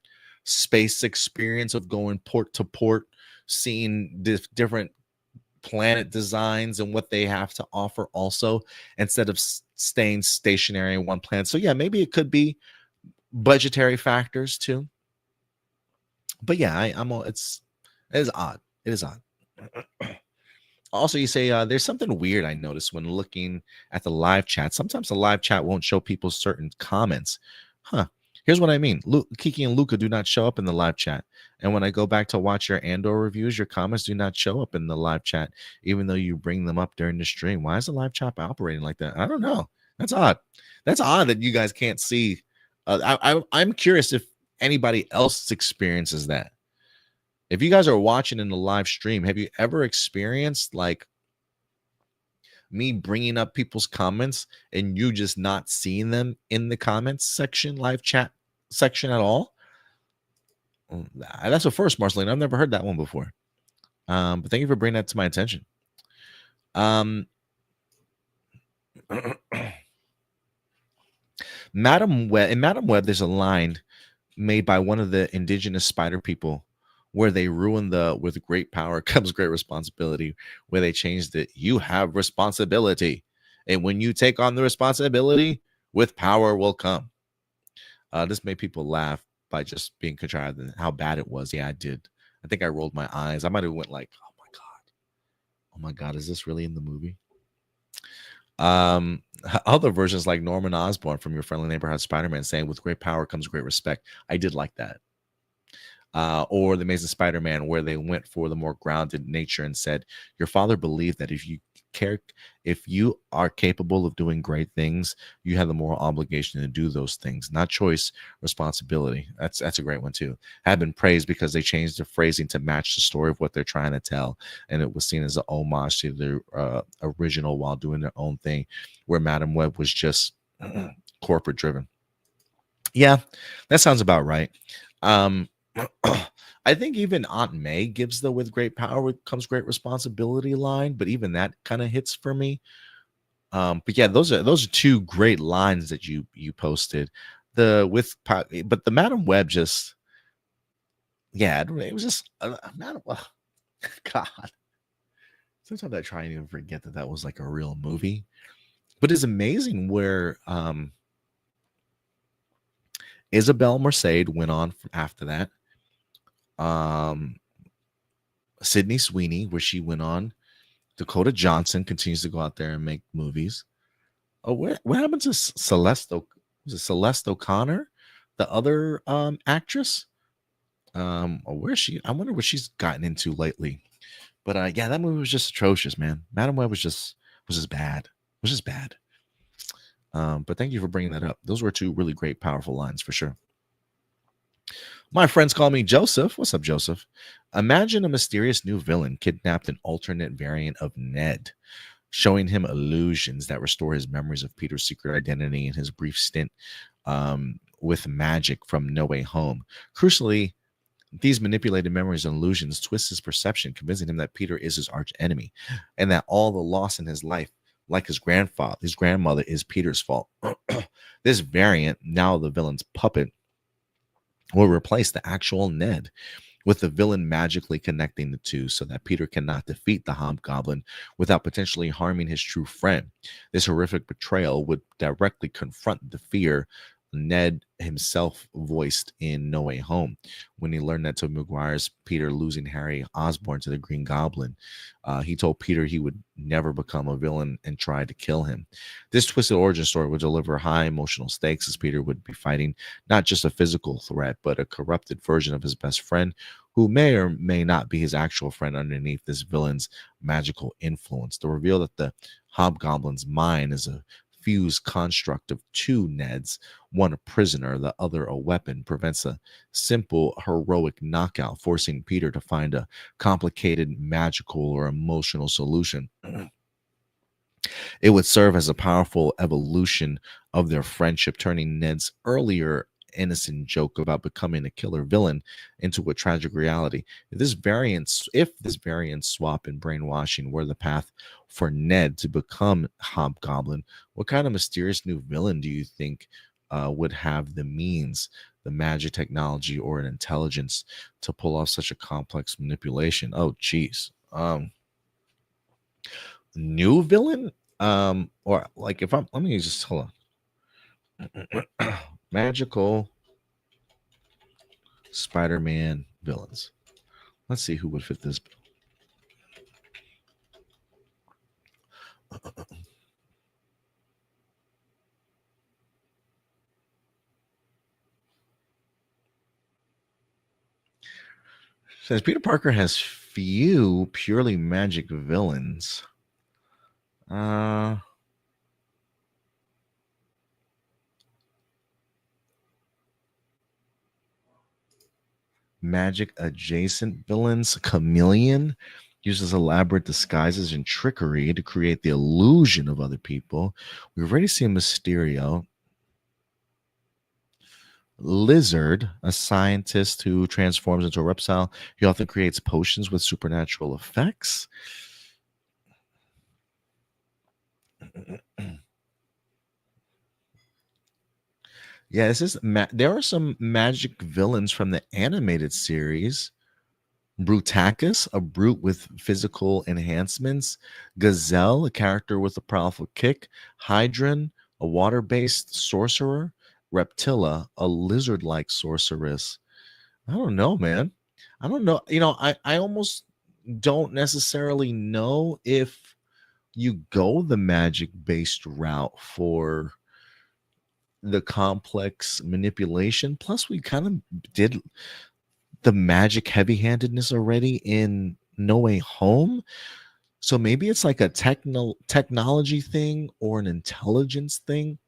space experience of going port to port, seeing different planet designs and what they have to offer also, instead of staying stationary in one planet. So yeah, maybe it could be budgetary factors too. But yeah, it is odd. It is odd. Also, you say there's something weird I noticed when looking at the live chat. Sometimes the live chat won't show people certain comments. Huh. Here's what I mean. Kiki and Luca do not show up in the live chat. And when I go back to watch your Andor reviews, your comments do not show up in the live chat, even though you bring them up during the stream. Why is the live chat operating like that? I don't know. That's odd. That's odd that you guys can't see. I'm curious if anybody else experiences that. If you guys are watching in the live stream, have you ever experienced like me bringing up people's comments and you just not seeing them in the comments section, live chat section at all? That's a first, Marceline. I've never heard that one before. But thank you for bringing that to my attention. Madam Web, there's a line made by one of the indigenous spider people where they ruined the "with great power comes great responsibility," where they changed it. You have responsibility, and when you take on the responsibility, with power will come. This made people laugh by just being contrived and how bad it was. Yeah, I did. I think I rolled my eyes. I might have went like, oh my god, is this really in the movie? Other versions like Norman Osborn from Your Friendly Neighborhood Spider-Man saying, "With great power comes great respect." I did like that. Or The Amazing Spider-Man, where they went for the more grounded nature and said, "Your father believed that if you are capable of doing great things, you have the moral obligation to do those things, not choice, responsibility." That's a great one too. Have been praised because they changed the phrasing to match the story of what they're trying to tell, and it was seen as an homage to the original while doing their own thing, where Madam Web was just corporate driven. Yeah, that sounds about right. I think even Aunt May gives the "with great power comes great responsibility" line, but even that kind of hits for me. But yeah, those are two great lines that you posted. But the Madam Web just, yeah, it was just Madam. God, sometimes I try and even forget that was like a real movie. But it's amazing where Isabel Merced went on after that. Sydney Sweeney, where she went on. Dakota Johnson continues to go out there and make movies. Oh, what happened to Celeste? Was it Celeste O'Connor, the other actress? Or where is she? I wonder what she's gotten into lately. But yeah, that movie was just atrocious, man. Madam Web was just bad. It was just bad. But thank you for bringing that up. Those were two really great, powerful lines for sure. My friends call me Joseph. What's up, Joseph? Imagine a mysterious new villain kidnapped an alternate variant of Ned, showing him illusions that restore his memories of Peter's secret identity and his brief stint with magic from No Way Home. Crucially, these manipulated memories and illusions twist his perception, convincing him that Peter is his arch enemy and that all the loss in his life, like his grandmother, is Peter's fault. This variant, now the villain's puppet, will replace the actual Ned, with the villain magically connecting the two so that Peter cannot defeat the Hobgoblin without potentially harming his true friend. This horrific betrayal would directly confront the fear Ned himself voiced in No Way Home when he learned that Tobey Maguire's Peter losing Harry Osborn to the Green Goblin. He told Peter he would never become a villain and tried to kill him. This twisted origin story would deliver high emotional stakes, as Peter would be fighting not just a physical threat, but a corrupted version of his best friend who may or may not be his actual friend underneath this villain's magical influence. The reveal that the Hobgoblin's mind is a fused construct of two Neds, one a prisoner, the other a weapon, prevents a simple heroic knockout, forcing Peter to find a complicated magical or emotional solution. It would serve as a powerful evolution of their friendship, turning Ned's earlier innocent joke about becoming a killer villain into a tragic reality. If this variant swap and brainwashing were the path for Ned to become Hobgoblin, what kind of mysterious new villain do you think would have the means, the magic technology, or an intelligence to pull off such a complex manipulation? Oh, geez. New villain? Or like if I'm, let me just hold on. Magical Spider-Man villains. Let's see who would fit this bill. Says Peter Parker has few purely magic villains. magic adjacent villains. Chameleon uses elaborate disguises and trickery to create the illusion of other people. We've already seen Mysterio. Lizard, a scientist who transforms into a reptile. He often creates potions with supernatural effects. Yeah, this is there are some magic villains from the animated series. Brutacus, a brute with physical enhancements. Gazelle, a character with a powerful kick. Hydron, a water-based sorcerer. Reptilla, a lizard-like sorceress. I don't know, man. I don't know. I almost don't necessarily know if you go the magic-based route for the complex manipulation. Plus, we kind of did the magic heavy-handedness already in No Way Home. So maybe it's like a technology thing or an intelligence thing.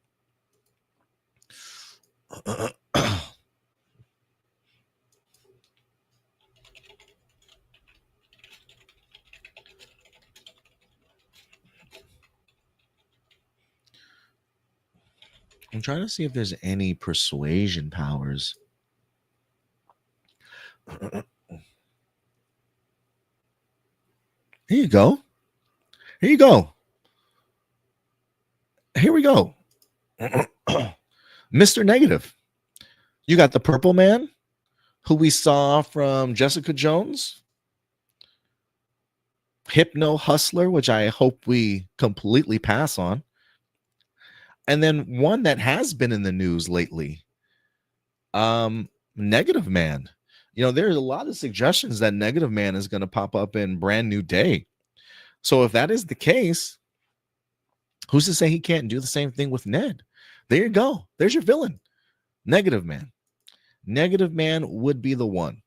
I'm trying to see if there's any persuasion powers. Here you go. Here you go. Here we go. Mr. Negative. You got the purple man who we saw from Jessica Jones. Hypno Hustler, which I hope we completely pass on. And then one that has been in the news lately. Negative Man. There's a lot of suggestions that Negative Man is going to pop up in Brand New Day. So if that is the case, who's to say he can't do the same thing with Ned? There you go. There's your villain. Negative Man. Negative Man would be the one.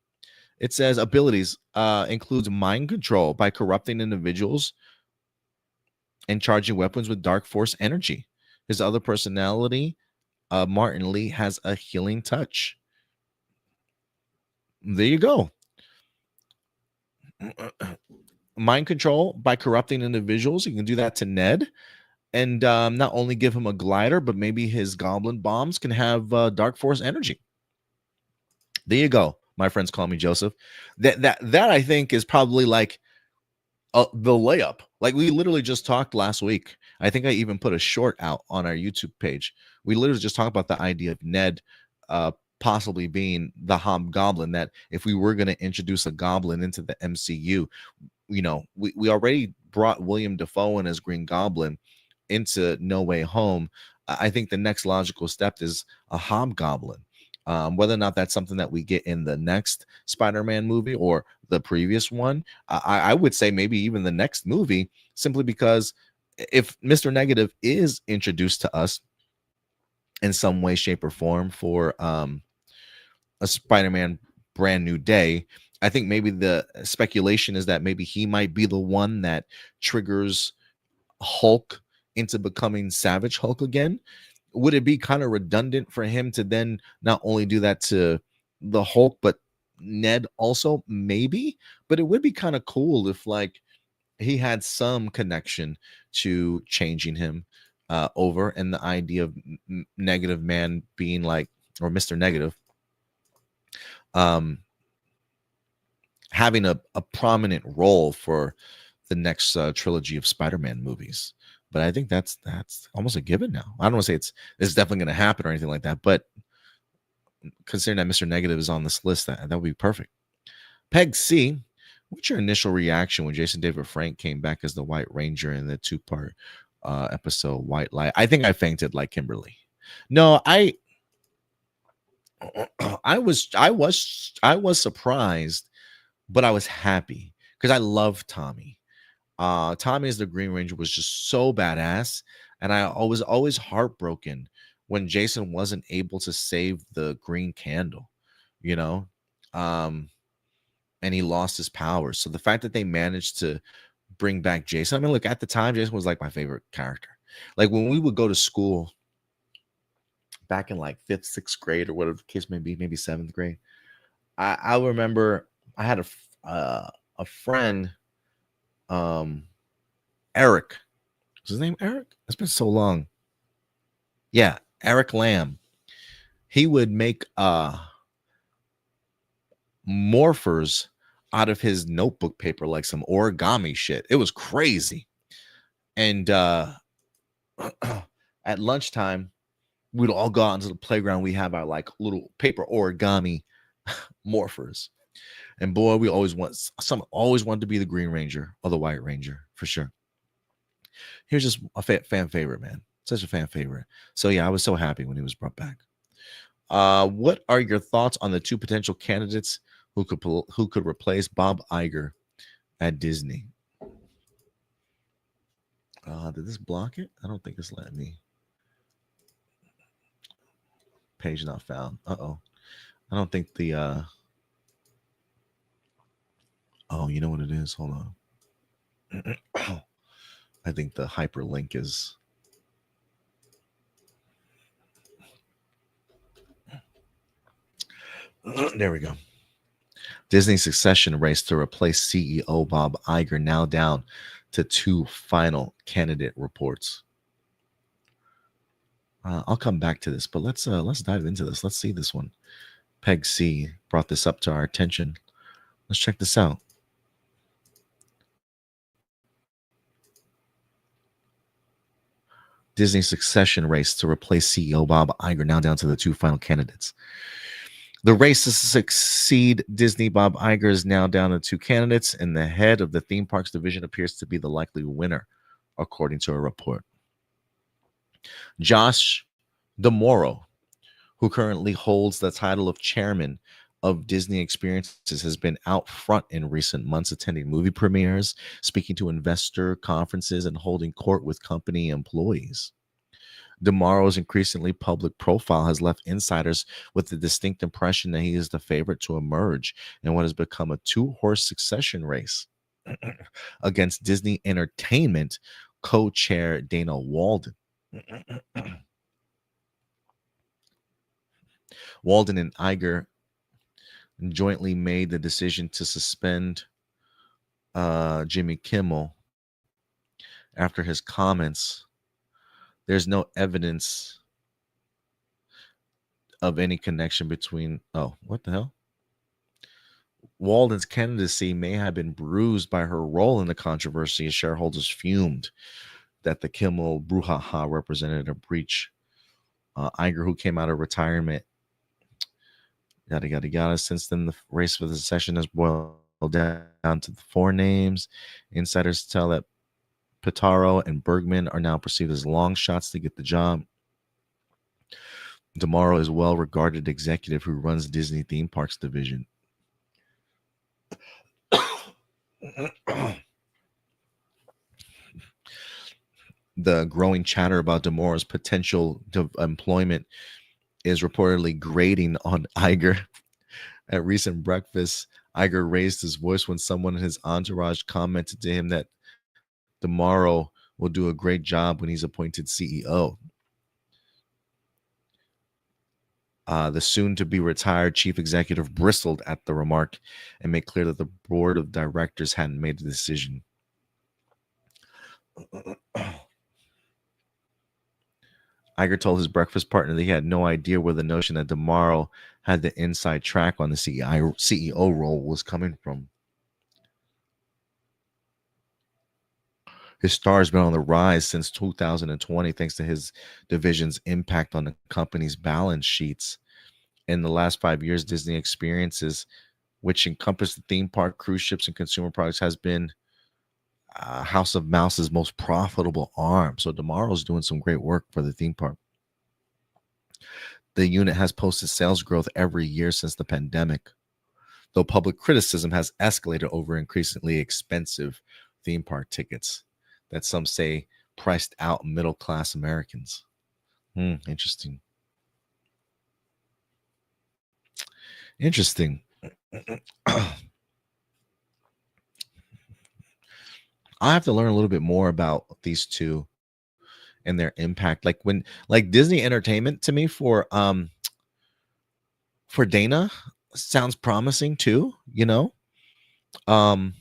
It says abilities includes mind control by corrupting individuals and charging weapons with dark force energy. His other personality, Martin Lee, has a healing touch. There you go. Mind control by corrupting individuals. You can do that to Ned. And not only give him a glider, but maybe his goblin bombs can have dark force energy. There you go. My friends call me Joseph. That I think is probably like the layup. Like we literally just talked last week. I think I even put a short out on our YouTube page. We literally just talked about the idea of Ned possibly being the hobgoblin, that if we were going to introduce a goblin into the MCU, we already brought William Dafoe in as Green Goblin into No Way Home. I think the next logical step is a hobgoblin. Whether or not that's something that we get in the next Spider-Man movie or the previous one, I would say maybe even the next movie, simply because if Mr. Negative is introduced to us in some way, shape, or form for a Spider-Man Brand New Day, I think maybe the speculation is that maybe he might be the one that triggers Hulk into becoming Savage Hulk again. Would it be kind of redundant for him to then not only do that to the Hulk, but Ned also? Maybe, but it would be kind of cool if like he had some connection to changing him over, and the idea of Negative Man being like, or Mr. Negative, having a prominent role for the next trilogy of Spider-Man movies. But I think that's almost a given now. I don't want to say it's definitely going to happen or anything like that, but considering that Mr. Negative is on this list, that would be perfect. Peg C, what's your initial reaction when Jason David Frank came back as the White Ranger in the 2-part episode White Light? I think I fainted like Kimberly. No, I was surprised, but I was happy because I love Tommy. Tommy as the Green Ranger was just so badass, and I was always heartbroken when Jason wasn't able to save the green candle, and he lost his powers. So the fact that they managed to bring back Jason, I mean, look, at the time, Jason was like my favorite character. Like when we would go to school back in like 5th, 6th grade, or whatever the case may be, maybe 7th grade, I remember I had a friend, Eric. Is his name Eric? It's been so long. Yeah, Eric Lamb. He would make morphers out of his notebook paper, like some origami shit. It was crazy. And at lunchtime, we'd all go out into the playground. We have our like little paper origami morphers. And boy, we always wanted to be the Green Ranger or the White Ranger for sure. Here's just a fan favorite, man. Such a fan favorite. So yeah, I was so happy when he was brought back. What are your thoughts on the two potential candidates who could replace Bob Iger at Disney? Did this block it? I don't think it's letting me. Page not found. Uh-oh. I don't think the oh, you know what it is? Hold on. I think the hyperlink is there we go. Disney's succession race to replace CEO Bob Iger now down to two final candidate reports. I'll come back to this, but let's dive into this. Let's see this one. Peg C brought this up to our attention. Let's check this out. Disney's succession race to replace CEO Bob Iger now down to the two final candidates. The race to succeed Disney Bob Iger is now down to two candidates, and the head of the theme parks division appears to be the likely winner, according to a report. Josh D'Amaro, who currently holds the title of chairman of Disney Experiences, has been out front in recent months, attending movie premieres, speaking to investor conferences, and holding court with company employees. D'Amaro's increasingly public profile has left insiders with the distinct impression that he is the favorite to emerge in what has become a two-horse succession race against Disney Entertainment co-chair Dana Walden. Walden and Iger jointly made the decision to suspend Jimmy Kimmel after his comments. There's no evidence of any connection between. Oh, what the hell? Walden's candidacy may have been bruised by her role in the controversy, as shareholders fumed that the Kimmel brouhaha represented a breach. Iger, who came out of retirement, yada yada yada. Since then, the race for the succession has boiled down to the four names. Insiders tell that Pitaro and Bergman are now perceived as long shots to get the job. D'Amaro is a well-regarded executive who runs Disney theme parks division. The growing chatter about D'Amaro's potential employment is reportedly grating on Iger. At recent breakfast, Iger raised his voice when someone in his entourage commented to him that D'Amaro will do a great job when he's appointed CEO. The soon-to-be retired chief executive bristled at the remark and made clear that the board of directors hadn't made a decision. Iger told his breakfast partner that he had no idea where the notion that D'Amaro had the inside track on the CEO role was coming from. His star has been on the rise since 2020 thanks to his division's impact on the company's balance sheets. In the last 5 years, Disney Experiences, which encompass the theme park, cruise ships, and consumer products, has been House of Mouse's most profitable arm. So D'Amaro's doing some great work for the theme park. The unit has posted sales growth every year since the pandemic, though public criticism has escalated over increasingly expensive theme park tickets that some say priced out middle-class Americans. Interesting. Interesting. I have to learn a little bit more about these two and their impact. Like Disney Entertainment to me for Dana, sounds promising too, you know. Um,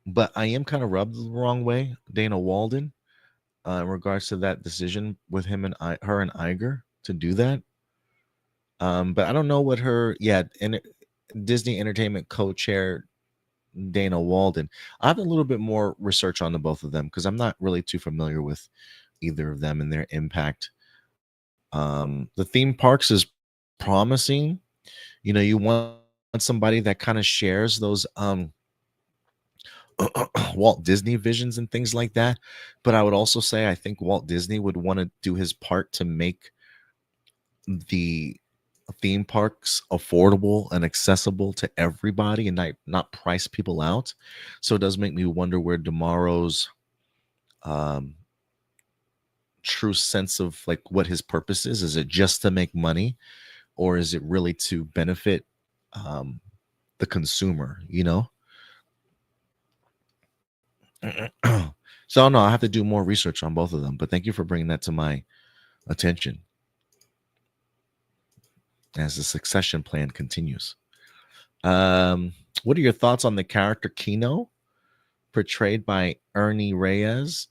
but I am kind of rubbed the wrong way, Dana Walden, in regards to that decision with him and her and Iger to do that. But I don't know what her, Disney Entertainment co-chair Dana Walden. I have a little bit more research on the both of them because I'm not really too familiar with either of them and their impact. The theme parks is promising. You know, you want somebody that kind of shares those Walt Disney visions and things like that. But I would also say I think Walt Disney would want to do his part to make the theme parks affordable and accessible to everybody and not price people out. So it does make me wonder where tomorrow's um true sense of like what his purpose is. Is it just to make money, or is it really to benefit um the consumer, you know? So no, I have to do more research on both of them, but thank you for bringing that to my attention as the succession plan continues. What are your thoughts on the character Kino, portrayed by Ernie Reyes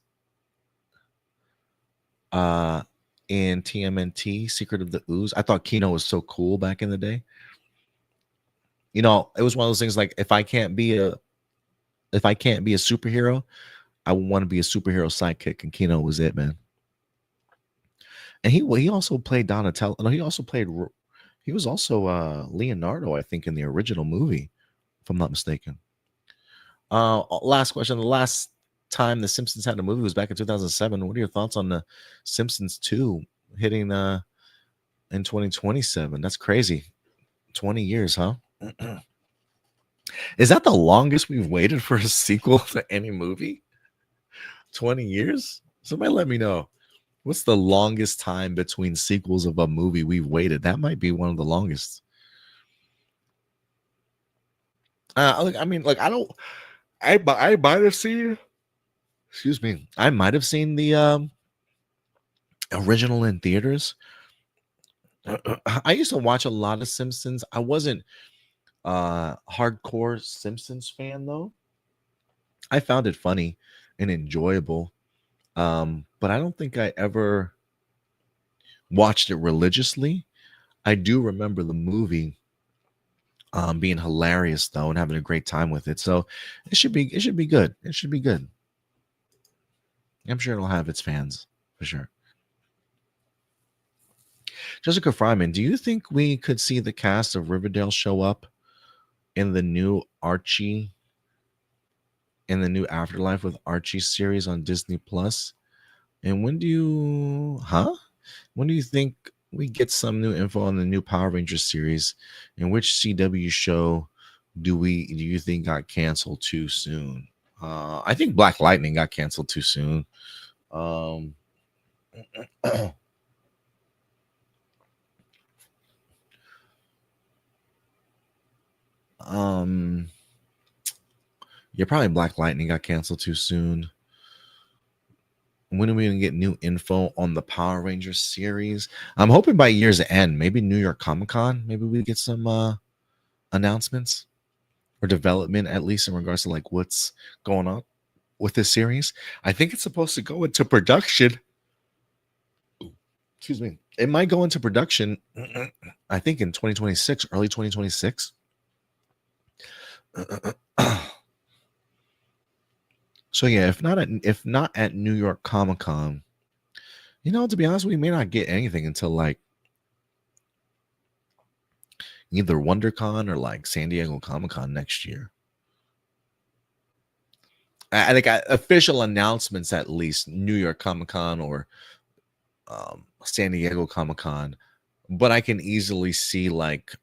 in TMNT Secret of the Ooze? I thought Kino was so cool back in the day. You know, it was one of those things like if I can't be a superhero, I want to be a superhero sidekick, and Kino was it, man. And he also played Donatello. No, he was also Leonardo, I think, in the original movie, if I'm not mistaken. Last question. The last time the Simpsons had a movie was back in 2007. What are your thoughts on the Simpsons 2 hitting in 2027? That's crazy. 20 years, huh? Is that the longest we've waited for a sequel to any movie? 20 years? Somebody let me know. What's the longest time between sequels of a movie we've waited? That might be one of the longest. I mean, like, I might have seen. Excuse me. I might have seen the original in theaters. I used to watch a lot of Simpsons. I wasn't hardcore Simpsons fan though. I found it funny and enjoyable. But I don't think I ever watched it religiously. I do remember the movie being hilarious though and having a great time with it. So it should be good. It should be good. I'm sure it'll have its fans for sure. Jessica Fryman, do you think we could see the cast of Riverdale show up in the new Archie, in the new Afterlife with Archie series on Disney Plus? And when do you think we get some new info on the new Power Rangers series? And which CW show do you think got canceled too soon? I think Black Lightning got canceled too soon. Yeah, probably Black Lightning got canceled too soon. When are we gonna get new info on the Power Rangers series? I'm hoping by year's end, maybe New York Comic Con, maybe we get some announcements or development, at least in regards to like what's going on with this series. I think it's supposed to go into production. Excuse me. It might go into production, I think in 2026, early 2026. So yeah, if not at New York Comic Con, you know, to be honest, we may not get anything until like either WonderCon or like San Diego Comic Con next year. I think official announcements, at least New York Comic Con or San Diego Comic Con, but I can easily see like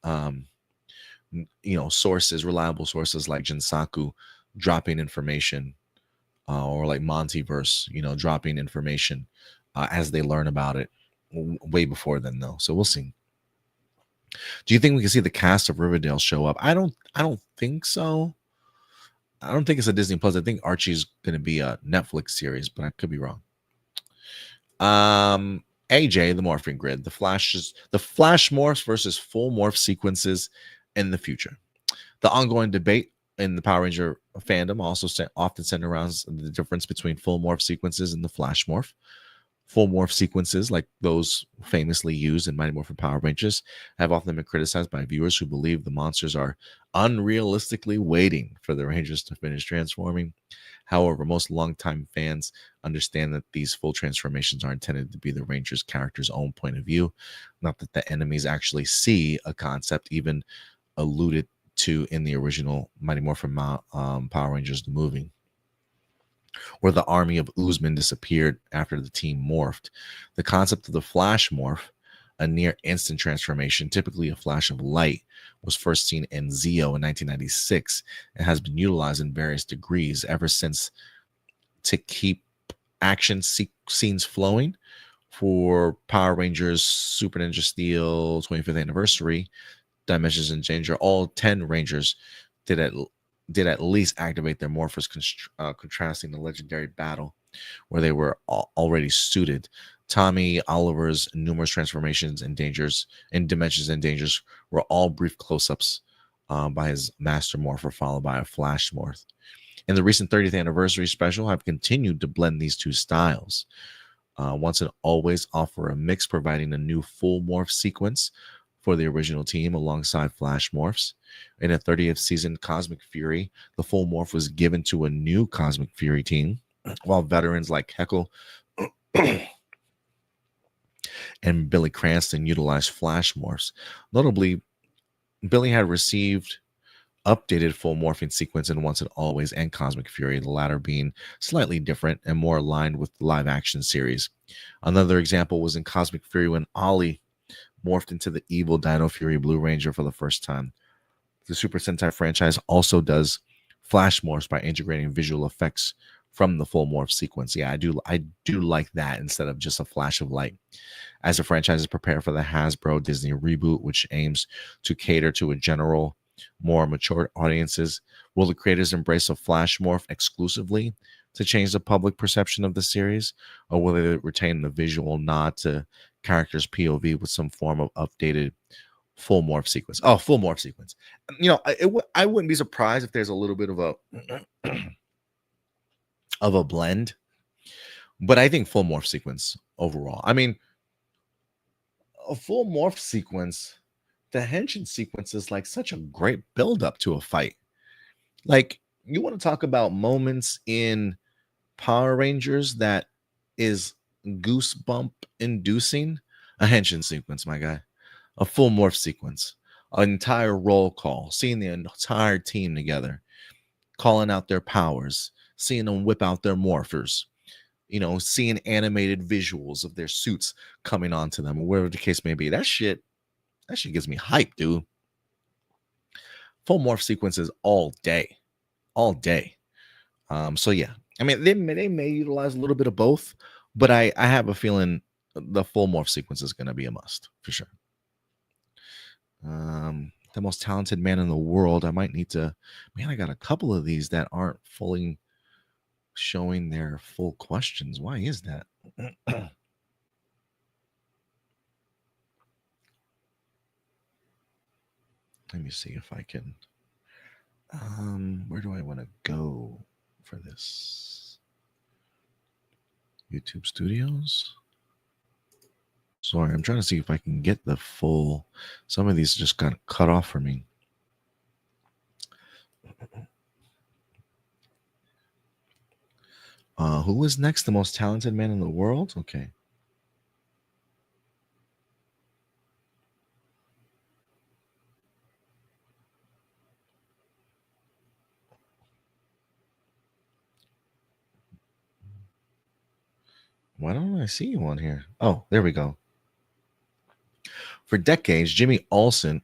sources, reliable sources like Jinsaku dropping information. Or like Montyverse, dropping information as they learn about it way before then, though. So we'll see. Do you think we can see the cast of Riverdale show up? I don't think so. I don't think it's a Disney Plus. I think Archie's going to be a Netflix series, but I could be wrong. AJ, the morphing grid, the flash morphs versus full morph sequences in the future. The ongoing debate in the Power Ranger fandom also often centered around the difference between full morph sequences and the flash morph. Full morph sequences, like those famously used in Mighty Morphin Power Rangers, have often been criticized by viewers who believe the monsters are unrealistically waiting for the Rangers to finish transforming. However, most longtime fans understand that these full transformations are intended to be the Rangers' character's own point of view, not that the enemies actually see a concept even alluded to in the original Mighty Morphin Power Rangers the movie, where the army of Oozman disappeared after the team morphed. The concept of the flash morph, a near instant transformation, typically a flash of light, was first seen in Zeo in 1996 and has been utilized in various degrees ever since to keep action scenes flowing. For Power Rangers Super Ninja Steel 25th anniversary, Dimensions in Danger, all 10 Rangers did at least activate their morphers, contrasting the legendary battle where they were already suited. Tommy Oliver's numerous transformations and Dimensions and Dangers were all brief close-ups by his master morpher, followed by a flash morph. In the recent 30th anniversary special, I've continued to blend these two styles. Once and always offer a mix, providing a new full morph sequence for the original team alongside flash morphs. In a 30th season Cosmic Fury, the full morph was given to a new Cosmic Fury team, while veterans like Heckle and Billy Cranston utilized flash morphs. Notably, Billy had received updated full morphing sequence in Once and Always and Cosmic Fury, the latter being slightly different and more aligned with the live action series. Another example was in Cosmic Fury when Ollie morphed into the evil Dino Fury Blue Ranger for the first time. The Super Sentai franchise also does flash morphs by integrating visual effects from the full morph sequence. Yeah, I do like that instead of just a flash of light. As the franchise is prepared for the Hasbro Disney reboot, which aims to cater to a general, more mature audiences, will the creators embrace a flash morph exclusively to change the public perception of the series, or will they retain the visual nod to characters' POV with some form of updated full morph sequence? Oh, full morph sequence. I wouldn't be surprised if there's a little bit of a blend, but I think full morph sequence overall. I mean, a full morph sequence, the Henshin sequence is like such a great build up to a fight. Like, you want to talk about moments in Power Rangers that is goosebump inducing? A Henshin sequence, my guy. A full morph sequence, an entire roll call, seeing the entire team together, calling out their powers, seeing them whip out their morphers, seeing animated visuals of their suits coming onto them, or whatever the case may be. That shit gets me hyped, dude. Full morph sequences all day. So yeah, I mean, they may utilize a little bit of both, but I have a feeling the full morph sequence is going to be a must for sure. The most talented man in the world. I might need to, I got a couple of these that aren't fully showing their full questions. Why is that? Let me see if I can. Where do I want to go for this? YouTube Studios. Sorry, I'm trying to see if I can get the full. Some of these just got cut off for me. Who is next? The most talented man in the world? Okay. Why don't I see you on here? Oh, there we go. For decades, Jimmy Olsen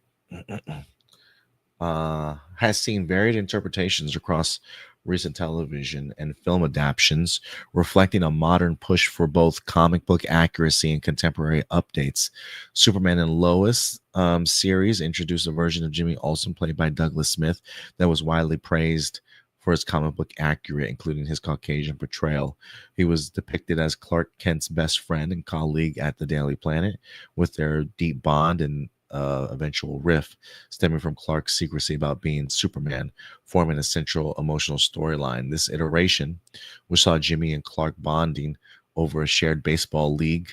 has seen varied interpretations across recent television and film adaptations, reflecting a modern push for both comic book accuracy and contemporary updates. Superman and Lois series introduced a version of Jimmy Olsen played by Douglas Smith that was widely praised for his comic book accurate, including his Caucasian portrayal. He was depicted as Clark Kent's best friend and colleague at the Daily Planet, with their deep bond and eventual rift stemming from Clark's secrecy about being Superman, forming a central emotional storyline. This iteration, which saw Jimmy and Clark bonding over a shared baseball league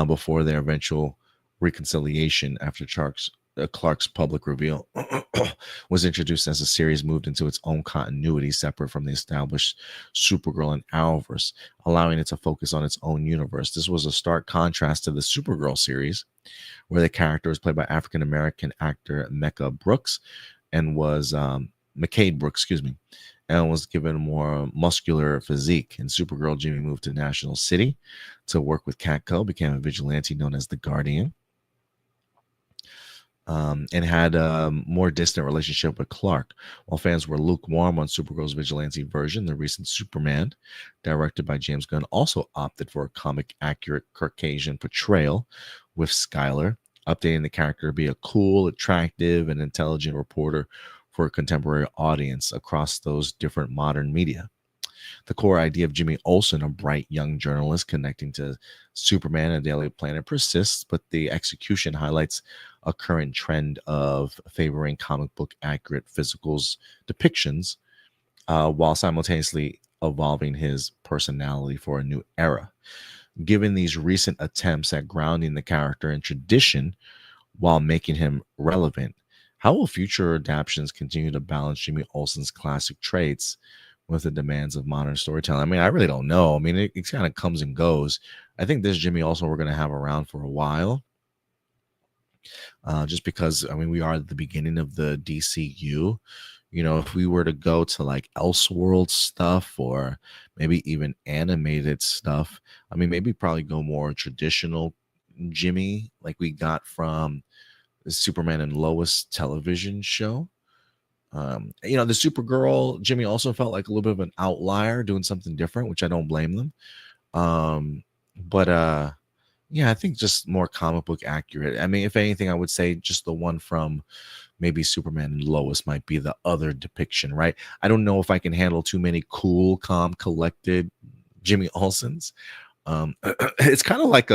before their eventual reconciliation after Clark's public reveal, was introduced as the series moved into its own continuity separate from the established Supergirl and Arrowverse, allowing it to focus on its own universe. This was a stark contrast to the Supergirl series, where the character was played by African-American actor Mecca Brooks and was McCade Brooks, excuse me, and was given a more muscular physique. In Supergirl, Jimmy moved to National City to work with Catco, became a vigilante known as the Guardian, and had a more distant relationship with Clark. While fans were lukewarm on Supergirl's vigilante version, the recent Superman, directed by James Gunn, also opted for a comic-accurate Caucasian portrayal, with Skylar updating the character to be a cool, attractive, and intelligent reporter for a contemporary audience across those different modern media. The core idea of Jimmy Olsen, a bright young journalist connecting to Superman and Daily Planet, persists, but the execution highlights a current trend of favoring comic book accurate physicals depictions while simultaneously evolving his personality for a new era. Given these recent attempts at grounding the character in tradition while making him relevant, how will future adaptations continue to balance Jimmy Olsen's classic traits with the demands of modern storytelling? I mean, I really don't know. I mean, it kind of comes and goes. I think this Jimmy Olsen we're going to have around for a while. Just because, I mean, we are at the beginning of the DCU. You know, if we were to go to like Elseworld stuff or maybe even animated stuff, I mean, maybe probably go more traditional Jimmy, like we got from the Superman and Lois television show. You know, the Supergirl Jimmy also felt like a little bit of an outlier, doing something different, which I don't blame them. But yeah, I think just more comic book accurate. I mean, if anything, I would say just the one from maybe Superman and Lois might be the other depiction, right? I don't know if I can handle too many cool, calm, collected Jimmy Olsens. It's kind of like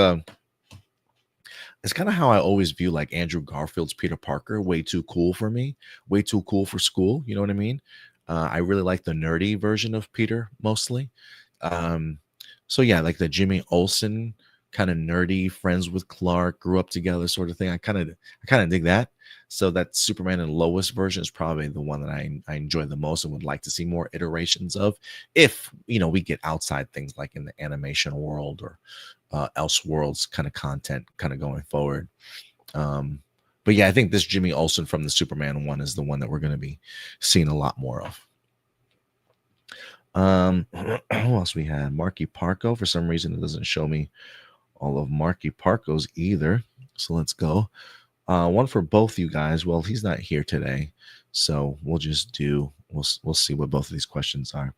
it's kind of how I always view like Andrew Garfield's Peter Parker. Way too cool for me, way too cool for school. You know what I mean? I really like the nerdy version of Peter mostly. So yeah, like the Jimmy Olsen kind of nerdy, friends with Clark, grew up together sort of thing. I kind of dig that. So that Superman and Lois version is probably the one that I enjoy the most and would like to see more iterations of, if you know we get outside things like in the animation world or Elseworlds kind of content kind of going forward. But yeah, I think this Jimmy Olsen from the Superman one is the one that we're going to be seeing a lot more of. Who else we had? Marky Parko. For some reason, it doesn't show me all of Marky Parko's either. So let's go. One for both you guys. Well, he's not here today, so we'll see what both of these questions are.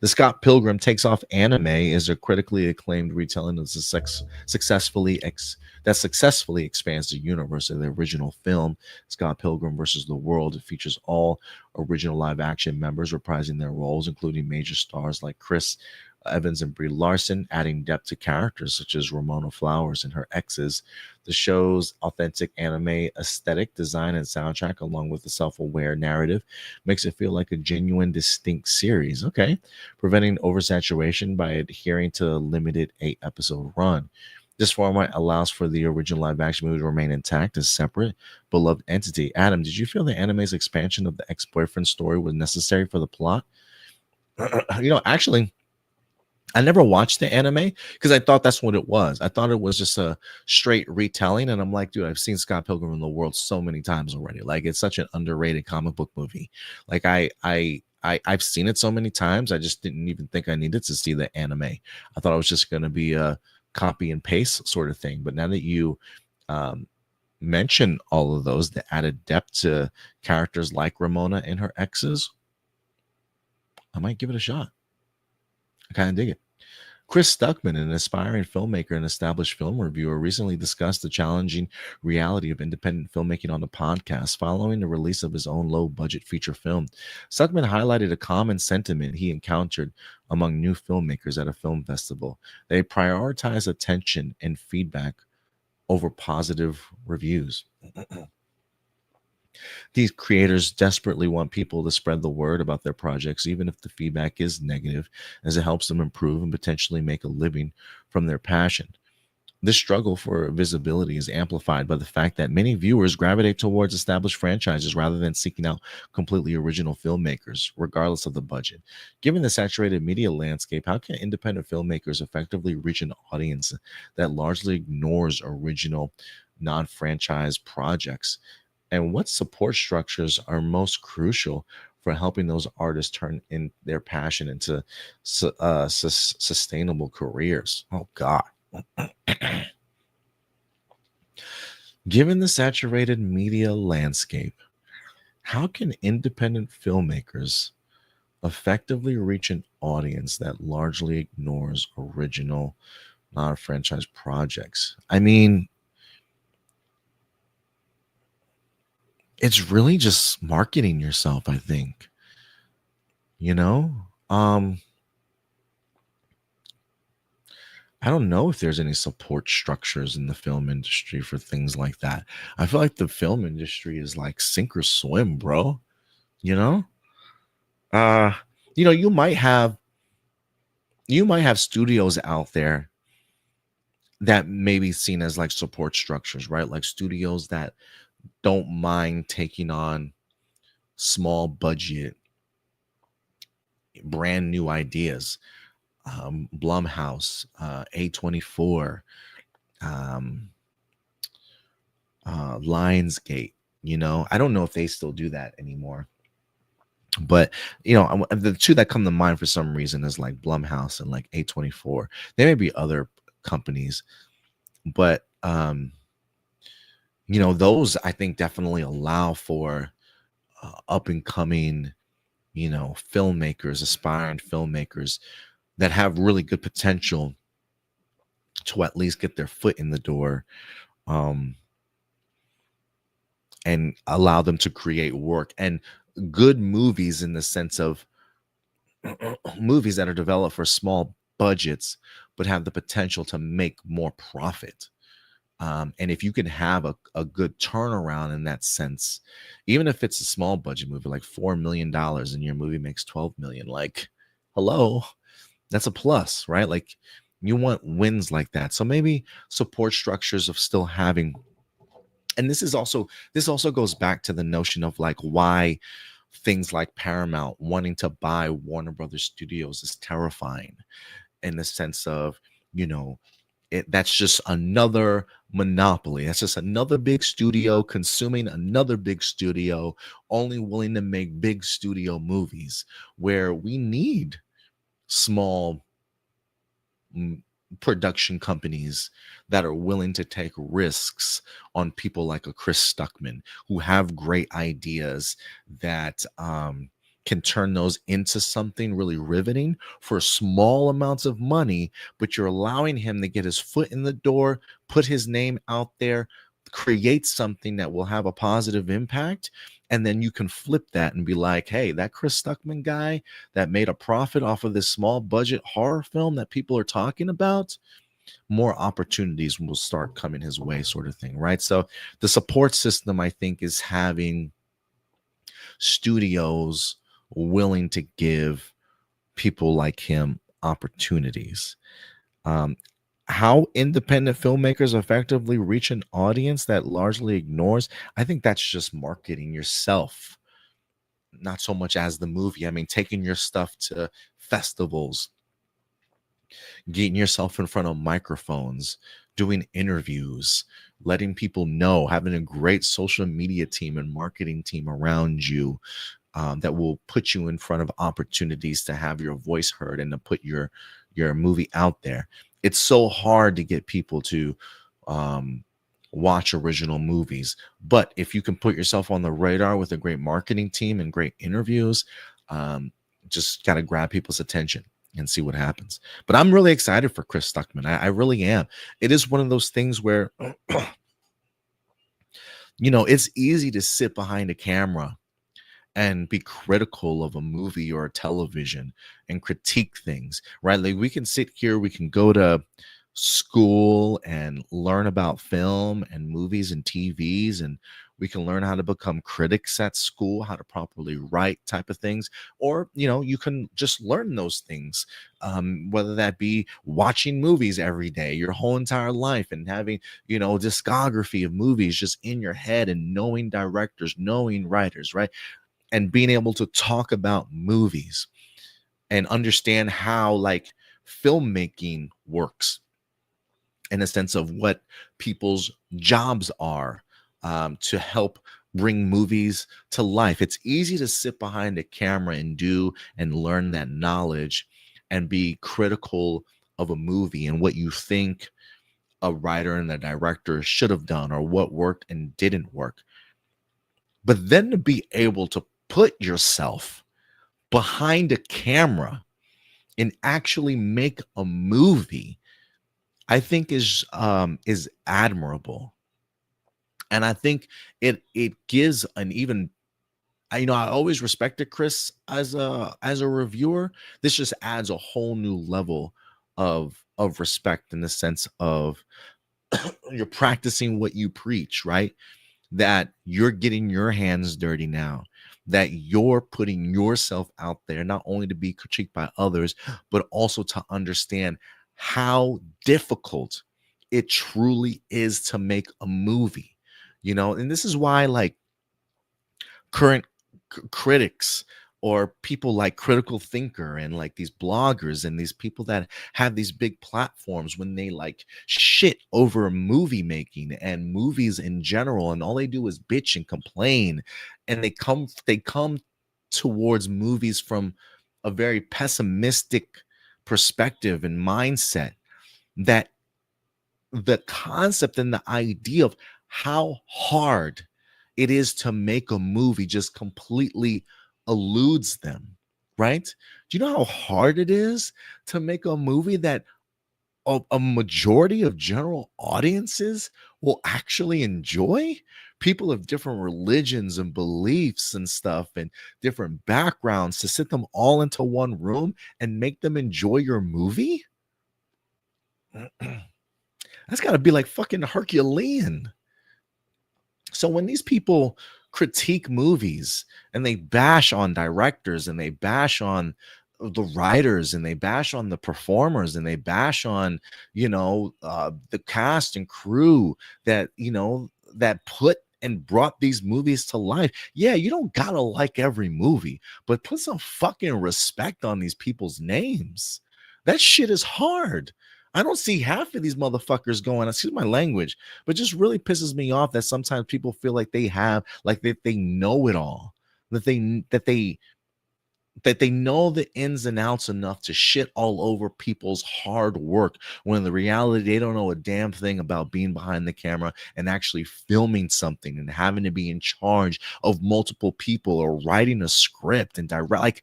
The Scott Pilgrim Takes Off anime is a critically acclaimed retelling of successfully expands the universe of the original film, Scott Pilgrim vs. the World. It features all original live-action members reprising their roles, including major stars like Chris Evans and Brie Larson, adding depth to characters such as Ramona Flowers and her exes. The show's authentic anime aesthetic, design, and soundtrack, along with the self-aware narrative, makes it feel like a genuine, distinct series. Okay, preventing oversaturation by adhering to a limited 8-episode run. This format allows for the original live-action movie to remain intact as separate, beloved entity. Adam, did you feel the anime's expansion of the ex-boyfriend story was necessary for the plot? You know, actually, I never watched the anime because I thought that's what it was. I thought it was just a straight retelling, and I'm like, dude, I've seen Scott Pilgrim in the World so many times already. Like, it's such an underrated comic book movie. Like, I've seen it so many times. I just didn't even think I needed to see the anime. I thought it was just going to be a copy and paste sort of thing. But now that you mention all of those, the added depth to characters like Ramona and her exes, I might give it a shot. I kind of dig it. Chris Stuckman, an aspiring filmmaker and established film reviewer, recently discussed the challenging reality of independent filmmaking on the podcast following the release of his own low budget feature film. Stuckman highlighted a common sentiment he encountered among new filmmakers at a film festival. They prioritize attention and feedback over positive reviews. These creators desperately want people to spread the word about their projects, even if the feedback is negative, as it helps them improve and potentially make a living from their passion. This struggle for visibility is amplified by the fact that many viewers gravitate towards established franchises rather than seeking out completely original filmmakers, regardless of the budget. Given the saturated media landscape, how can independent filmmakers effectively reach an audience that largely ignores original non-franchise projects? And what support structures are most crucial for helping those artists turn in their passion into sustainable careers? Oh, God. Given the saturated media landscape, how can independent filmmakers effectively reach an audience that largely ignores original non-franchise projects? I mean, it's really just marketing yourself, I think. You know? I don't know if there's any support structures in the film industry for things like that. I feel like the film industry is like sink or swim, bro. You know? Uh, you might have studios out there that may be seen as like support structures, right? Like studios that don't mind taking on small budget, brand new ideas. Blumhouse, A24, Lionsgate. I don't know if they still do that anymore, but the two that come to mind for some reason is like Blumhouse and like A24. There may be other companies, but those I think definitely allow for up and coming filmmakers, aspiring filmmakers that have really good potential to at least get their foot in the door, and allow them to create work and good movies, in the sense of movies that are developed for small budgets but have the potential to make more profit. And if you can have a good turnaround in that sense, even if it's a small budget movie like $4 million and your movie makes 12 million, like, hello, that's a plus, right? Like, you want wins like that. So maybe support structures of still having, and this also goes back to the notion of like why things like Paramount wanting to buy Warner Brothers Studios is terrifying, in the sense of, that's just another monopoly. That's just another big studio consuming another big studio, only willing to make big studio movies, where we need small production companies that are willing to take risks on people like a Chris Stuckman, who have great ideas that can turn those into something really riveting for small amounts of money, but you're allowing him to get his foot in the door, put his name out there, create something that will have a positive impact. And then you can flip that and be like, hey, that Chris Stuckman guy that made a profit off of this small budget horror film that people are talking about, more opportunities will start coming his way, sort of thing, right? So the support system, I think, is having studios willing to give people like him opportunities. How independent filmmakers effectively reach an audience that largely ignores, I think that's just marketing yourself, not so much as the movie. I mean, taking your stuff to festivals, getting yourself in front of microphones, doing interviews, letting people know, having a great social media team and marketing team around you, that will put you in front of opportunities to have your voice heard and to put your movie out there. It's so hard to get people to watch original movies, but if you can put yourself on the radar with a great marketing team and great interviews, just got to grab people's attention. and see what happens. But I'm really excited for Chris Stuckman. I really am. It is one of those things where, it's easy to sit behind a camera and be critical of a movie or a television and critique things, right? Like we can sit here, we can go to school and learn about film and movies and TVs, and we can learn how to become critics at school, how to properly write type of things. Or, you can just learn those things, whether that be watching movies every day, your whole entire life, and having, discography of movies just in your head and knowing directors, knowing writers, right? And being able to talk about movies and understand how like filmmaking works in a sense of what people's jobs are, to help bring movies to life. It's easy to sit behind a camera and do and learn that knowledge and be critical of a movie and what you think a writer and the director should have done or what worked and didn't work. But then to be able to put yourself behind a camera and actually make a movie, I think is admirable. And I think it gives an even, I always respected Chris as a reviewer. This just adds a whole new level of respect in the sense of you're practicing what you preach, right? That you're getting your hands dirty now, that you're putting yourself out there, not only to be critiqued by others, but also to understand how difficult it truly is to make a movie, and this is why like current critics or people like Critical Thinker and like these bloggers and these people that have these big platforms, when they like shit over movie making and movies in general, and all they do is bitch and complain, and they come towards movies from a very pessimistic perspective and mindset, that the concept and the idea of how hard it is to make a movie just completely eludes them, right? Do you know how hard it is to make a movie that a majority of general audiences will actually enjoy? People of different religions and beliefs and stuff and different backgrounds, to sit them all into one room and make them enjoy your movie? That's got to be like fucking Herculean. So when these people critique movies and they bash on directors and they bash on the writers and they bash on the performers and they bash on, the cast and crew that, that put and brought these movies to life. Yeah, you don't gotta like every movie, but put some fucking respect on these people's names. That shit is hard. I don't see half of these motherfuckers going, excuse my language, but just really pisses me off that sometimes people feel like they have, like they know it all, that they know the ins and outs enough to shit all over people's hard work, when in the reality they don't know a damn thing about being behind the camera and actually filming something and having to be in charge of multiple people or writing a script and direct. Like,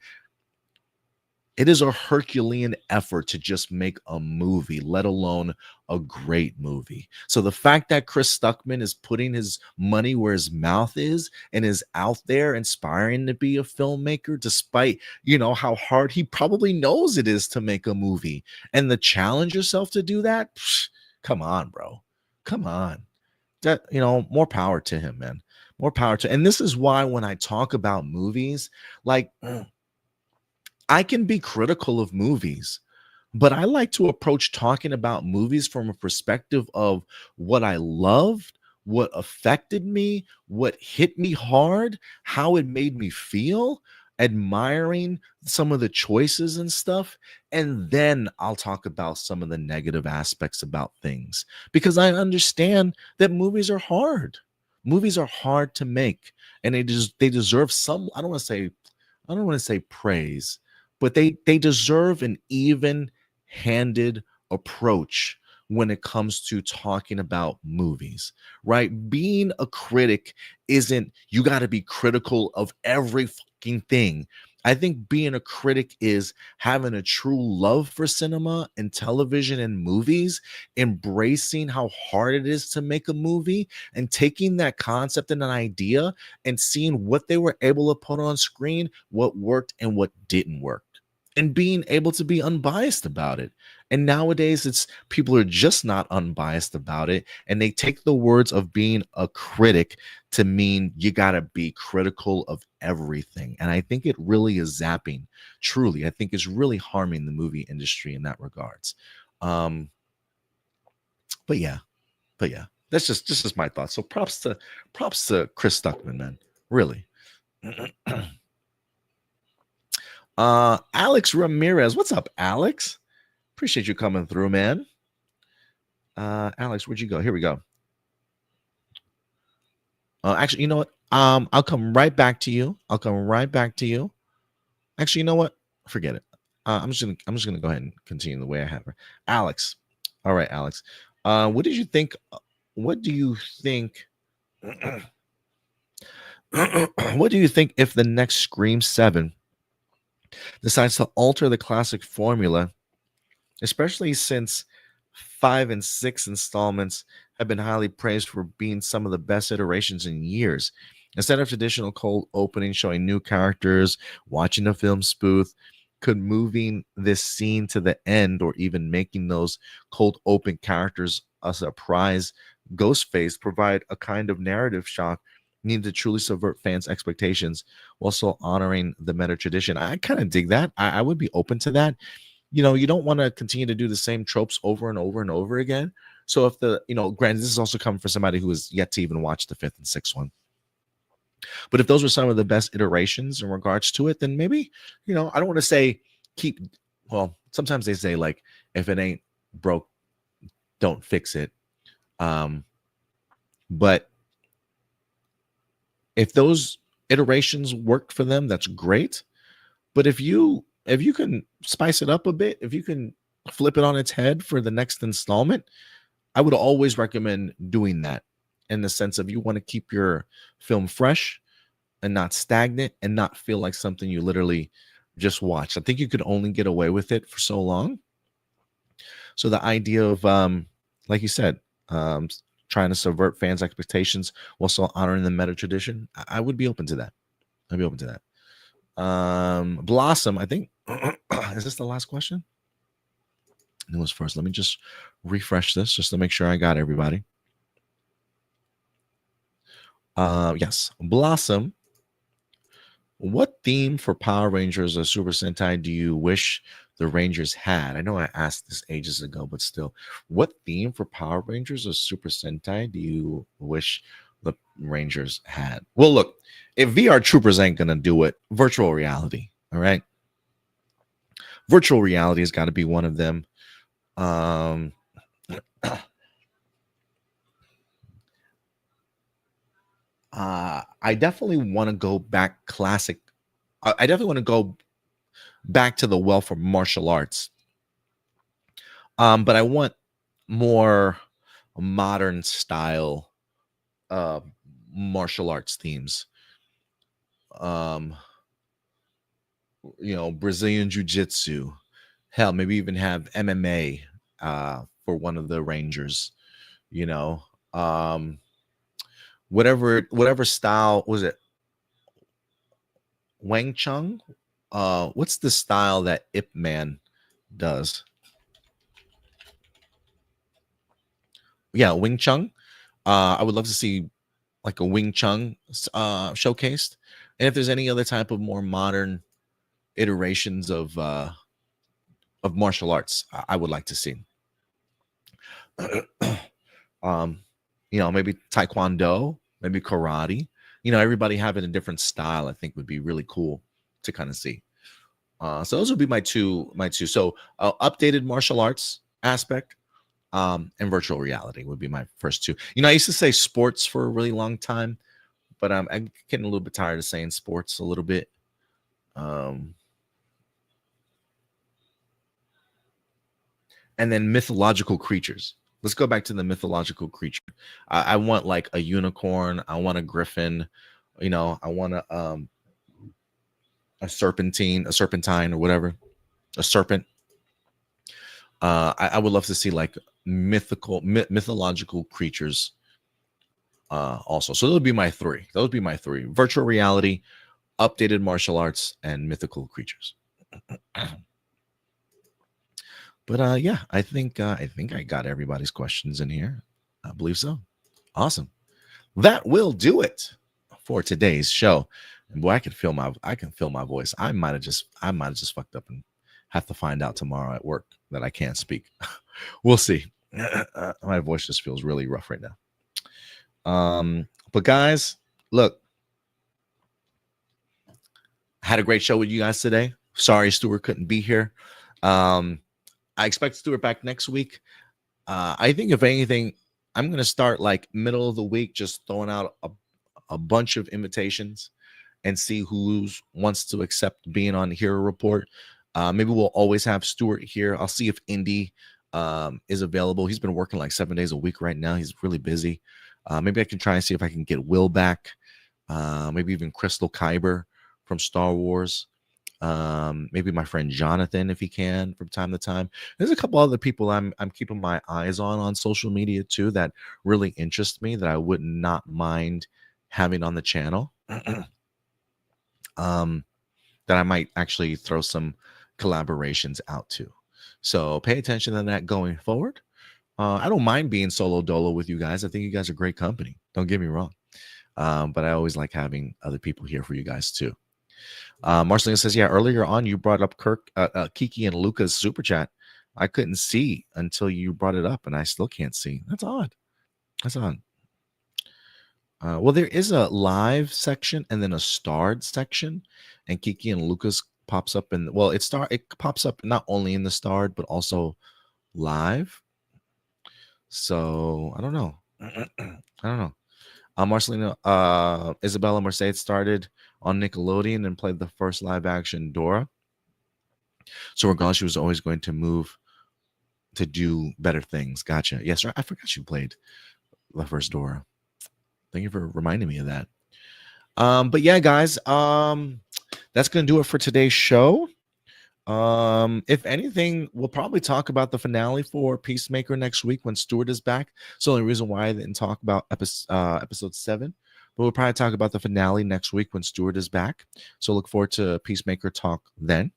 it is a Herculean effort to just make a movie, let alone a great movie. So the fact that Chris Stuckman is putting his money where his mouth is and is out there inspiring to be a filmmaker, despite, how hard he probably knows it is to make a movie, and to challenge yourself to do that, come on, bro. Come on. That, more power to him, man. More power to. And this is why when I talk about movies, like, I can be critical of movies, but I like to approach talking about movies from a perspective of what I loved, what affected me, what hit me hard, how it made me feel, admiring some of the choices and stuff. And then I'll talk about some of the negative aspects about things, because I understand that movies are hard. Movies are hard to make, and they deserve some, I don't want to say praise, but they deserve an even-handed approach when it comes to talking about movies, right? Being a critic isn't, you got to be critical of every fucking thing. I think being a critic is having a true love for cinema and television and movies, embracing how hard it is to make a movie, and taking that concept and an idea and seeing what they were able to put on screen, what worked and what didn't work, and being able to be unbiased about it. And nowadays, it's people are just not unbiased about it, and they take the words of being a critic to mean you got to be critical of everything. And I think it really is zapping. Truly, I think it's really harming the movie industry in that regards. But yeah, that's just my thoughts. So props to Chris Stuckman, man. Really. Alex Ramirez, what's up, Alex? Appreciate you coming through, man. Alex, where'd you go? Here we go. Actually, you know what? I'll come right back to you. Actually, you know what? Forget it. I'm just gonna go ahead and continue the way I have her. Alex. All right, Alex. What did you think? What do you think? What do you think if the next Scream 7 decides to alter the classic formula, especially since 5 and 6 installments have been highly praised for being some of the best iterations in years? Instead of traditional cold opening showing new characters, watching a film spoof, could moving this scene to the end or even making those cold open characters a surprise Ghostface provide a kind of narrative shock needed to truly subvert fans' expectations while still honoring the meta tradition? I kind of dig that. I would be open to that. You know, you don't want to continue to do the same tropes over and over and over again. So if granted, this is also coming from somebody who has yet to even watch the 5th and 6th one. But if those were some of the best iterations in regards to it, then maybe, I don't want to say sometimes they say, like, if it ain't broke, don't fix it. But if those iterations worked for them, that's great. But if you can spice it up a bit, if you can flip it on its head for the next installment, I would always recommend doing that, in the sense of you want to keep your film fresh and not stagnant and not feel like something you literally just watched. I think you could only get away with it for so long. So the idea of, like you said, trying to subvert fans' expectations while still honoring the meta tradition, I would be open to that. I'd be open to that. Blossom, I think, is this the last question? It was first. Let me just refresh this just to make sure I got everybody. Yes, Blossom. What theme for Power Rangers or Super Sentai do you wish the Rangers had? I know I asked this ages ago, but still, what theme for Power Rangers or Super Sentai do you wish the Rangers had? Well, look, if VR Troopers ain't gonna do it, virtual reality. All right, virtual reality has got to be one of them. I definitely want to go back classic. I definitely want to go back to the well for martial arts. But I want more modern style martial arts themes. Brazilian jiu-jitsu. Hell, maybe even have MMA for one of the Rangers. Whatever style was it? Wang Chung? What's the style that Ip Man does? Yeah, Wing Chun. I would love to see like a Wing Chun showcased. And if there's any other type of more modern iterations of martial arts, I would like to see. Maybe Taekwondo, maybe karate. Everybody having a different style, I think, would be really cool to kind of see. So those would be my two. So updated martial arts aspect and virtual reality would be my first two. I used to say sports for a really long time, but I'm getting a little bit tired of saying sports a little bit. And then mythological creatures. Let's go back to the mythological creature. I want like a unicorn. I want a griffin. I want a serpentine or whatever, a serpent. I would love to see like mythological creatures also. So those would be my three. Those would be my three: virtual reality, updated martial arts, and mythical creatures. But yeah, I think I got everybody's questions in here. I believe so. Awesome. That will do it for today's show. And boy, I can feel my voice. I might have just fucked up and have to find out tomorrow at work that I can't speak. We'll see. My voice just feels really rough right now. But guys, look, I had a great show with you guys today. Sorry Stuart couldn't be here. I expect Stuart back next week. I think if anything, I'm going to start like middle of the week, just throwing out a bunch of invitations and see who wants to accept being on the Hero Report. Maybe we'll always have Stuart here. I'll see if Indy is available. He's been working like 7 days a week right now. He's really busy. Maybe I can try and see if I can get Will back. Maybe even Crystal Kyber from Star Wars. Maybe my friend Jonathan, if he can, from time to time. There's a couple other people I'm keeping my eyes on social media too that really interest me that I would not mind having on the channel. That I might actually throw some collaborations out to. So pay attention to that going forward. I don't mind being solo dolo with you guys. I think you guys are great company. Don't get me wrong. But I always like having other people here for you guys too. Marcelina says, yeah, earlier on you brought up Kiki and Luca's super chat. I couldn't see until you brought it up, and I still can't see. That's odd. That's odd. Well, there is a live section and then a starred section, and Kiki and Luca's pops up in. Well, it pops up not only in the starred but also live. So I don't know. I don't know. Marcelina, Isabella Mercedes started on Nickelodeon and played the first live action Dora. So regardless, she was always going to move to do better things. Gotcha. Yes, I forgot you played the first Dora. Thank you for reminding me of that. But yeah, guys, that's going to do it for today's show. If anything, we'll probably talk about the finale for Peacemaker next week when Stuart is back. It's the only reason why I didn't talk about episode 7. But we'll probably talk about the finale next week when Stuart is back. So look forward to Peacemaker talk then.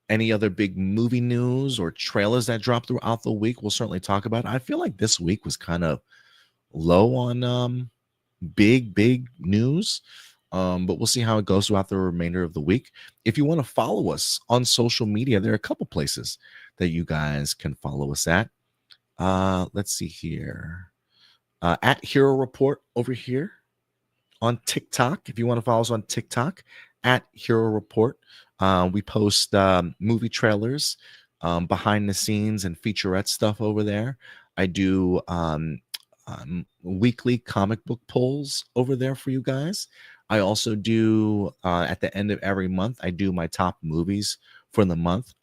Any other big movie news or trailers that dropped throughout the week, we'll certainly talk about. I feel like this week was kind of low on big news. But we'll see how it goes throughout the remainder of the week. If you want to follow us on social media, there are a couple places that you guys can follow us at. Let's see here. At Hero Report over here on TikTok. If you want to follow us on TikTok, at Hero Report. We post movie trailers, behind the scenes and featurette stuff over there. I do weekly comic book polls over there for you guys. I also do, at the end of every month, I do my top movies for the month,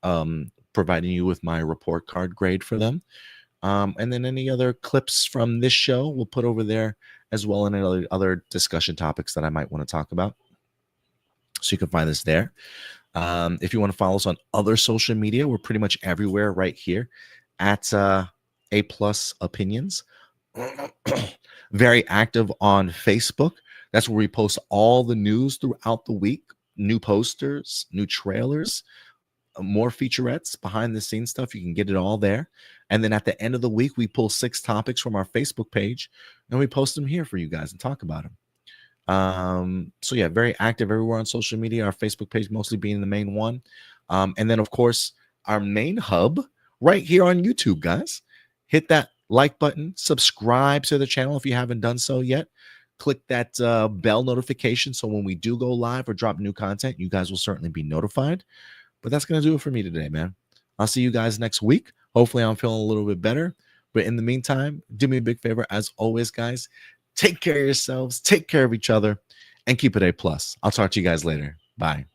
providing you with my report card grade for them. And then any other clips from this show we'll put over there as well, and other discussion topics that I might want to talk about. So you can find us there. If you want to follow us on other social media, we're pretty much everywhere right here at A+ Opinions. Very active on Facebook. That's where we post all the news throughout the week. New posters, new trailers, more featurettes, behind the scenes stuff. You can get it all there. And then at the end of the week, we pull 6 topics from our Facebook page and we post them here for you guys and talk about them. So yeah, very active everywhere on social media. Our Facebook page mostly being the main one. And then of course, our main hub right here on YouTube, guys. Hit that like button, subscribe to the channel if you haven't done so yet. Click that bell notification so when we do go live or drop new content, you guys will certainly be notified. But that's going to do it for me today, man. I'll see you guys next week. Hopefully I'm feeling a little bit better. But in the meantime, do me a big favor. As always, guys, take care of yourselves, take care of each other, and keep it A+. I'll talk to you guys later. Bye.